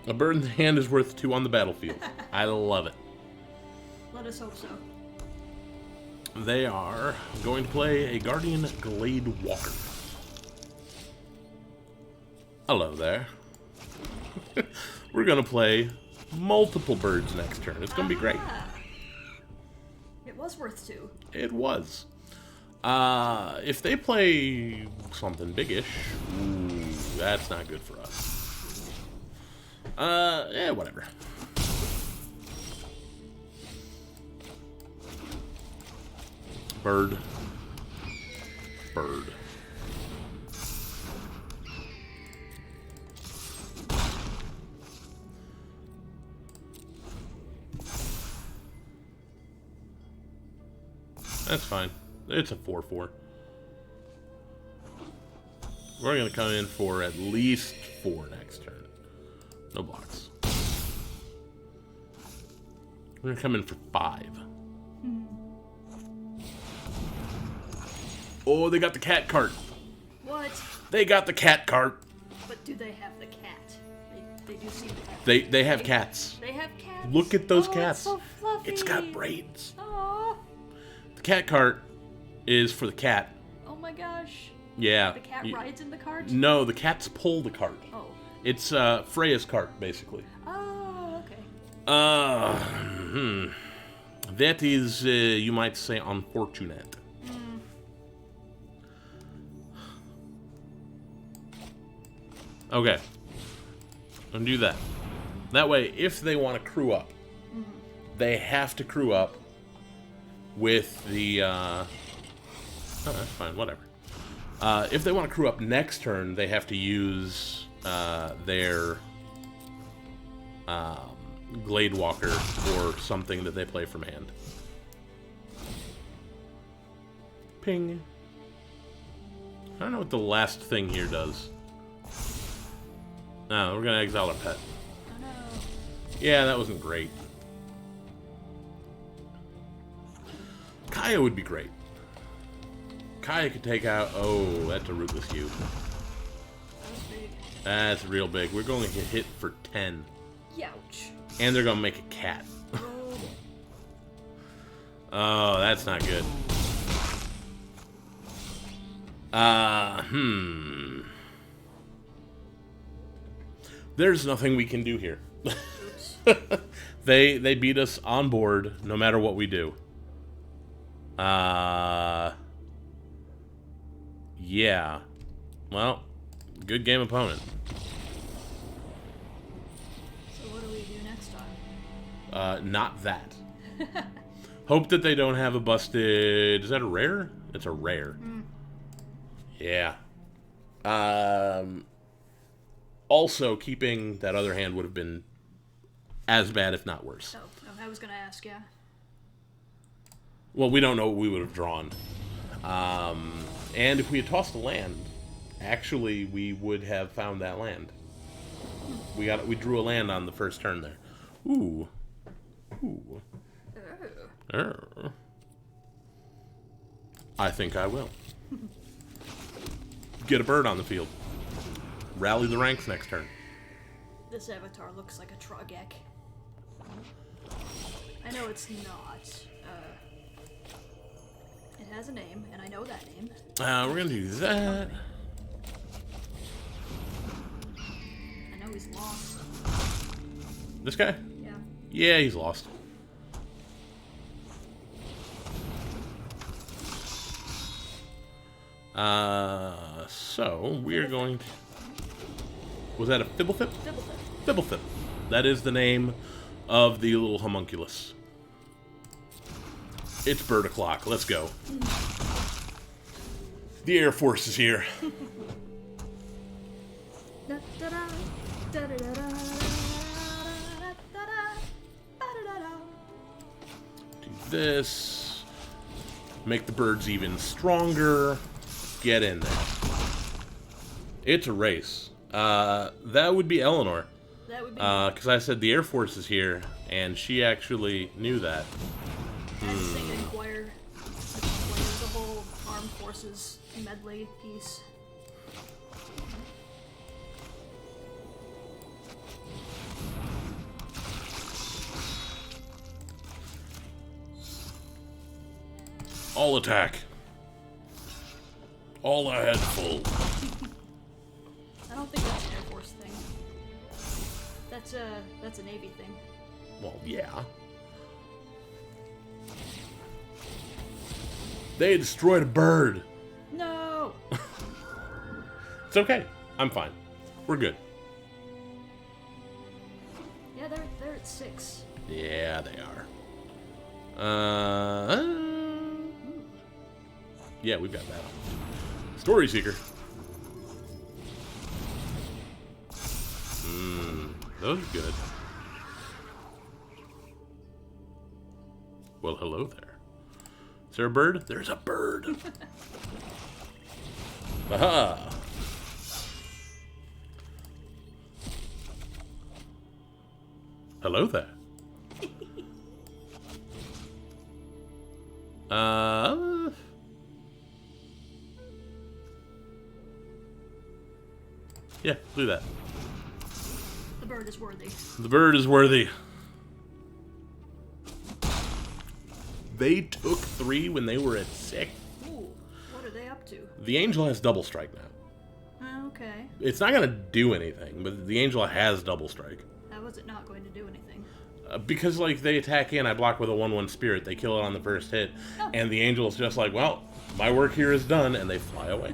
A bird in the hand is worth 2 on the battlefield. I love it. Let us hope so. They are going to play a Guardian Glade Walker. Hello there. We're going to play multiple birds next turn. It's going to be great. Ah. It was worth 2. It was. If they play something biggish, ooh, that's not good for us. Yeah, whatever. Bird. Bird. That's fine. It's a 4/4. We're going to come in for at least 4 next turn. No blocks. We're going to come in for 5. Oh, they got the cat cart. What? They got the cat cart. But do they have the cat? They do seem to have. They have cats. They have cats. Look at those Oh, cats. It's so fluffy. It's got braids. Aw. The cat cart is for the cat. Oh my gosh. Yeah. The cat You- rides in the cart? No, the cats pull the cart. Oh. It's Freya's cart, basically. Oh, okay. That is, you might say, unfortunate. Okay. Undo that. That way, if they want to crew up, they have to crew up with the, oh, that's fine, whatever. If they want to crew up next turn, they have to use, their, Glade Walker or something that they play from hand. Ping. I don't know what the last thing here does. No, we're gonna exile our pet. Oh, no. Yeah, that wasn't great. Kaya would be great. Kaya could take out... Oh, that's a rootless cube. That was big. That's real big. We're going to get hit for 10. Youch. And they're going to make a cat. Oh. Oh, that's not good. There's nothing we can do here. They beat us on board no matter what we do. Yeah. Well, good game opponent. So what do we do next time? Not that. Hope that they don't have a busted... Is that a rare? It's a rare. Yeah. Also, keeping that other hand would have been as bad, if not worse. Oh, I was gonna ask, yeah. Well, we don't know what we would have drawn. And if we had tossed a land, actually, we would have found that land. We drew a land on the first turn there. Ooh. Ooh. I think I will. Get a bird on the field. Rally the ranks next turn. This avatar looks like a Trogek. I know it's not. It has a name, and I know that name. We're gonna do that. I know he's lost. This guy? Yeah. Yeah, he's lost. So we're going to... Was that a Fibblethip? Fibblethip. Fibblethip. That is the name of the little homunculus. It's bird o'clock. Let's go. The Air Force is here. Do this. Make the birds even stronger. Get in there. It's a race. That would be Eleanor. That would be. Because I said the Air Force is here, and she actually knew that. I had to sing and inquire. There's a whole armed forces medley piece. All attack. All I had full. I don't think that's an Air Force thing. That's a Navy thing. Well, yeah. They destroyed a bird. No. It's okay. I'm fine. We're good. Yeah, they're at 6. Yeah, they are. Yeah, we've got that. Story Seeker. Those are good. Well, hello there. Is there a bird? There's a bird. Aha! Hello there. Yeah, do that. The bird is worthy. The bird is worthy. They took 3 when they were at 6. Ooh, what are they up to? The Angel has double strike now. Okay. It's not going to do anything, but the Angel has double strike. How is it not going to do anything? Because, like, they attack in, I block with a 1/1 Spirit, they kill it on the first hit, and the Angel's just like, well, my work here is done, and they fly away.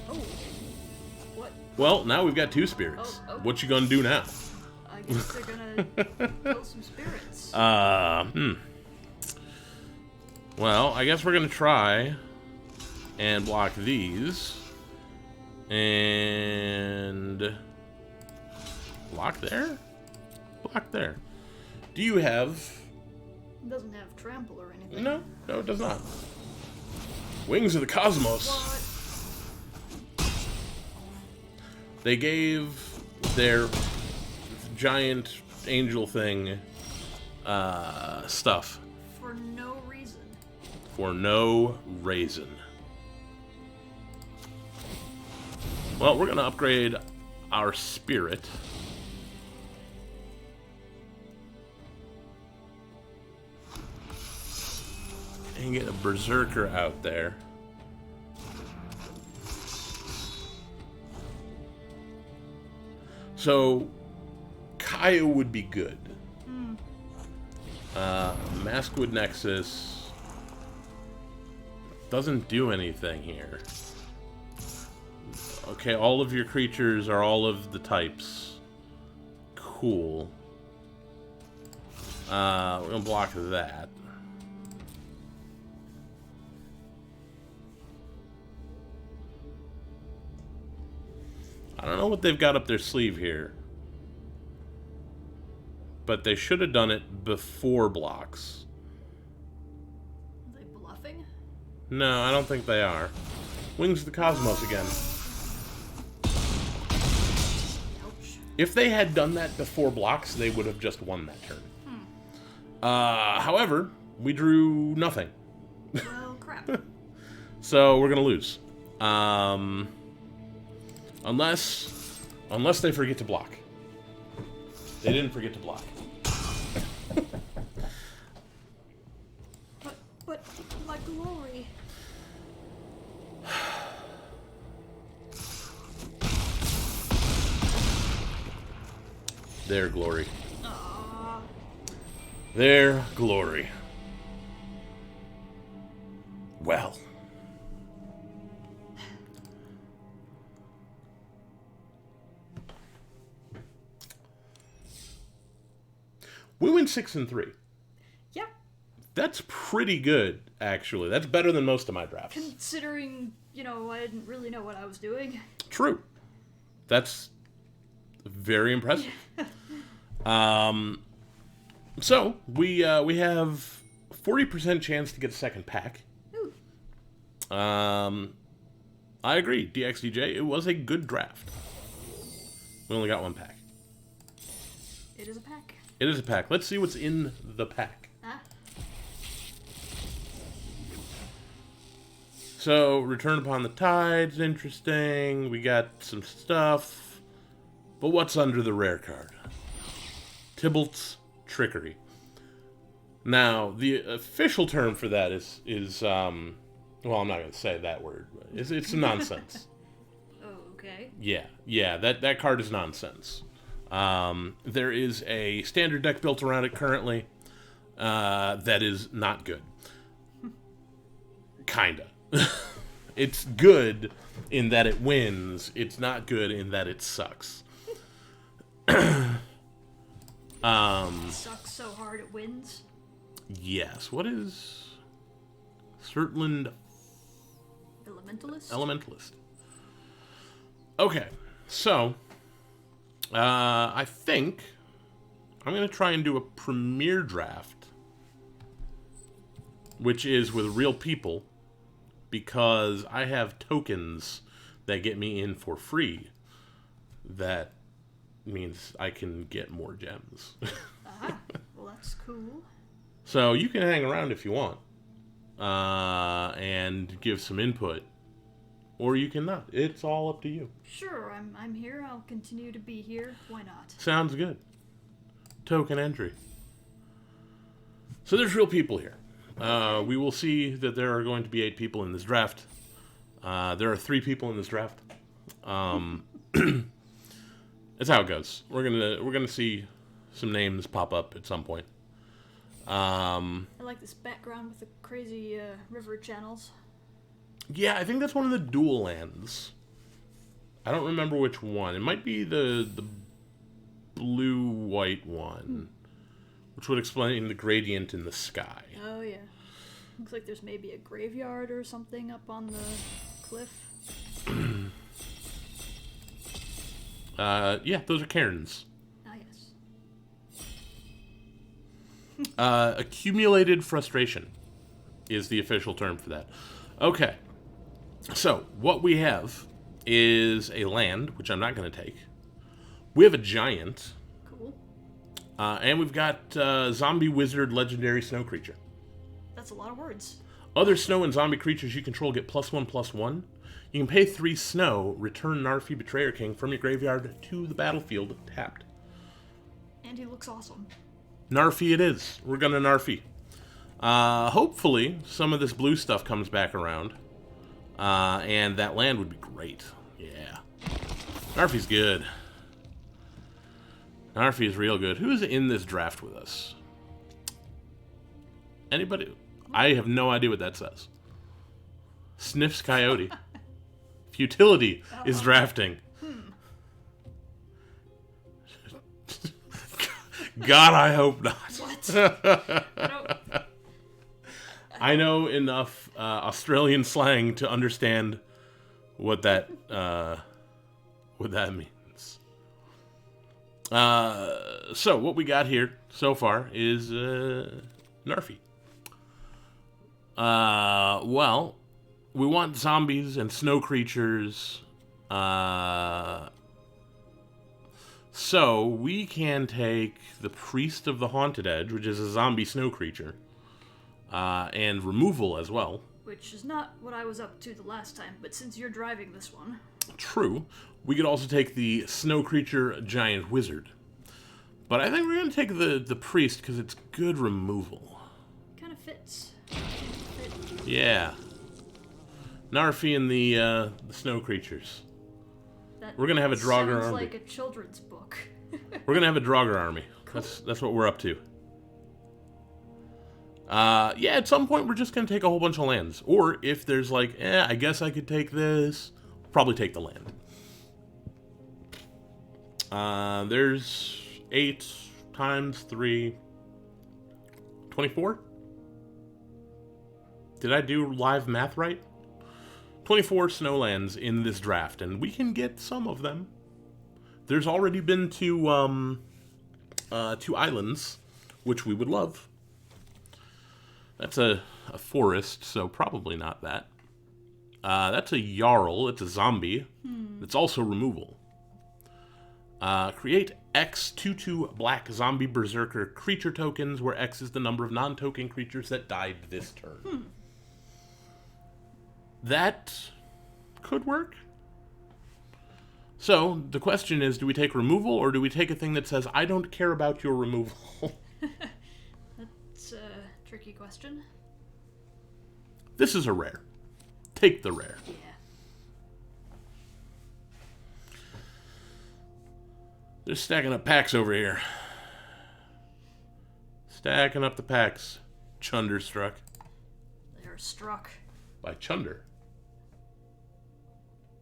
Oh. What? Well, now we've got 2 spirits. Oh. What you gonna do now? I guess they're gonna kill some spirits. Well, I guess we're gonna try and block these. And block there? Block there. Do you have... It doesn't have trample or anything. No, it does not. Wings of the Cosmos. What? They gave their giant angel thing stuff. For no reason. For no reason. Well, we're going to upgrade our spirit. And get a berserker out there. So, Kaya would be good. Maskwood Nexus doesn't do anything here. Okay, all of your creatures are all of the types. Cool. We're gonna block that. I don't know what they've got up their sleeve here. But they should have done it before blocks. Are they bluffing? No, I don't think they are. Wings of the Cosmos again. Ouch. If they had done that before blocks, they would have just won that turn. However, we drew nothing. Well, crap. So we're gonna lose. Unless they forget to block. They didn't forget to block. But my glory. Their glory. Their glory. Well. We win 6-3. Yeah. That's pretty good, actually. That's better than most of my drafts. Considering, I didn't really know what I was doing. True. That's very impressive. So we have 40% chance to get a second pack. Ooh. I agree, DXDJ. It was a good draft. We only got one pack. It is a pack. It is a pack. Let's see what's in the pack. Ah. So, Return Upon the Tide's interesting. We got some stuff. But what's under the rare card? Tybalt's Trickery. Now, the official term for that is well, I'm not going to say that word. But it's nonsense. Oh, okay. Yeah, that card is nonsense. There is a standard deck built around it currently that is not good. Kinda. It's good in that it wins. It's not good in that it sucks. Sucks so hard it wins. Yes. What is Surtland Elementalist? Elementalist? Okay, so I think I'm going to try and do a premiere draft, which is with real people, because I have tokens that get me in for free. That means I can get more gems. Well, that's cool. So you can hang around if you want and give some input, or you cannot. It's all up to you. Sure, I'm here. I'll continue to be here. Why not? Sounds good. Token entry. So there's real people here. We will see that there are going to be 8 people in this draft. There are 3 people in this draft. That's how it goes. We're gonna see some names pop up at some point. I like this background with the crazy river channels. Yeah, I think that's one of the dual lands. I don't remember which one. It might be the blue-white one, which would explain the gradient in the sky. Oh, yeah. Looks like there's maybe a graveyard or something up on the cliff. Yeah, those are cairns. Ah, yes. Accumulated frustration is the official term for that. Okay. So, what we have is a land, which I'm not going to take. We have a giant. Cool. And we've got Zombie Wizard Legendary Snow Creature. That's a lot of words. Other snow and zombie creatures you control get +1/+1. You can pay 3 snow, return Narfi Betrayer King from your graveyard to the battlefield tapped. And he looks awesome. Narfi it is. We're gonna Narfi. Hopefully, some of this blue stuff comes back around. And that land would be great. Yeah. Narfi's good. Narfi is real good. Who's in this draft with us? Anybody? I have no idea what that says. Sniffs Coyote. Futility is drafting. God, I hope not. What? I know enough Australian slang to understand what that means. So what we got here so far is Narfi. Well, we want zombies and snow creatures. So we can take the Priest of the Haunted Edge, which is a zombie snow creature, and removal as well. Which is not what I was up to the last time, but since you're driving this one. True. We could also take the snow creature giant wizard. But I think we're going to take the priest because it's good removal. Kind of fits. Yeah. Narfi and the snow creatures. We're going to have a Draugr army. Sounds like a children's book. We're going to have a Draugr army. Cool. That's what we're up to. Yeah, at some point we're just going to take a whole bunch of lands. Or if there's like, I guess I could take this, probably take the land. There's 8 times 3, 24? Did I do live math right? 24 snowlands in this draft, and we can get some of them. There's already been 2 islands, which we would love. That's a forest, so probably not that. That's a Jarl. It's a zombie. It's also removal. Create X 2/2 black zombie berserker creature tokens, where X is the number of non-token creatures that died this turn. That could work. So, the question is, do we take removal, or do we take a thing that says, I don't care about your removal? That's a tricky question. This is a rare. Take the rare. Yeah. They're stacking up packs over here. Stacking up the packs. Chunderstruck. They are struck. By Chunder.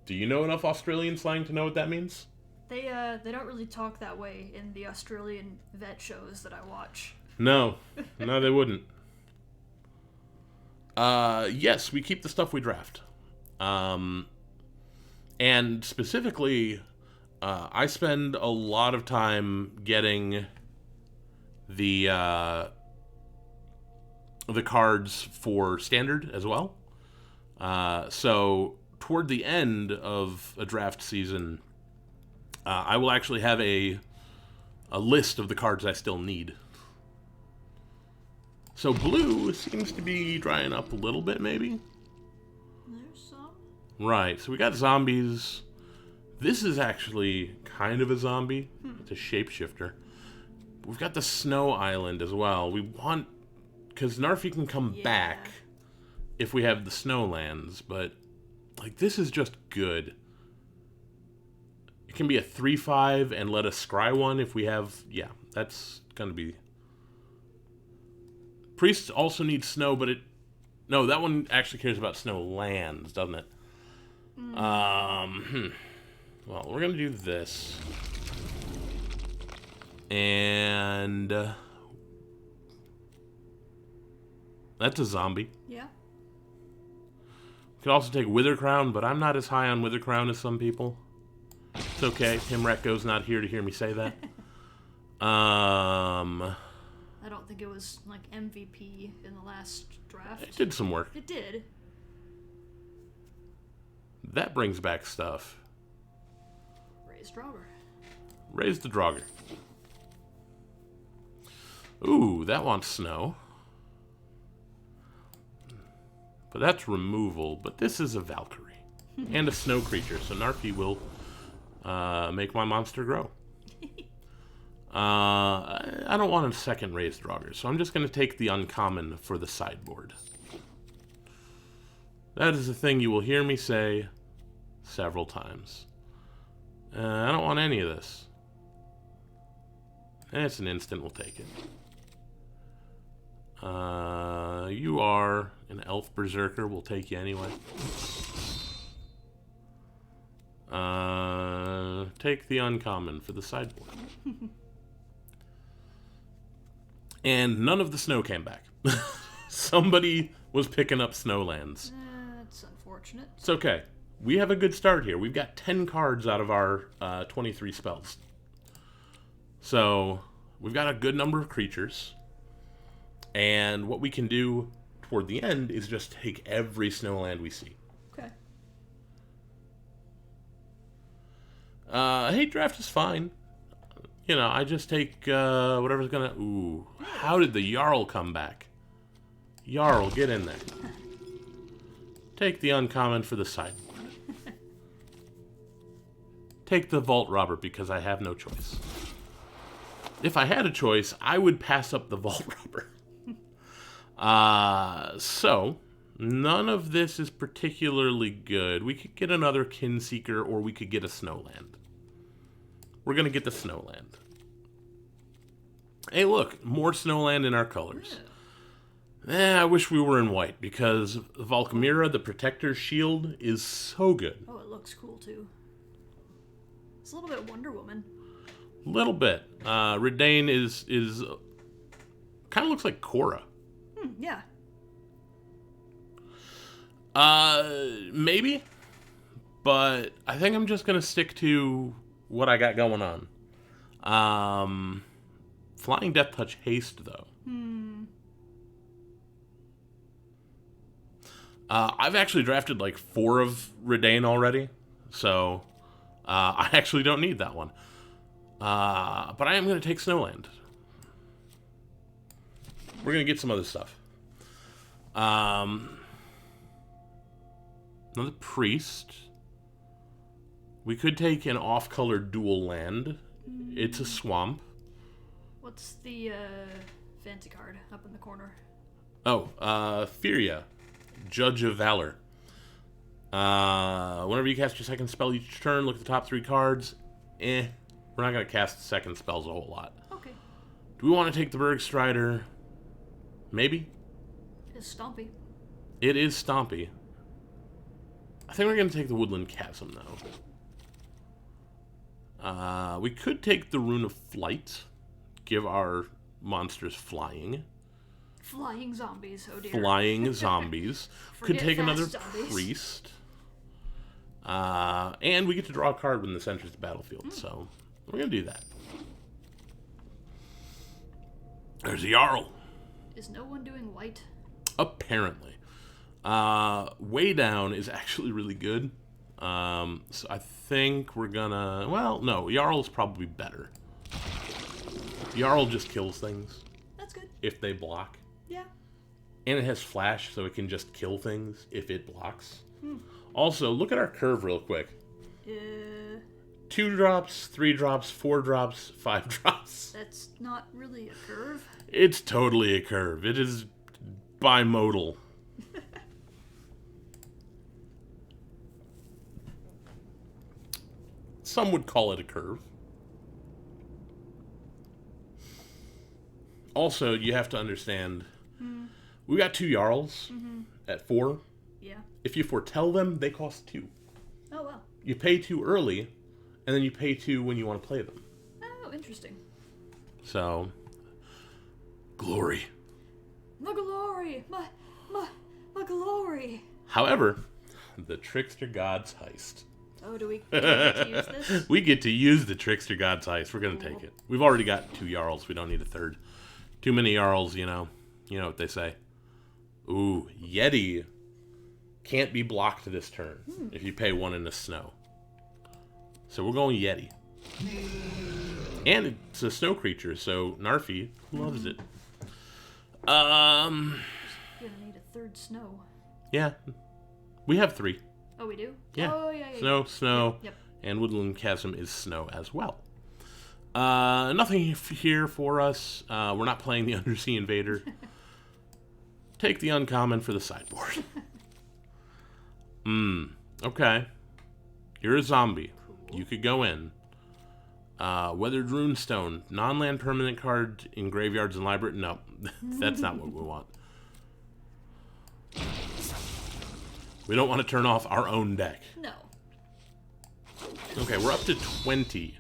Do you know enough Australian slang to know what that means? They don't really talk that way in the Australian vet shows that I watch. No. No, they wouldn't. Yes, we keep the stuff we draft. And specifically, I spend a lot of time getting the cards for standard as well. So toward the end of a draft season, I will actually have a list of the cards I still need. So blue seems to be drying up a little bit, maybe? There's some. Right, so we got zombies. This is actually kind of a zombie. It's a shapeshifter. We've got the snow island as well. We want... because Narfi can come back if we have the snowlands, but like this is just good. It can be a 3/5 and let us scry one if we have... yeah, that's gonna be... Priests also need snow, but it... no, that one actually cares about snowlands, doesn't it? Well, we're gonna do this. And... that's a zombie. Yeah. Could also take Wither Crown, but I'm not as high on Wither Crown as some people. It's okay. Tim Recko's not here to hear me say that. I don't think it was like MVP in the last draft. It did some work. It did. That brings back stuff. Raise Draugr. Raise the Draugr. Ooh, that wants snow. But that's removal. But this is a Valkyrie. And a snow creature. So Narfi will make my monster grow. I don't want a second raised Draugr, so I'm just going to take the uncommon for the sideboard. That is a thing you will hear me say several times. I don't want any of this. It's an instant, we'll take it. You are an elf berserker, we'll take you anyway. Take the uncommon for the sideboard. And none of the snow came back. Somebody was picking up snowlands. That's unfortunate. It's okay. We have a good start here. We've got 10 cards out of our 23 spells. So, we've got a good number of creatures. And what we can do toward the end is just take every snowland we see. Okay. Hate draft is fine. You know, I just take whatever's gonna... Ooh, how did the Jarl come back? Jarl, get in there. Take the uncommon for the sideboard. Take the Vault Robber because I have no choice. If I had a choice, I would pass up the Vault Robber. So, none of this is particularly good. We could get another Kinseeker or we could get a Snowland. We're going to get the Snowland. Hey, look, more Snowland in our colors. I wish we were in white because Valkmira, the Protector's Shield, is so good. Oh, it looks cool too. It's a little bit Wonder Woman. A little bit. Redane is kind of looks like Korra. Yeah. Maybe. But I think I'm just going to stick to what I got going on. Flying Death Touch Haste, though. I've actually drafted like 4 of Redane already. So, I actually don't need that one. But I am going to take Snowland. We're going to get some other stuff. Another Priest. We could take an off-color dual land. It's a swamp. What's the fancy card up in the corner? Oh, Furia. Judge of Valor. Whenever you cast your second spell each turn, look at the top 3 cards. We're not going to cast second spells a whole lot. Okay. Do we want to take the Bergstrider? Maybe. It's Stompy. It is Stompy. I think we're going to take the Woodland Chasm, though. We could take the Rune of Flight. Give our monsters flying. Flying zombies, oh dear. Flying zombies. Could take another zombies. Priest. And we get to draw a card when this enters the battlefield, so we're going to do that. There's a Jarl. Is no one doing white? Apparently. Way Down is actually really good. So I think we're gonna... Well, no, Jarl is probably better. Jarl just kills things. That's good. If they block. Yeah. And it has flash, so it can just kill things if it blocks. Also, look at our curve real quick. 2 drops, 3 drops, 4 drops, 5 drops. That's not really a curve. It's totally a curve. It is bimodal. Some would call it a curve. Also, you have to understand, we got 2 Jarls at 4. Yeah. If you foretell them, they cost 2. Oh, well. You pay 2 early, and then you pay 2 when you want to play them. Oh, interesting. So, glory. My glory! My glory! However, the Trickster God's Heist. Oh, do we get to use this? We get to use the Trickster God's Heist. We're going to take it. We've already got 2 Jarls. We don't need a third. Too many Jarls, you know. You know what they say. Ooh, Yeti can't be blocked this turn if you pay 1 in the snow. So we're going Yeti. And it's a snow creature, so Narfi loves it. Gonna need a third snow. Yeah. We have 3. Oh, we do? Yeah. Oh, yeah. Snow, Yep. and Woodland Chasm is snow as well. Nothing here for us. We're not playing the Undersea Invader. Take the uncommon for the sideboard. Okay. You're a zombie. Cool. You could go in. Weathered Runestone. Non-land permanent card in graveyards and library. No, that's not what we want. We don't want to turn off our own deck. No. Okay, we're up to 20.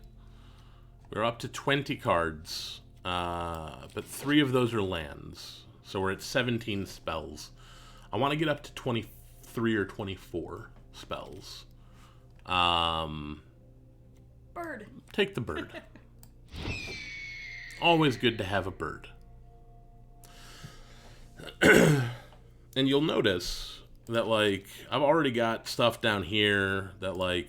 We're up to 20 cards. But 3 of those are lands. So we're at 17 spells. I want to get up to 23 or 24 spells. Bird. Take the bird. Always good to have a bird. And you'll notice that, like, I've already got stuff down here that, like,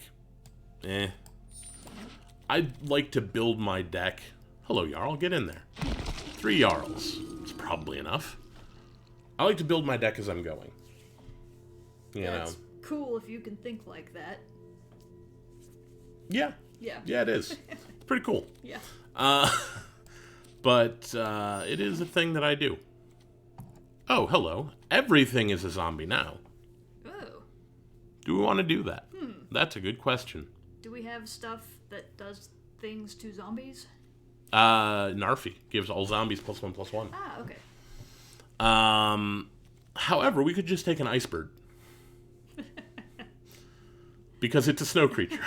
I'd like to build my deck. Hello, Jarl. Get in there. 3 Jarls. It's probably enough. I like to build my deck as I'm going. You know. That's cool if you can think like that. Yeah. Yeah. Yeah, it is. It's pretty cool. Yeah. But it is a thing that I do. Oh, hello. Everything is a zombie now. Oh. Do we want to do that? That's a good question. Do we have stuff that does things to zombies? Narfi gives all zombies +1/+1. Ah, okay. However, we could just take an ice bird. Because it's a snow creature.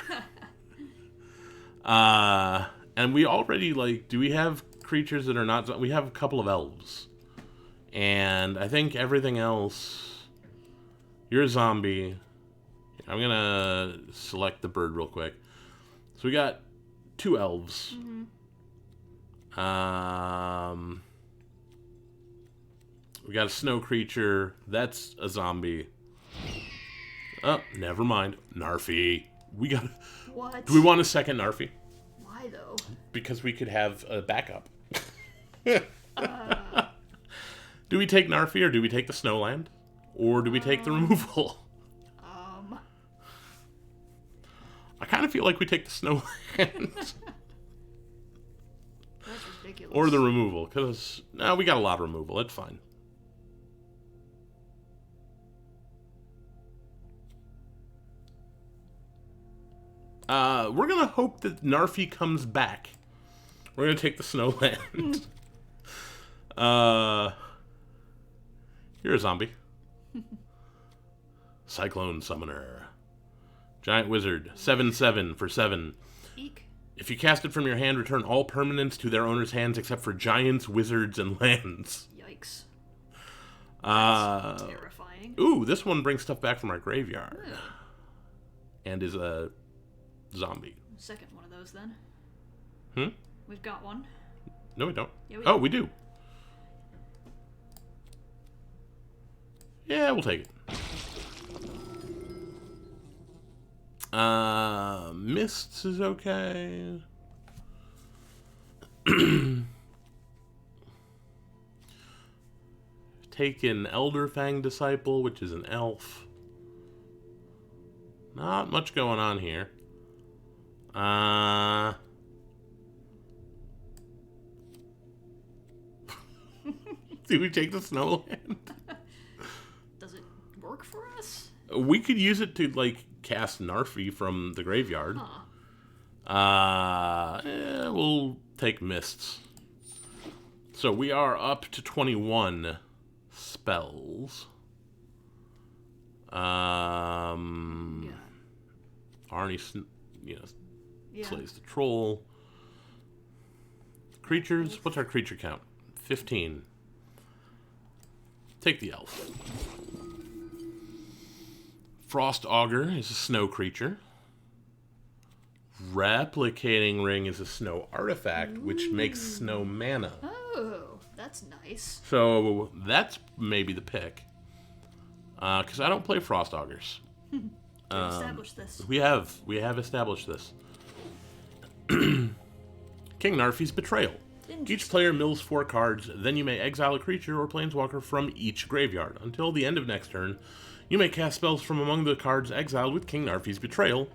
And we already, like, do we have creatures that are not... We have a couple of elves. And I think everything else... You're a zombie. I'm gonna select the bird real quick. So we got 2 elves. We got a snow creature. That's a zombie. Oh, never mind. Narfi. We got... What? Do we want a second Narfi? Why, though? Because we could have a backup. Do we take Narfi or do we take the Snowland? Or do we take the removal? I kind of feel like we take the Snowland. That's ridiculous. Or the removal, because... No, we got a lot of removal. It's fine. We're going to hope that Narfi comes back. We're going to take the Snowland. You're a zombie. Cyclone Summoner. Giant Wizard. 7/7 for 7. Eek. If you cast it from your hand, return all permanents to their owner's hands except for giants, wizards, and lands. Yikes. That's terrifying. Ooh, this one brings stuff back from our graveyard. Yeah. And is a zombie. Second one of those, then. We've got one. No, we don't. Yeah, we do. We do. Yeah, we'll take it. Mists is okay. Take an Elderfang Disciple, which is an elf. Not much going on here. Do we take the Snowland? Does it work for us? We could use it to, like, cast Narfi from the graveyard. We'll take Mists. So we are up to 21 spells. Arnie, slays the troll. Creatures, what's our creature count? 15. Take the elf. Frost Augur is a snow creature. Replicating Ring is a snow artifact, which makes snow mana. Oh, that's nice. So that's maybe the pick. Because I don't play Frost Augurs. We established this. We have established this. King Narfi's Betrayal. Each player mills 4 cards, then you may exile a creature or planeswalker from each graveyard. Until the end of next turn, you may cast spells from among the cards exiled with King Narfi's Betrayal,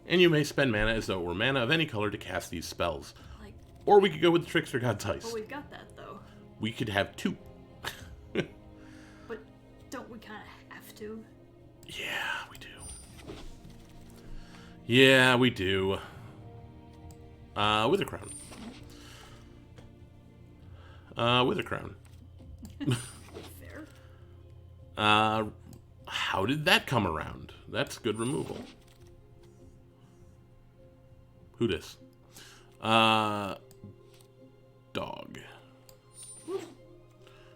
and you may spend mana as though it were mana of any color to cast these spells. Like, Or we could go with the Trickster God's Heist. well, we've got that, though. We could have 2. But don't we kind of have to? Yeah, we do. Yeah, we do. Wither Crown. Wither Crown. Fair. How did that come around? That's good removal. Who dis? Dog.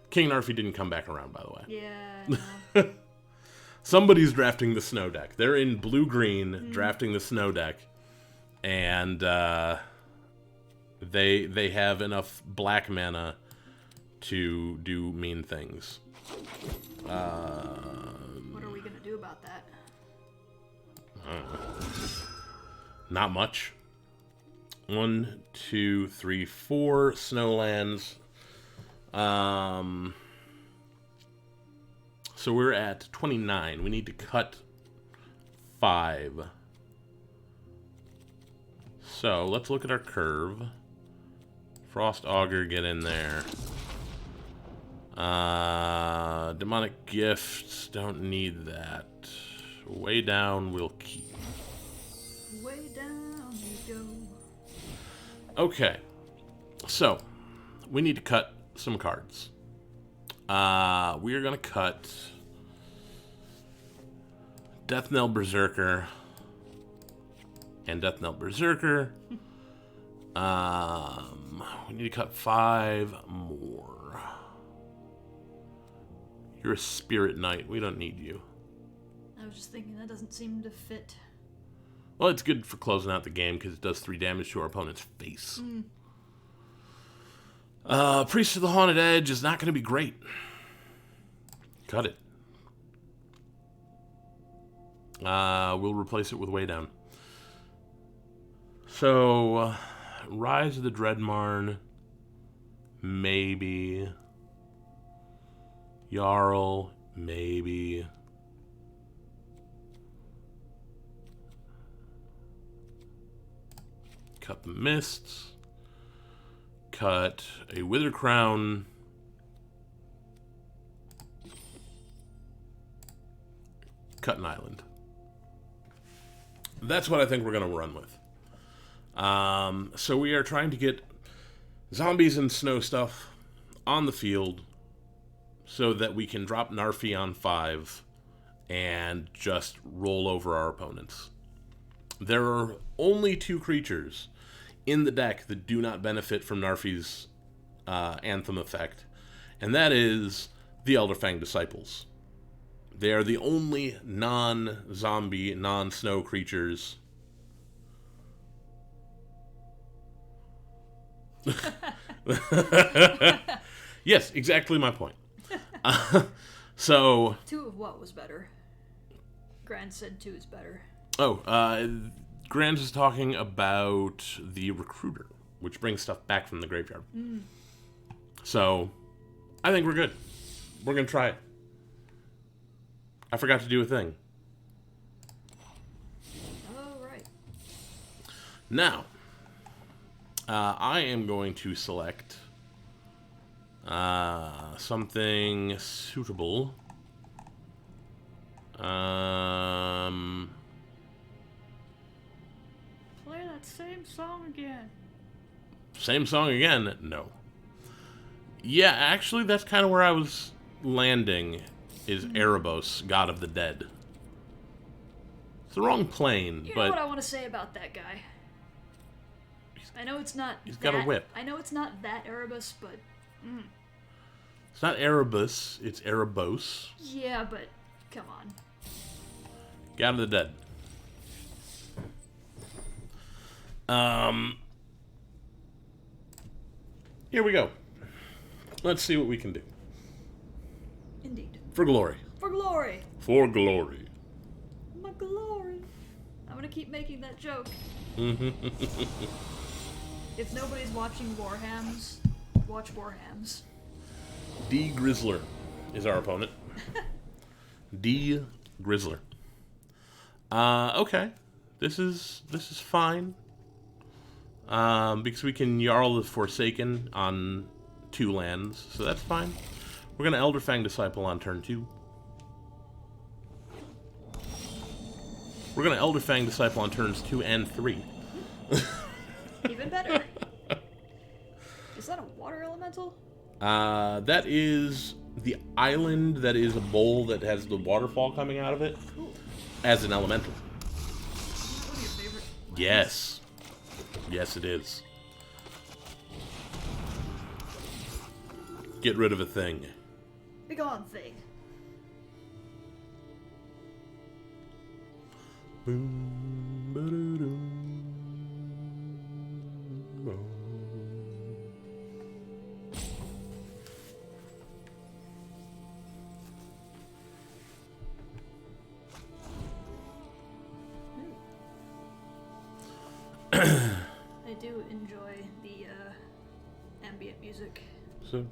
King Narfi didn't come back around, by the way. Yeah, no. Somebody's drafting the snow deck. They're in blue-green drafting the snow deck. And they have enough black mana to do mean things. What are we going to do about that? Not much. 1, 2, 3, 4 snowlands. So we're at 29. We need to cut 5. So let's look at our curve. Frost Augur, get in there. Demonic Gifts, don't need that. Way down, we'll keep. Way down we go. Okay, so we need to cut some cards. We are going to cut Death Knell Berserker and Death Knell Berserker. We need to cut 5 more. You're a Spirit Knight. We don't need you. I was just thinking that doesn't seem to fit. Well, it's good for closing out the game because it does 3 damage to our opponent's face. Priest of the Haunted Edge is not going to be great. Cut it. We'll replace it with Way Down. So, Rise of the Dreadmarn, maybe. Jarl, maybe. Cut the Mists. Cut a Wither Crown. Cut an island. That's what I think we're going to run with. So we are trying to get zombies and snow stuff on the field so that we can drop Narfi on 5 and just roll over our opponents. There are only 2 creatures in the deck that do not benefit from Narfi's Anthem effect, and that is the Elderfang Disciples. They are the only non-zombie, non-snow creatures. Yes, exactly my point. So 2 of what was better? Grand said 2 is better. Grand is talking about the Recruiter, which brings stuff back from the graveyard. So, I think we're good. We're going to try it. I forgot to do a thing. Oh, right. Now, I am going to select something suitable. Play that same song again. Same song again? No. Yeah, actually, that's kind of where I was landing, is Erebos, God of the Dead. It's the wrong plane, You but... know what I want to say about that guy? I know it's not He's got a whip. I know it's not that Erebus, but... It's not Erebus, it's Erebos. Yeah, but... Come on. God of the Dead. Here we go. Let's see what we can do. Indeed. For glory. For glory! For glory. My glory! I'm gonna keep making that joke. If nobody's watching Warhams, watch Warhams. D. Grizzler is our opponent. D. Grizzler. Okay. This is fine. Because we can Jarl the Forsaken on 2 lands, so that's fine. We're gonna Elderfang Disciple on turn 2. We're gonna Elderfang Disciple on turns 2 and 3. Even better. Is that a water elemental? That is the island that is a bowl that has the waterfall coming out of it. Cool. As an elemental. One of your favorite lands. Yes. Yes, it is. Get rid of a thing. Be gone, thing. Boom, ba-da-dum, boom. I do enjoy the ambient music. So,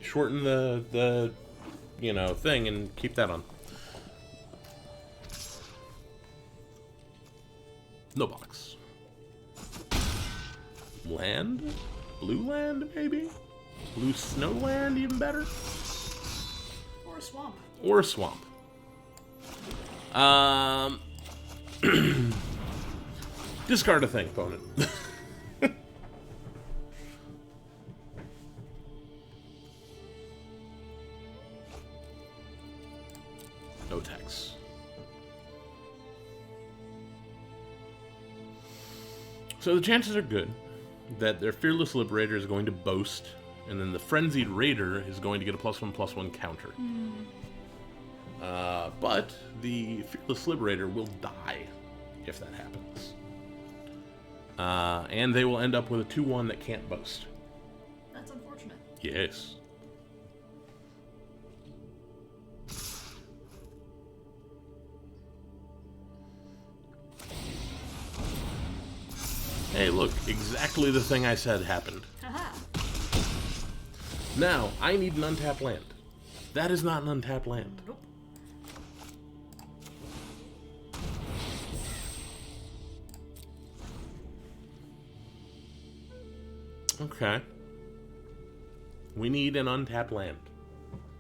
shorten the thing and keep that on. No box. Land? Blue land, maybe? Blue snow land, even better? Or a swamp. Or a swamp. Discard a thing, opponent. No tax. So the chances are good that their Fearless Liberator is going to boast, and then the Frenzied Raider is going to get a +1/+1 counter. But the Fearless Liberator will die if that happens. And they will end up with a 2/1 that can't boast. That's unfortunate. Yes. Hey, look, exactly the thing I said happened. Haha. Now, I need an untapped land. That is not an untapped land. Nope. Okay. We need an untapped land.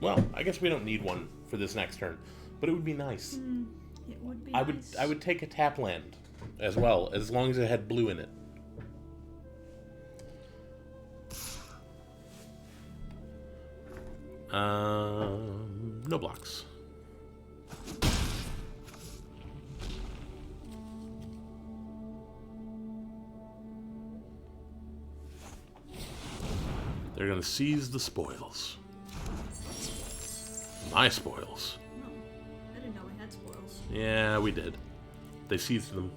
Well, I guess we don't need one for this next turn, but it would be nice. It would be I nice. would take a tap land as well, as long as it had blue in it. No blocks. They're gonna seize the spoils. My spoils. No, I didn't know we had spoils. Yeah, we did. They seized them.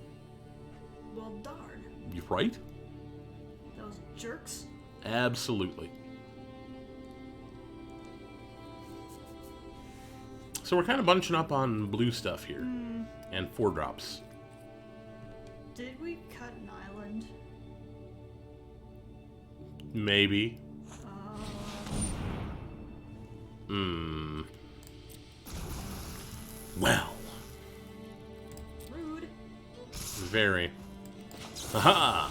Well, darn. You right? Those jerks. Absolutely. So we're kind of bunching up on blue stuff here. And 4-drops. Did we cut an island? Maybe. Well. Rude. Very. Aha!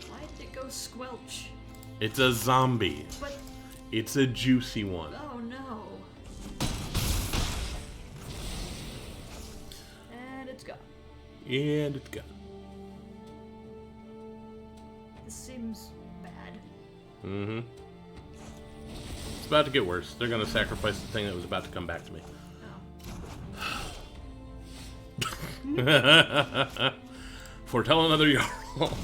Why did it go squelch? It's a zombie. But, It's a juicy one. oh no. And it's gone. And it's gone. This seems bad. Mm-hmm. It's about to get worse. They're gonna sacrifice the thing that was about to come back to me. Oh. Foretell another Jarl.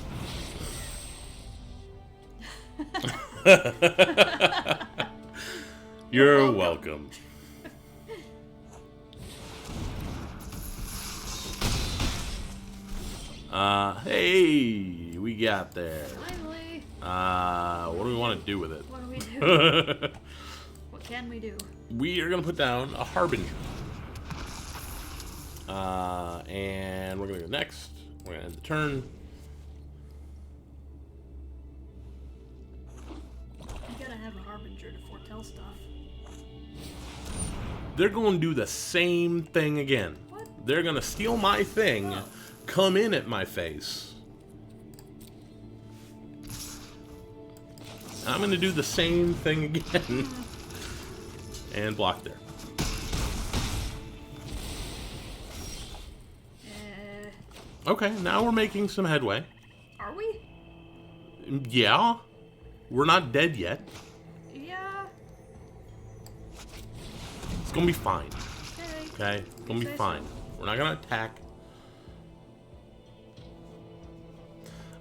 You're welcome. Hey, we got there. Finally. What do we want to do with it? What do we do? What can we do? We are going to put down a Harbinger. And we're going to go next. We're going to end the turn. You gotta have a harbinger to foretell stuff. They're going to do the same thing again. What? They're going to steal my thing, come in at my face. I'm going to do the same thing again. And block there. Okay, now we're making some headway. Are we? Yeah. We're not dead yet. Yeah. It's going to be fine. Okay. Okay? It's going to be fine. We're not going to attack.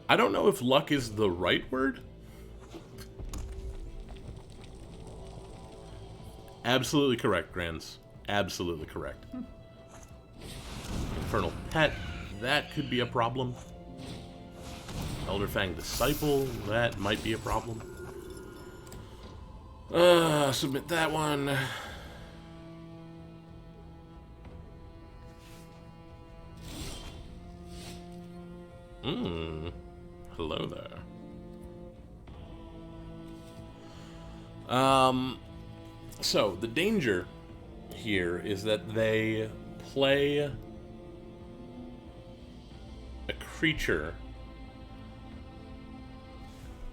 I don't know if luck is the right word. Absolutely correct, Grans. Absolutely correct. Infernal Pet. That could be a problem. Elderfang Disciple. That might be a problem. Submit that one. Hello there. So, the danger here is that they play a creature.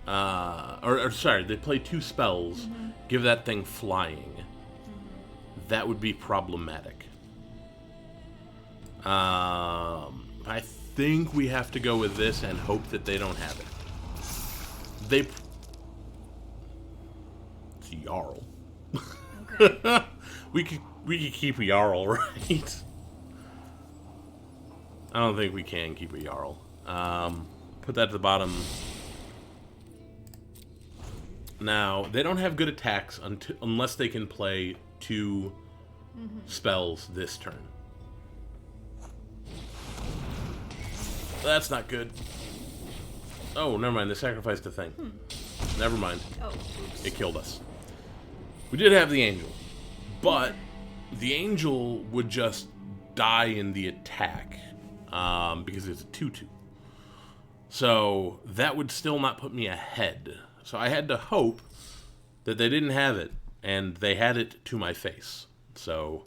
Sorry, they play 2 spells, give that thing flying. That would be problematic. I think we have to go with this and hope that they don't have it. It's Jarl. Okay. we could keep a Jarl, right? I don't think we can keep a Jarl. Put that to the bottom. Now, they don't have good attacks unless they can play 2 spells this turn. That's not good. Oh, never mind. They sacrificed a thing. Never mind. Oh, oops. It killed us. We did have the angel, but the angel would just die in the attack because it's a 2/2. So that would still not put me ahead. So I had to hope that they didn't have it, and they had it to my face. So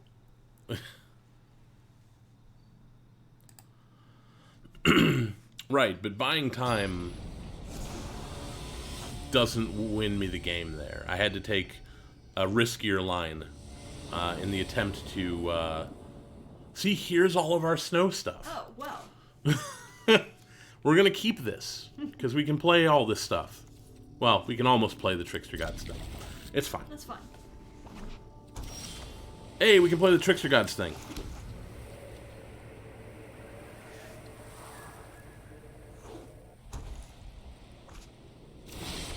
right, but buying time doesn't win me the game there. I had to take a riskier line in the attempt to see, here's all of our snow stuff. Oh, well. We're gonna keep this because we can play all this stuff. Well, we can almost play the Trickster God stuff. It's fine. That's fine. Hey, we can play the Trickster Gods thing.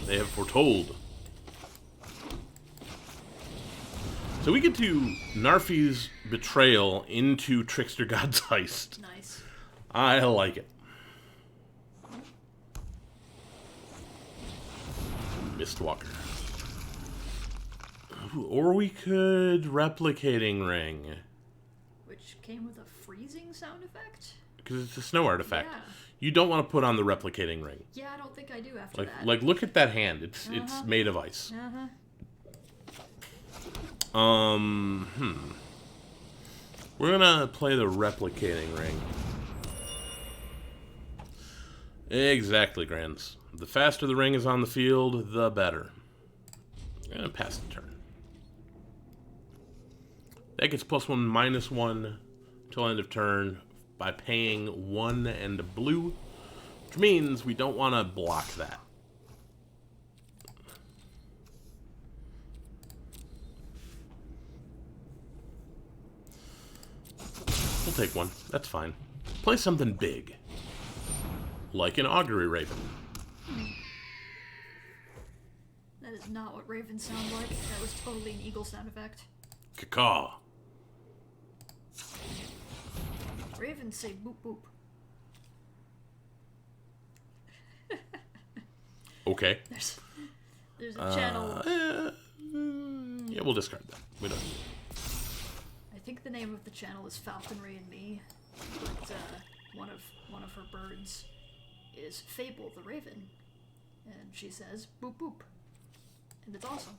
They have foretold. So we get to Narfi's betrayal into Trickster God's heist. Nice. I like it. Mistwalker. Ooh, or we could Replicating Ring. Which came with a freezing sound effect? Because it's a snow artifact. Yeah. You don't want to put on the Replicating Ring. Yeah, I don't think I do after that. Like look at that hand. It's made of ice. We're gonna play the Replicating Ring. Exactly, Grands. The faster the ring is on the field, the better. I'm gonna pass the turn. That gets +1, -1 till end of turn by paying 1 and a blue, which means we don't want to block that. We'll take 1. That's fine. Play something big. Like an Augury Raven. That is not what ravens sound like. That was totally an eagle sound effect. Caw. Ravens say boop boop. Okay. There's a channel. Yeah, we'll discard that. We don't. I think the name of the channel is Falconry and Me, but one of her birds is Fable the Raven, and she says boop boop, and it's awesome.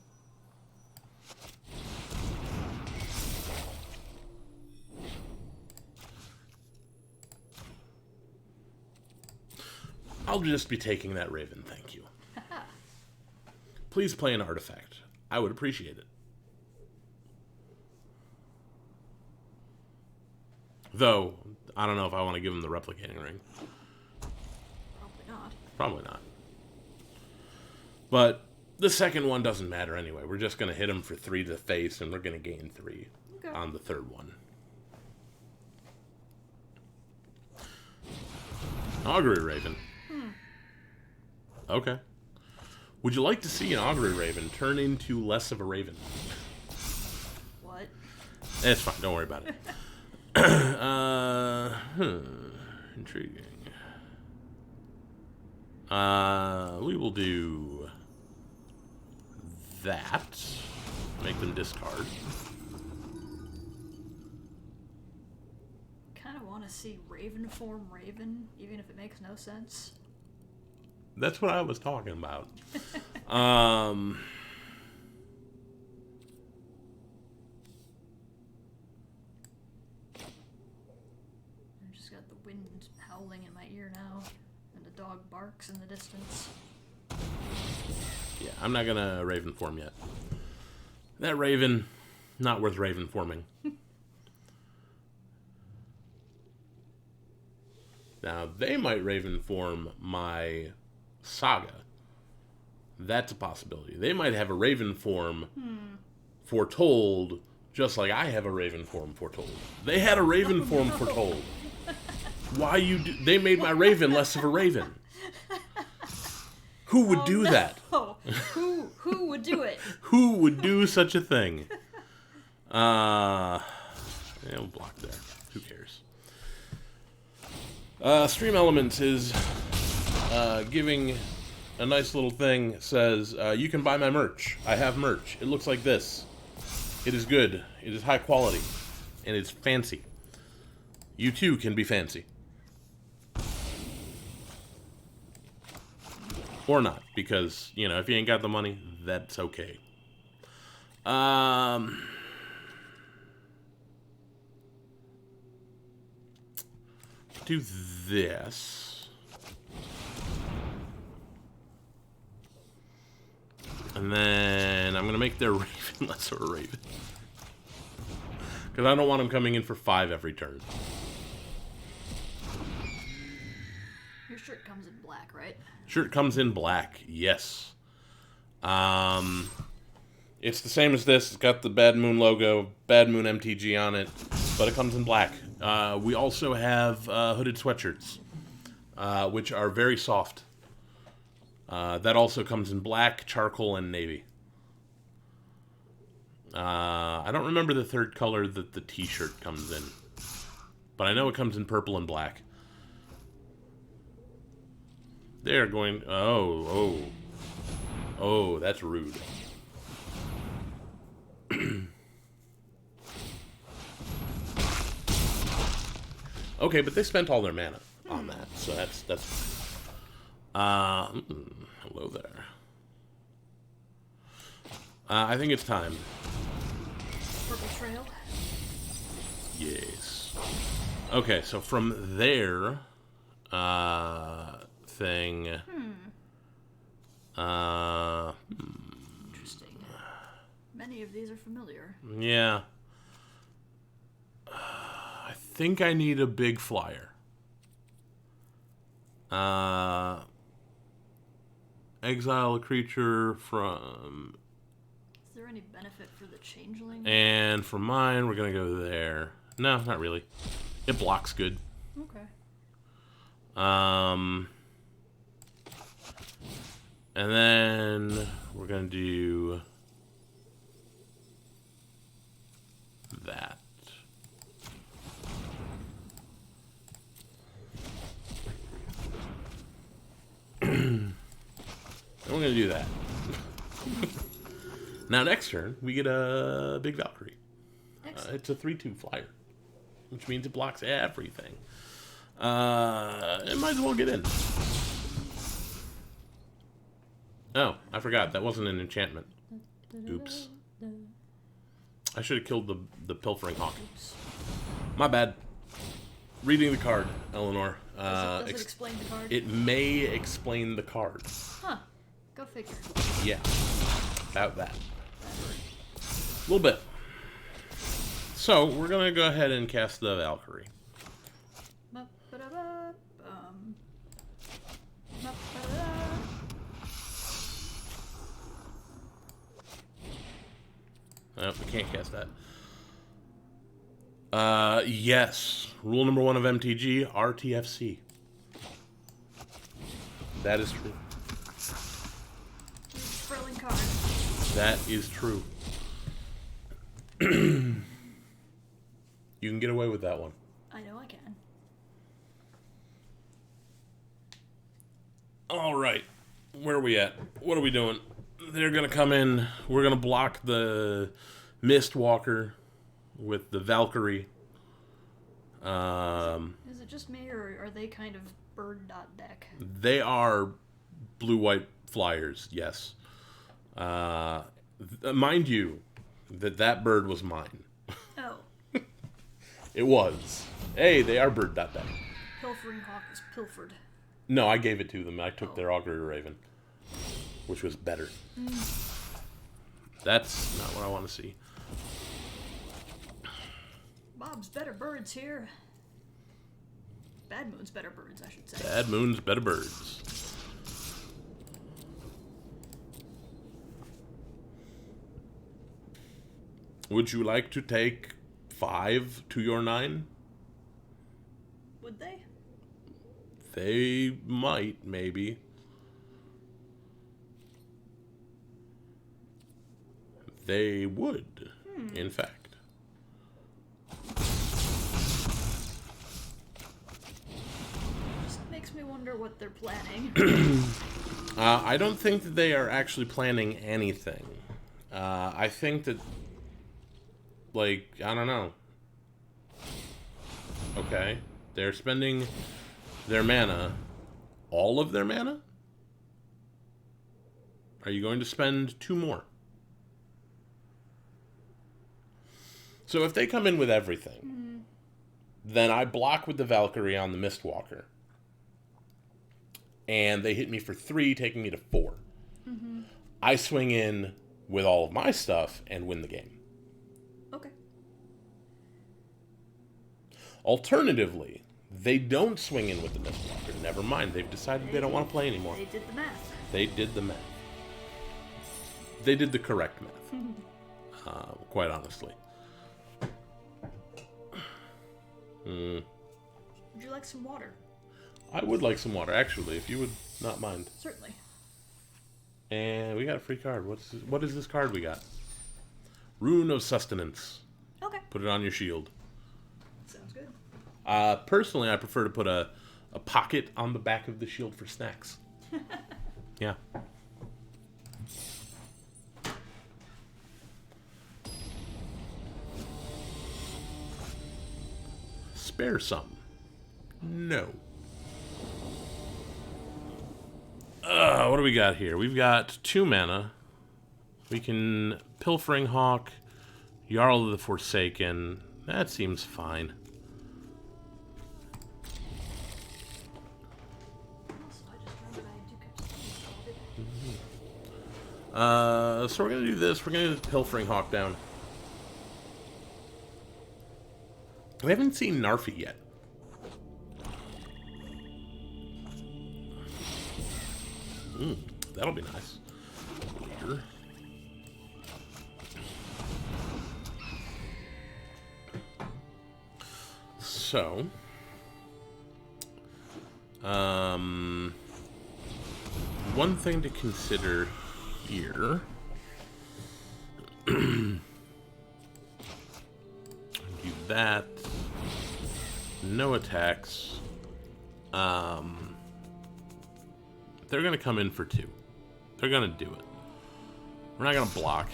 I'll just be taking that raven, thank you. Please play an artifact. I would appreciate it. Though, I don't know if I want to give him the replicating ring. Probably not. Probably not. But the second one doesn't matter anyway. We're just going to hit him for 3 to the face, and we're going to gain 3 on the third one. Augury Raven. Okay. Would you like to see an Augury Raven turn into less of a raven? What? It's fine. Don't worry about it. Intriguing. We will do that. Make them discard. Kind of want to see Raven form Raven, even if it makes no sense. That's what I was talking about. I just got the wind howling in my ear now, and the dog barks in the distance. Yeah, I'm not gonna Raven form yet. That Raven, not worth Raven forming. Now, they might Raven form my Saga. That's a possibility. They might have a Raven form foretold, just like I have a Raven form foretold. They had a Raven form foretold. Why you do... They made my Raven less of a Raven. Who would do that? Who would do it? Who would do such a thing? Yeah, we'll block there. Who cares? Stream Elements is giving a nice little thing. Says, you can buy my merch. I have merch. It looks like this. It is good. It is high quality. And it's fancy. You too can be fancy. Or not, because, you know, if you ain't got the money, that's okay. Do this. And then I'm going to make their Raven less of a Raven. Because I don't want them coming in for 5 every turn. Your shirt comes in black, right? Shirt comes in black, yes. It's the same as this. It's got the Bad Moon logo, Bad Moon MTG on it, but it comes in black. We also have hooded sweatshirts, which are very soft. That also comes in black, charcoal, and navy. I don't remember the third color that the t-shirt comes in, but I know it comes in purple and black. They're going... Oh, that's rude. Okay, but they spent all their mana on that, so that's hello there. I think it's time. Purple trail. Yes. Okay, so from there, thing. Interesting. Many of these are familiar. Yeah. I think I need a big flyer. Exile a creature from... Is there any benefit for the changeling? And for mine, we're going to go there. No, not really. It blocks good. Okay. And then we're going to do that. And we're going to do that. Now next turn, we get a big Valkyrie. It's a 3/2 flyer, which means it blocks everything. It might as well get in. Oh, I forgot. That wasn't an enchantment. Oops. I should have killed the Pilfering Hawk. Oops. My bad. Reading the card, Eleanor. Does it explain the card? It may explain the card. Huh. Go figure. Yeah. About that. A little bit. So, we're going to go ahead and cast the Valkyrie. Nope, we can't cast that. Yes. Rule number 1 of MTG, RTFC. That is true. Thrilling card. That is true. You can get away with that one. I know I can. All right. Where are we at? What are we doing? They're going to come in. We're going to block the Mistwalker with the Valkyrie. Is it just me, or are they kind of bird dot deck? They are blue-white flyers, yes. Mind you, that bird was mine. Oh. It was. Hey, they are bird dot deck. Pilfering Hawk is pilfered. No, I gave it to them. I took their Augury Raven, which was better. That's not what I want to see. Bob's better birds here. Bad Moon's better birds, I should say. Bad Moon's better birds. Would you like to take 5 to your 9? Would they? They might, maybe. They would, in fact. Just makes me wonder what they're planning. I don't think that they are actually planning anything. I think that, like, I don't know. Okay. They're spending their mana. All of their mana? Are you going to spend 2 more? So if they come in with everything, then I block with the Valkyrie on the Mistwalker. And they hit me for 3, taking me to 4. I swing in with all of my stuff and win the game. Okay. Alternatively, they don't swing in with the Mistwalker. Never mind, they've decided they don't want to play anymore. They did the math. They did the math. They did the correct math. Quite honestly. Would you like some water? I would like some water, actually, if you would not mind. Certainly. And we got a free card. What is this card we got? Rune of Sustenance. Okay. Put it on your shield. Sounds good. Personally, I prefer to put a pocket on the back of the shield for snacks. Yeah. Spare some. No. What do we got here? We've got 2 mana. We can Pilfering Hawk, Jarl of the Forsaken. That seems fine. Also, I just remembered I do keep So we're going to do this. We're going to Pilfering Hawk down. We haven't seen Narfi yet. That'll be nice. Later. So, one thing to consider here. Do that. No attacks. They're going to come in for 2. They're going to do it. We're not going to block.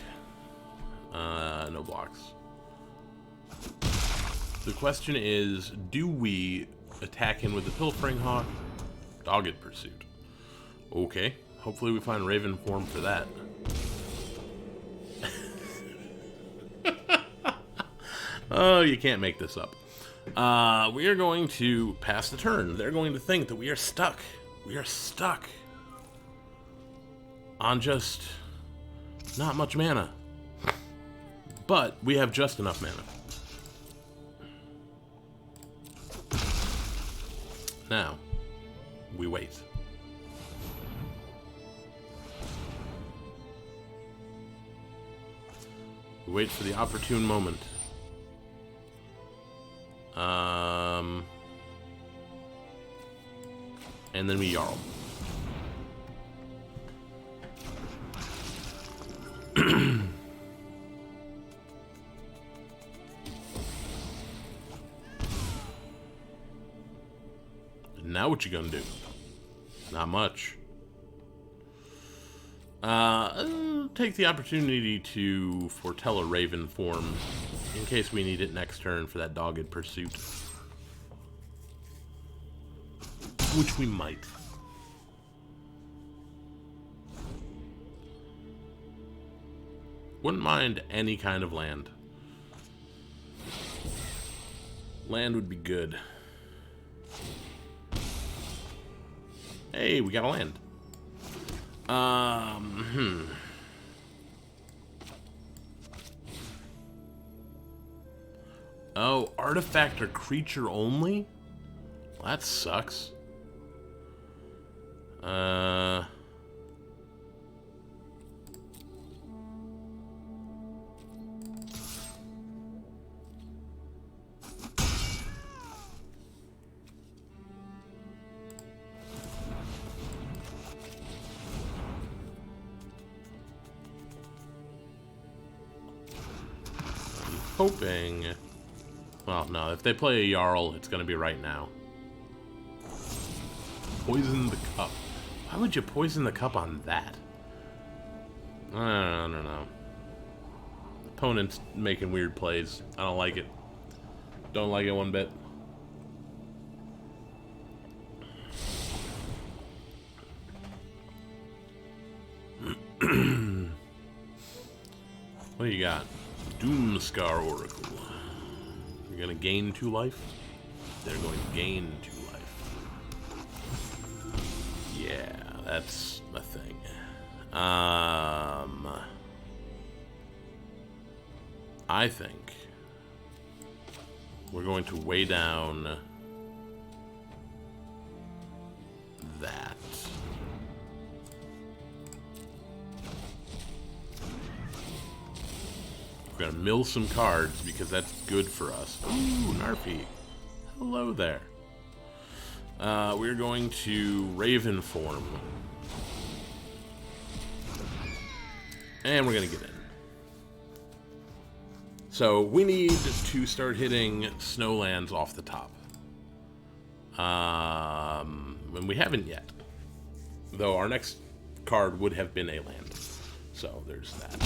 No blocks. The question is, do we attack him with the Pilfering Hawk? Dogged Pursuit. Okay. Hopefully we find Raven form for that. Oh, you can't make this up. We are going to pass the turn. They're going to think that we are stuck. We are stuck on just not much mana. But we have just enough mana. Now, we wait. We wait for the opportune moment. And then we Jarl. Now what you gonna do? Not much. Take the opportunity to foretell a Raven form in case we need it next turn for that Dogged Pursuit. Which we might. Wouldn't mind any kind of land. Land would be good. Hey, we got a land. Oh, artifact or creature only? Well, that sucks. Hoping. Well, no, if they play a Jarl, it's going to be right now. Poison the cup. Why would you poison the cup on that? I don't know. Opponent's making weird plays. I don't like it. Don't like it one bit. What do you got? Doomscar Oracle. You're gonna gain 2 life? They're going to gain 2 life. Yeah, that's a thing. I think we're going to weigh down that. We're gonna mill some cards because that's good for us. Ooh, Narfi. Hello there. We're going to Raven form. And we're gonna get in. So we need to start hitting snowlands off the top. And we haven't yet. Though our next card would have been a land. So there's that.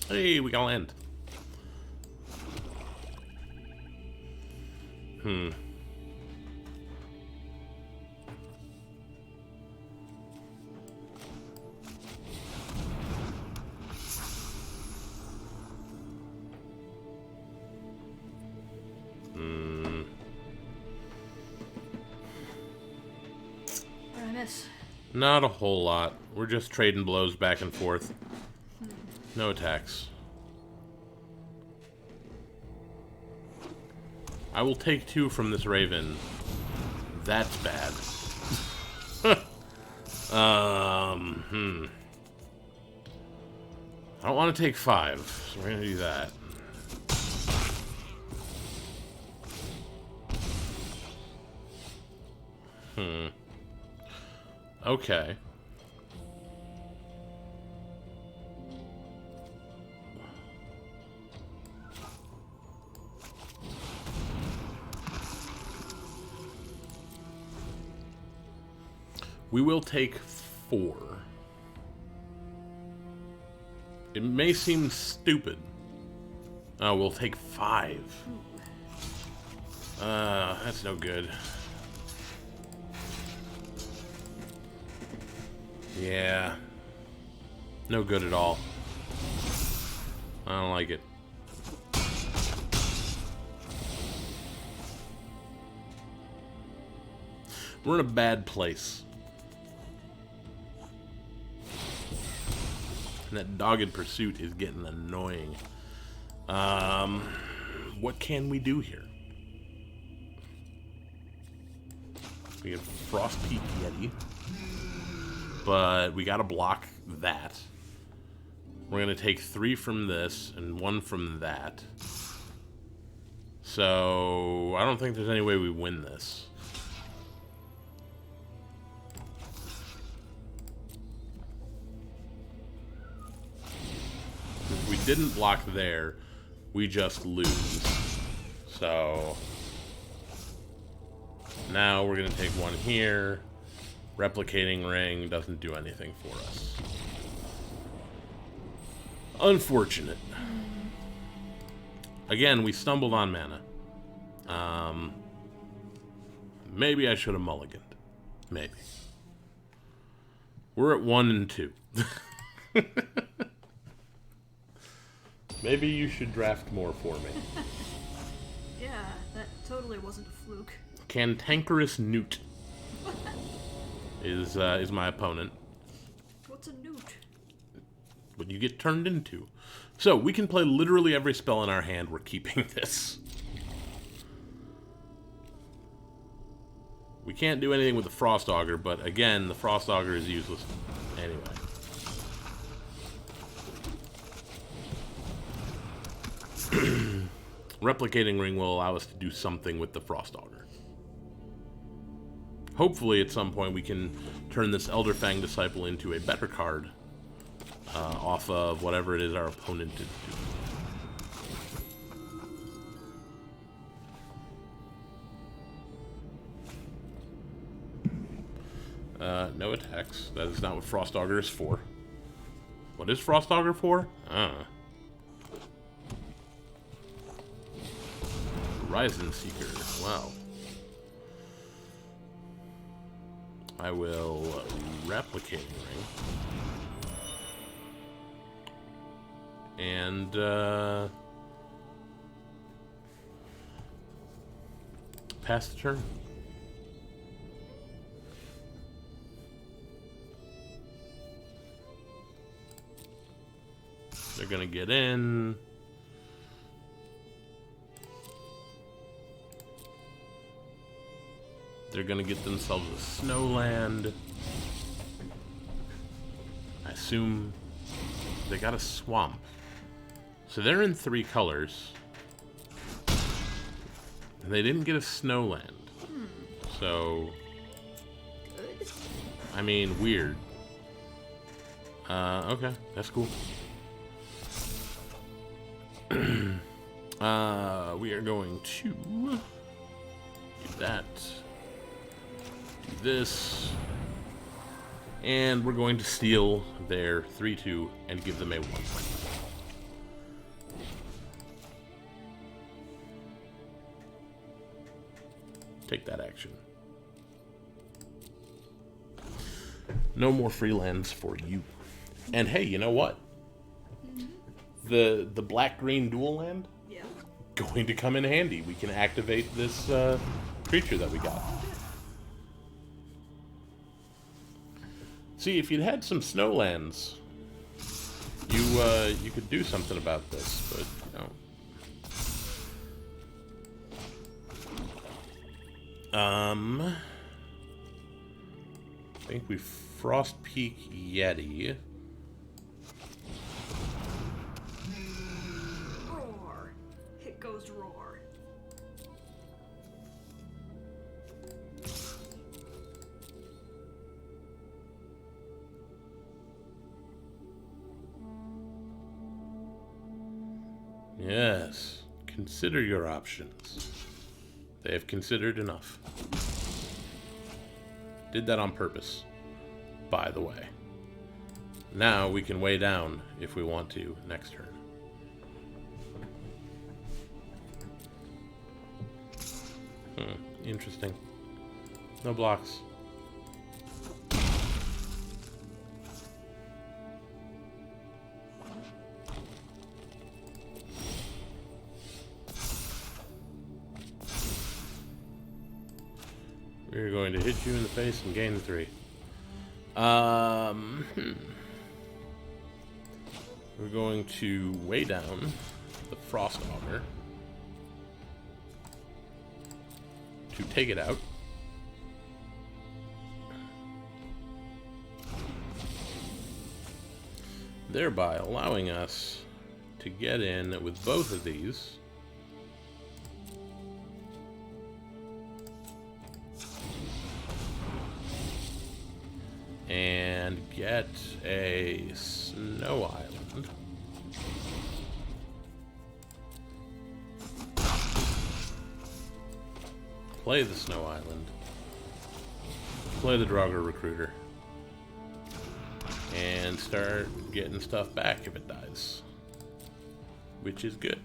Hey, we got land. What did I miss? Not a whole lot. We're just trading blows back and forth. No attacks. I will take 2 from this Raven. That's bad. I don't want to take 5, so we're gonna do that. Okay. We will take 4. It may seem stupid. Oh, we'll take 5. That's no good. Yeah. No good at all. I don't like it. We're in a bad place. And that dogged pursuit is getting annoying. What can we do here? We have Frost Peak Yeti. But we gotta block that. We're gonna take 3 from this and 1 from that. So I don't think there's any way we win this. If we didn't block there, we just lose. So now we're gonna take 1 here. Replicating ring doesn't do anything for us. Unfortunate. Again, we stumbled on mana. Maybe I should have mulliganed. Maybe. We're at 1 and 2. Maybe you should draft more for me. Yeah, that totally wasn't a fluke. Cantankerous Newt is my opponent. What's a newt? What you get turned into. So, we can play literally every spell in our hand. We're keeping this. We can't do anything with the Frost Augur, but again, the Frost Augur is useless anyway. Replicating Ring will allow us to do something with the Frost Augur. Hopefully, at some point, we can turn this Elderfang Disciple into a better card off of whatever it is our opponent is doing. No attacks. That is not what Frost Augur is for. What is Frost Augur for? Horizon Seeker. Wow. I will Replicate Ring. And, pass the turn. They're gonna get in. They're gonna get themselves a Snowland. I assume they got a Swamp. So they're in 3 colors. And they didn't get a Snowland. So, I mean, weird. Okay, that's cool. We are going to do that. Do this. And we're going to steal their 3/2 and give them a 1. Take that action. No more free lands for you. And hey, you know what? The black-green dual land? Yeah. Going to come in handy. We can activate this creature that we got. See, if you'd had some Snowlands, you could do something about this, but you know. I think we Frost Peak Yeti. Roar. It goes roar. Yes. Consider your options. They have considered enough. Did that on purpose, by the way. Now we can weigh down if we want to next turn. Interesting. No blocks. We're going to hit you in the face and gain 3. We're going to weigh down the Frost Auger to take it out. Thereby allowing us to get in with both of these. And get a snow island. Play the snow island. Play the Draugr Recruiter. And start getting stuff back if it dies. Which is good.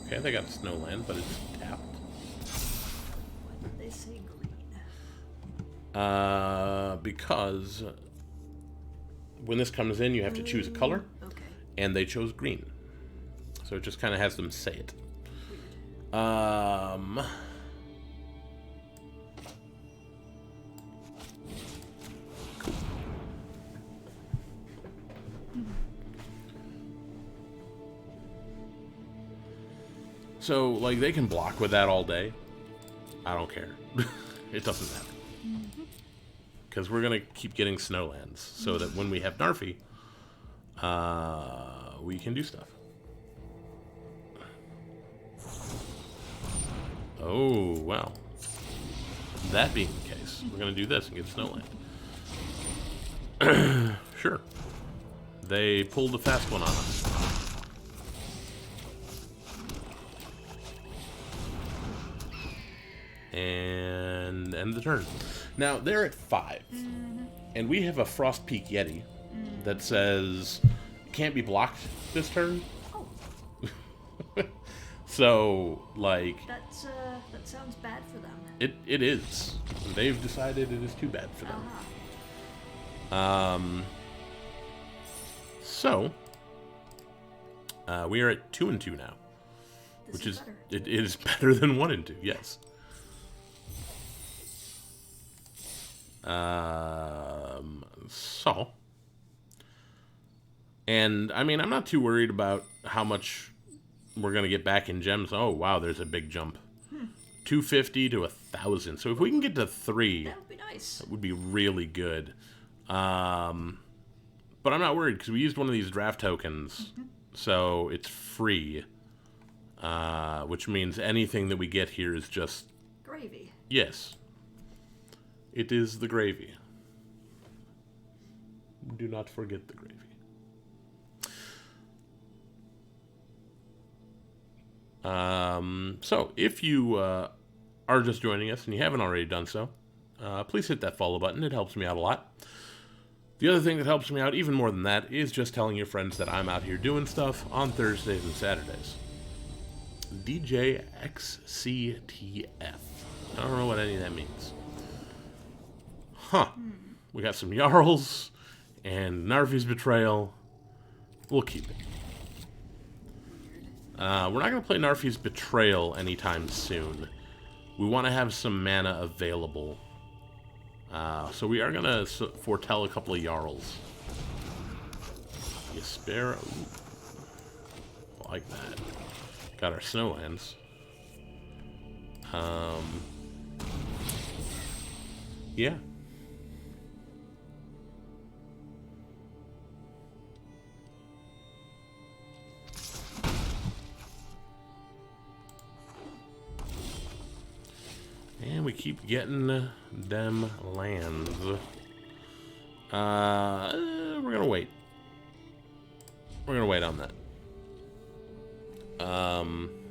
Okay, they got Snowland, but it's tapped. Why did they say green? Because when this comes in, you have to choose a color. Okay. And they chose green. So it just kind of has them say it. So, like, they can block with that all day. I don't care. It doesn't matter. Because we're going to keep getting Snowlands. So that when we have Narfi, we can do stuff. Oh, well. That being the case, we're going to do this and get Snowland. Sure. They pulled a fast one on us. And end the turn. Now, they're at 5. And we have a Frost Peak Yeti that says, can't be blocked this turn. Oh. So, like... That sounds bad for them. It is. They've decided it is too bad for them. So, we are at 2 and 2 now. Which is better. It is better than 1 and 2, yes. So, and I mean, I'm not too worried about how much we're gonna get back in gems. Oh wow, there's a big jump, 250 to 1,000. So if we can get to 3, That would be nice. that would be really good. But I'm not worried because we used one of these draft tokens, so it's free, which means anything that we get here is just Gravy. yes. It is the gravy. Do not forget the gravy. So, if you are just joining us and you haven't already done so, please hit that follow button. It helps me out a lot. The other thing that helps me out even more than that is just telling your friends that I'm out here doing stuff on Thursdays and Saturdays. DJXCTF. I don't know what any of that means. Huh. We got some Jarls and Narfi's Betrayal. We'll keep it. We're not going to play Narfi's Betrayal anytime soon. We want to have some mana available. So we are going to foretell a couple of Jarls. Yespera. Ooh. I like that. Got our Snowlands. Yeah. And we keep getting them lands. We're gonna wait. We're gonna wait on that.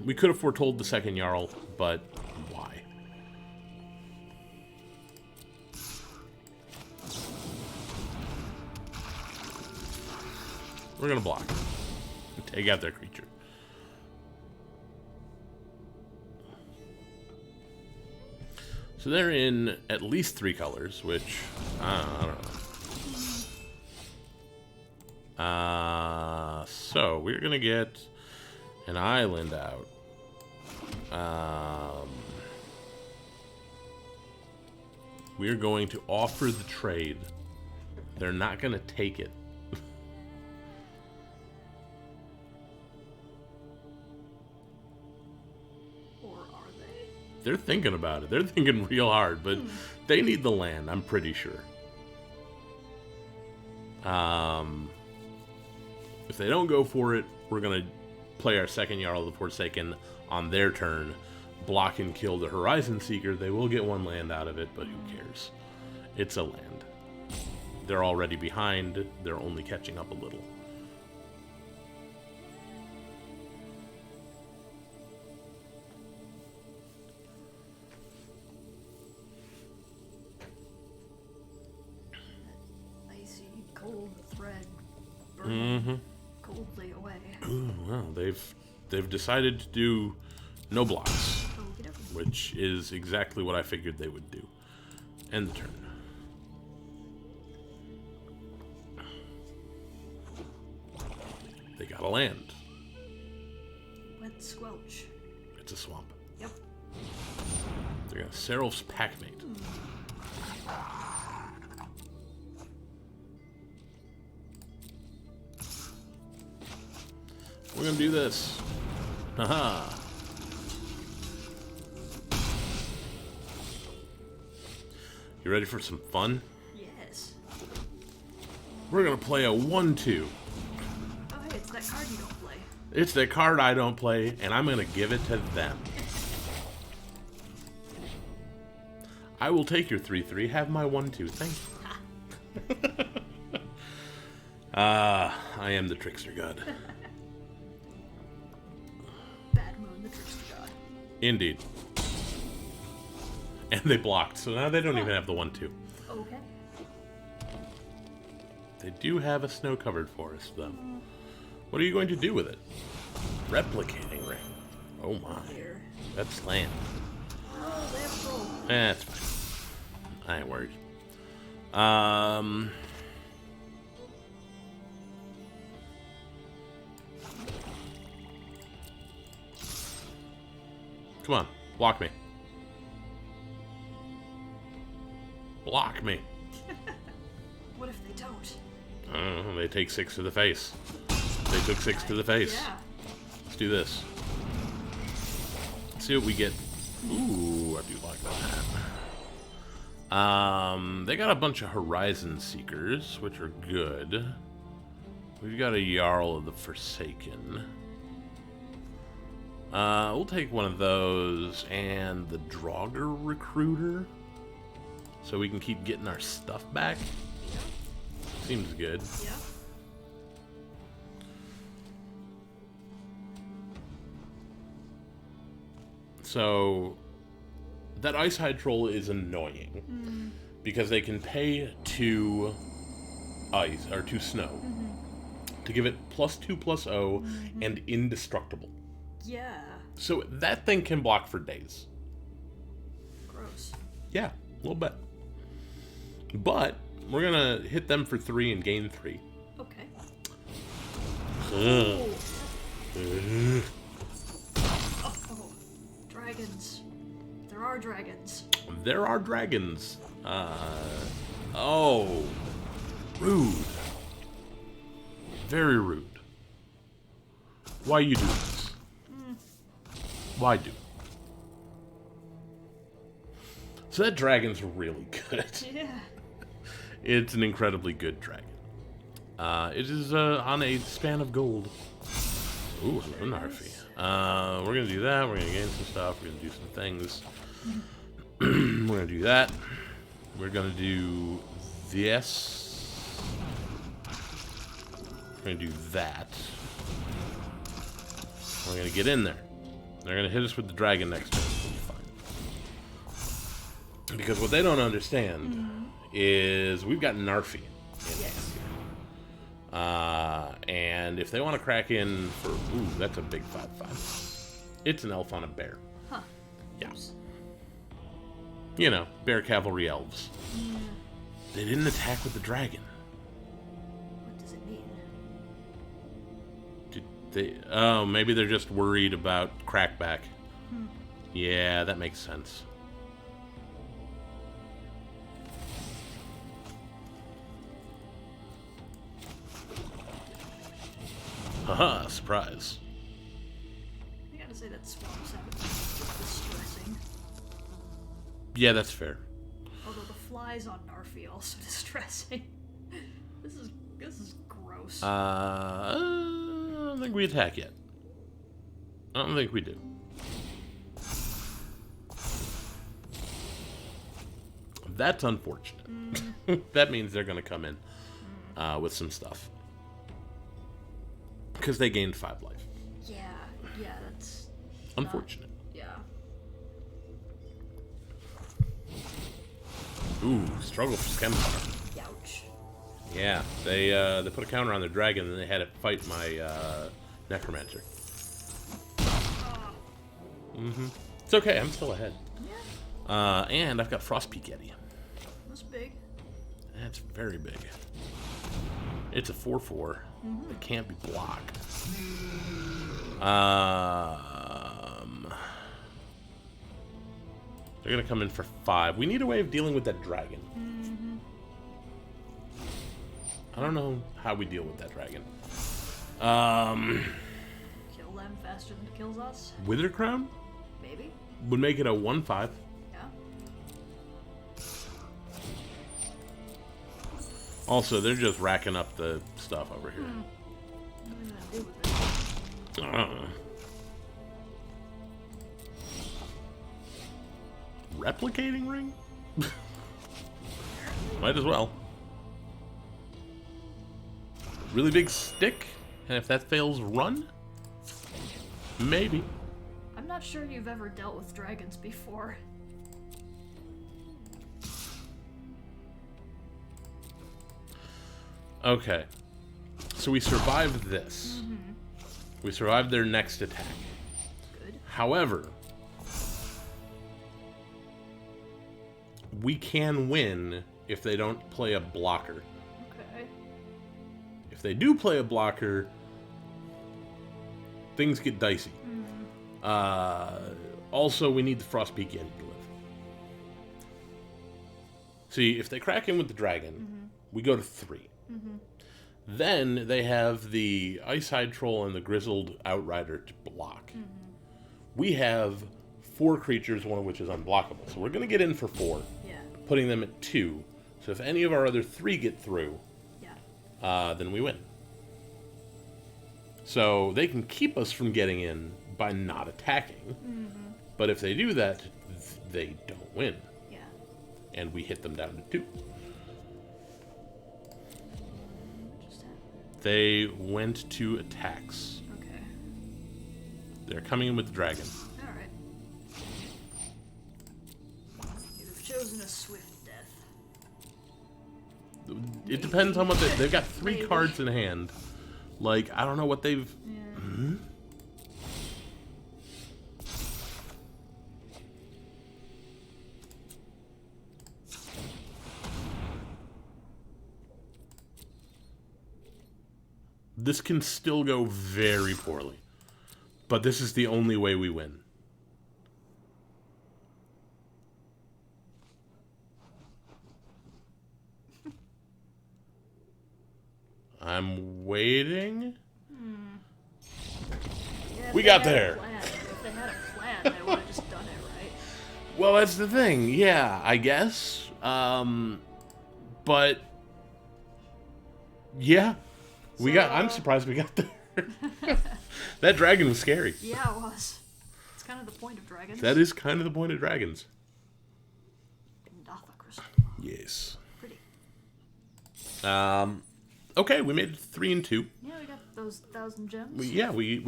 We could have foretold the second Jarl, but We're gonna block. Take out their creature. So they're in at least 3 colors, which I don't know. So we're gonna get an island out. We're going to offer the trade. They're not gonna take it. Or are they? They're thinking about it. They're thinking real hard, but they need the land, I'm pretty sure. If they don't go for it, we're going to play our second Jarl of the Forsaken on their turn, block and kill the Horizon Seeker. They will get 1 land out of it, but who cares? It's a land. They're already behind. They're only catching up a little. Icy, cold thread burning coldly away. Well, they've decided to do no blocks, which is exactly what I figured they would do. End the turn. They got a land. Wet squelch. It's a swamp. Yep. They're gonna Seraph's Packmate. We're gonna do this. Haha. You ready for some fun? Yes. We're gonna play a 1/2. Oh, hey, it's that card you don't play. It's the card I don't play, and I'm gonna give it to them. I will take your 3/3. Have my 1/2. Thank you. I am the trickster god. Bad Moon, the trickster god. Indeed. And they blocked, so now they don't even have the 1/2. Okay. They do have a snow-covered forest, though. What are you going to do with it? Replicating ring. Oh my. Here. That's land. Oh, they have a roll. That's fine. I ain't worried. Come on, block me. Block me. What if they don't? I don't know, they take 6 to the face. They took 6 to the face. Yeah. Let's do this. Let's see what we get. Ooh, I do like that. They got a bunch of Horizon Seekers, which are good. We've got a Jarl of the Forsaken. We'll take one of those and the Draugr Recruiter, so we can keep getting our stuff back. Seems good. Yeah. So that Ice Hide Troll is annoying because they can pay 2 ice or 2 snow to give it +2/+0 and indestructible. Yeah. So that thing can block for days. Gross. Yeah, a little bit. But we're gonna hit them for 3 and gain 3. Okay. Ugh. Oh, dragons. There are dragons. There are dragons. Oh, rude. Very rude. Why you do this? Why do? So that dragon's really good. Yeah. It's an incredibly good dragon. It is on a span of gold. Ooh, hello, Narfi. We're gonna do that. We're gonna gain some stuff. We're gonna do some things. We're gonna do that. We're gonna do this. We're gonna do that. We're gonna get in there. They're gonna hit us with the dragon next turn. We'll be fine. Because what they don't understand is we've got Narfi in Yes. And if they want to crack in for... Ooh, that's a big 5/5. It's an elf on a bear. Huh. Yeah. You know, bear cavalry elves. Yeah. They didn't attack with the dragon. What does it mean? Did they... Oh, maybe they're just worried about crackback. Yeah, that makes sense. Haha, surprise. I gotta say that swamp sound is distressing. Yeah, that's fair. Although the flies on Narfi also distressing. This is gross. I don't think we attack yet. I don't think we do. That's unfortunate. That means they're going to come in with some stuff. Because they gained 5 life. Yeah, that's... Unfortunate. Yeah. Ooh, struggle for Skembar. Ouch. Yeah, they put a counter on their dragon and they had it fight my necromancer. It's okay, I'm still ahead. Yeah. And I've got Frostpeak Yeti. That's big. That's very big. It's a 4/4. It can't be blocked. They're gonna come in for 5. We need a way of dealing with that dragon. I don't know how we deal with that dragon. Kill them faster than it kills us? Wither Crown Maybe? would make it a 1/5. Yeah. Also, they're just racking up the stuff over here. What are we gonna do with it? Replicating ring? Might as well. Really big stick? And if that fails, run? Maybe. I'm not sure you've ever dealt with dragons before. Okay. So we survived this. We survived their next attack. Good. However, we can win if they don't play a blocker. Okay. If they do play a blocker, things get dicey. Also, we need the Frostpeak Yeti to live. See, if they crack in with the dragon, we go to 3. Then they have the Ice-Hide Troll and the Grizzled Outrider to block. We have 4 creatures, one of which is unblockable. So we're going to get in for 4, Yeah. putting them at 2. So if any of our other 3 get through, Yeah. then we win. So they can keep us from getting in by not attacking. But if they do that, they don't win. Yeah. And we hit them down to 2. What just happened? They went to attacks. Okay. They're coming in with the dragon. Alright. You'd have chosen a swift death. It depends on what they've got 3 Maybe. cards in hand. Like, I don't know what they've... Yeah. This can still go very poorly. But this is the only way we win. I'm waiting. Yeah, if We they got had a there. plan- If they had a plan, they would have just done it, right? Well, that's the thing. Yeah, I guess. But yeah, we got. I'm surprised we got there. That dragon was scary. Yeah, it was. It's kind of the point of dragons. That is kind of the point of dragons. Notha crystal. Yes. Pretty. Okay, we made 3 and 2. Yeah, we got those 1,000 gems. We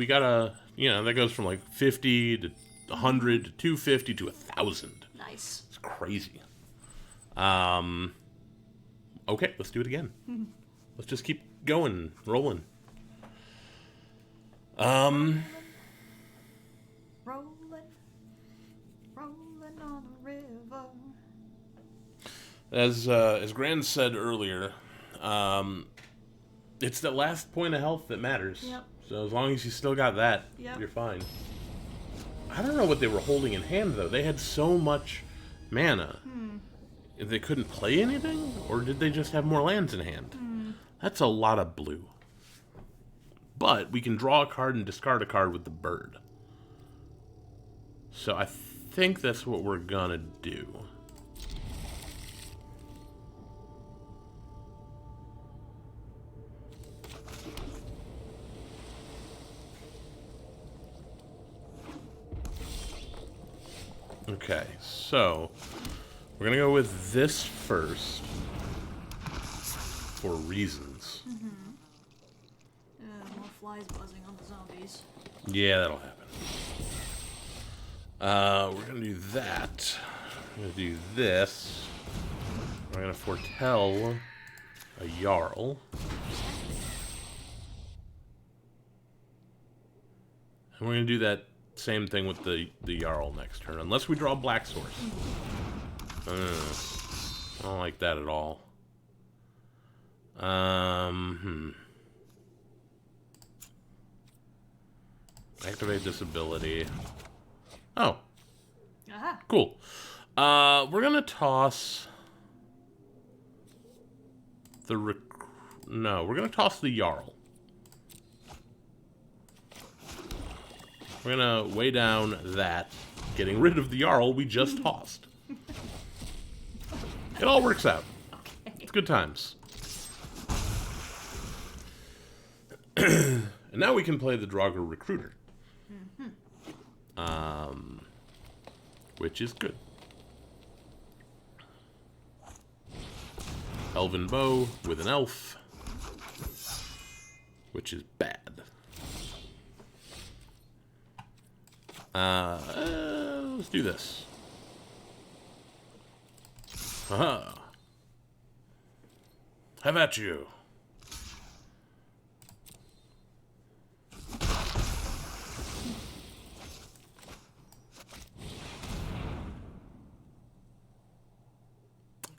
got a, that goes from like 50 to 100 to 250 to 1,000. Nice. It's crazy. Okay, let's do it again. Let's just keep going, rolling. Rolling on a river. As Grand said earlier, it's the last point of health that matters. Yep. So as long as you still got that, Yep. you're fine. I don't know what they were holding in hand, though. They had so much mana. They couldn't play anything? Or did they just have more lands in hand? That's a lot of blue. But we can draw a card and discard a card with the bird. So I think that's what we're gonna do. Okay, so we're gonna go with this first for reasons. More flies buzzing on the zombies. Yeah, that'll happen. We're gonna do that. We're gonna do this. We're gonna foretell a Jarl. And we're gonna do that same thing with the Jarl next turn, unless we draw Black Source. I don't like that at all. Activate this ability. Oh, Aha. cool. We're gonna toss the no, we're gonna toss the Jarl. We're gonna weigh down that, getting rid of the Jarl we just tossed. It all works out. Okay. It's good times. And now we can play the Draugr Recruiter. Which is good. Elven Bow with an elf. Which is bad. Let's do this. Aha. How about you?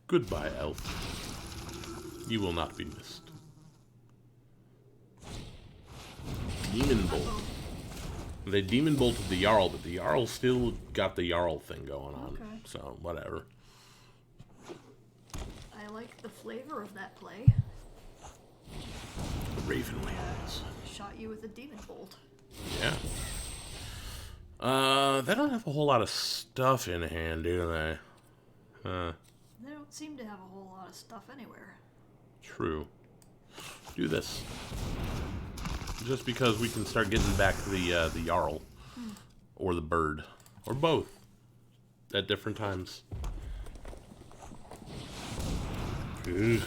Goodbye, elf. You will not be missed. Demon Bolt. They Demon Bolted the Jarl, but the Jarl still got the Jarl thing going on. Okay. So, whatever. I like the flavor of that play. Raven Wings. Shot you with a demon bolt. Yeah. They don't have a whole lot of stuff in hand, do they? They don't seem to have a whole lot of stuff anywhere. True. Do this. Just because we can start getting back the Jarl. Or the bird. Or both. At different times. Ugh.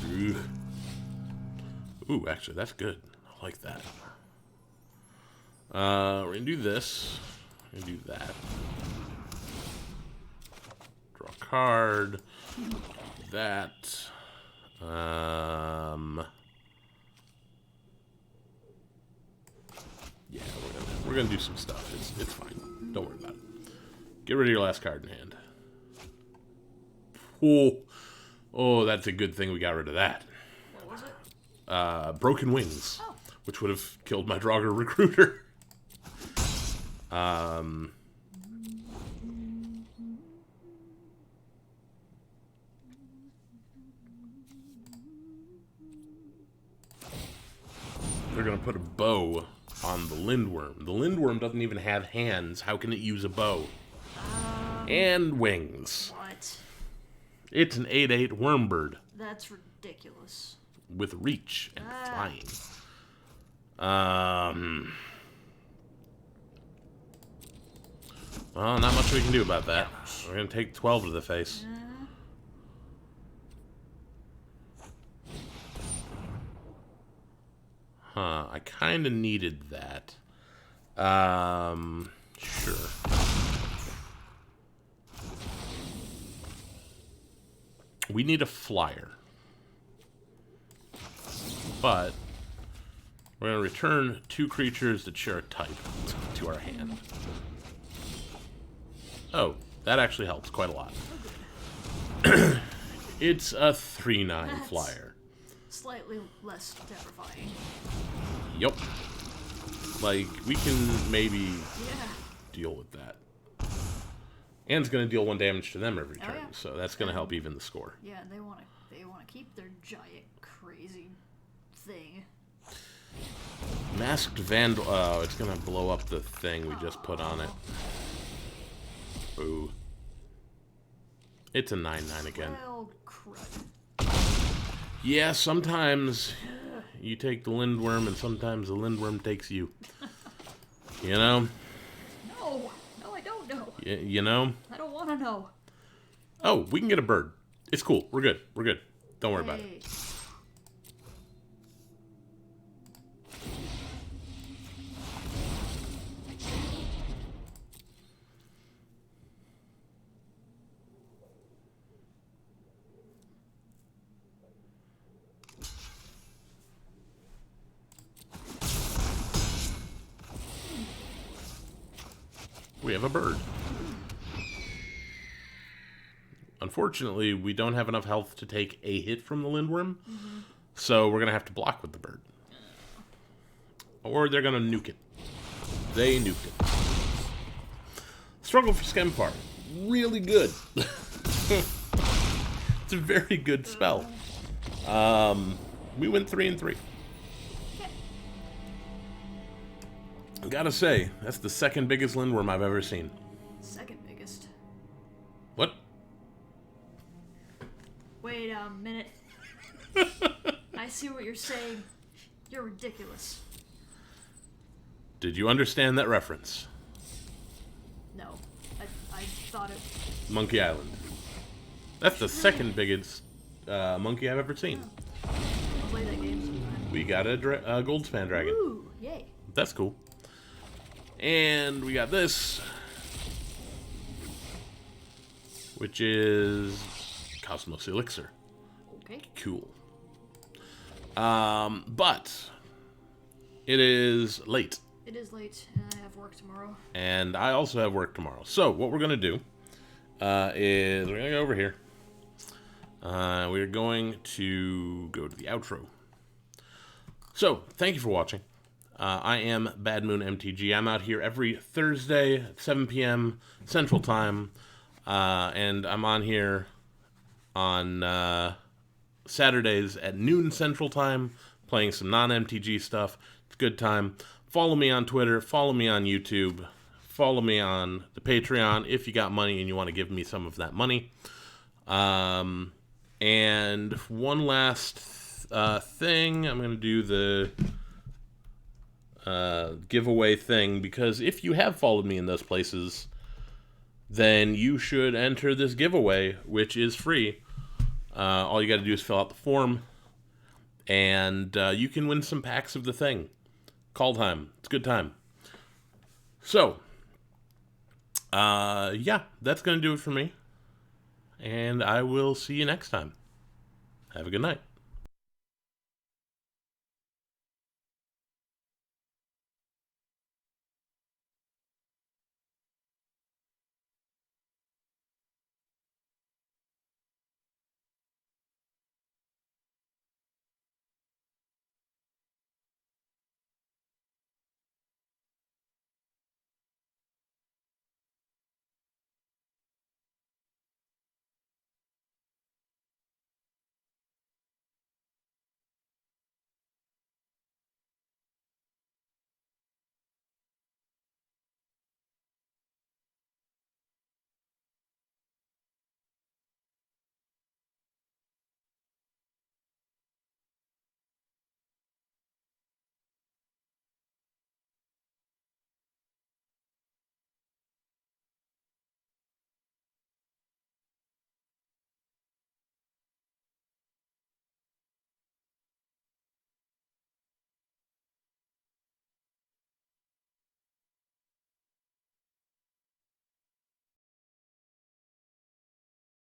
Ugh. Ooh, actually, that's good. I like that. We're gonna do this. We're gonna do that. Draw a card. That. Yeah, we're gonna do some stuff. It's fine. Don't worry about it. Get rid of your last card in hand. Oh, that's a good thing we got rid of that. What was it? Broken Wings, Oh. which would have killed my Draugr Recruiter. They're gonna put a bow on the Lindworm. The Lindworm doesn't even have hands. How can it use a bow? And wings. What? It's an 8/8 wormbird That's ridiculous. with reach and flying. Well, not much we can do about that. We're gonna take 12 to the face. Huh, I kind of needed that. Sure. We need a flyer. but we're going to return 2 creatures that share a type to our hand. Oh, that actually helps quite a lot. It's a 3/9 flyer. Slightly less terrifying. Yup. Like, we can maybe Yeah. deal with that. And it's going to deal 1 damage to them every turn, yeah. so that's going to help even the score. Yeah, they want to keep their giant crazy thing. Masked Vandal. Oh, it's going to blow up the thing we just put on it. Boo. It's a 9/9 again. Well, crud. Yeah, sometimes you take the Lindworm, and sometimes the Lindworm takes you. You know? No, I don't know. You know? I don't want to know. Oh, we can get a bird. It's cool. We're good. We're good. Don't worry about it. We have a bird. Unfortunately, we don't have enough health to take a hit from the Lindworm, so we're going to have to block with the bird. Or they're going to nuke it. They nuked it. Struggle for Skemfar. Really good. It's a very good spell. We went 3-3. Gotta say, that's the 2nd biggest Lindworm I've ever seen. 2nd biggest. What? Wait a minute. I see what you're saying. You're ridiculous. Did you understand that reference? No. I thought it... Monkey Island. That's the 2nd biggest monkey I've ever seen. I'll play that game sometime. We got a Goldspan Dragon. Ooh, yay. That's cool. And we got this, which is Cosmos Elixir. Okay. Cool. But it is late. It is late, and I have work tomorrow. And I also have work tomorrow. So what we're going to do is we're going to go over here. We're going to go to the outro. So, thank you for watching. I am Bad Moon MTG. I'm out here every Thursday at 7 p.m. Central Time. And I'm on here on Saturdays at noon Central Time, playing some non-MTG stuff. It's a good time. Follow me on Twitter. Follow me on YouTube. Follow me on the Patreon if you got money and you want to give me some of that money. And one last thing. I'm going to do the giveaway thing, because if you have followed me in those places, then you should enter this giveaway, which is free. All you got to do is fill out the form, and you can win some packs of the thing. Kaldheim. It's a good time. So, yeah, that's going to do it for me. And I will see you next time. Have a good night.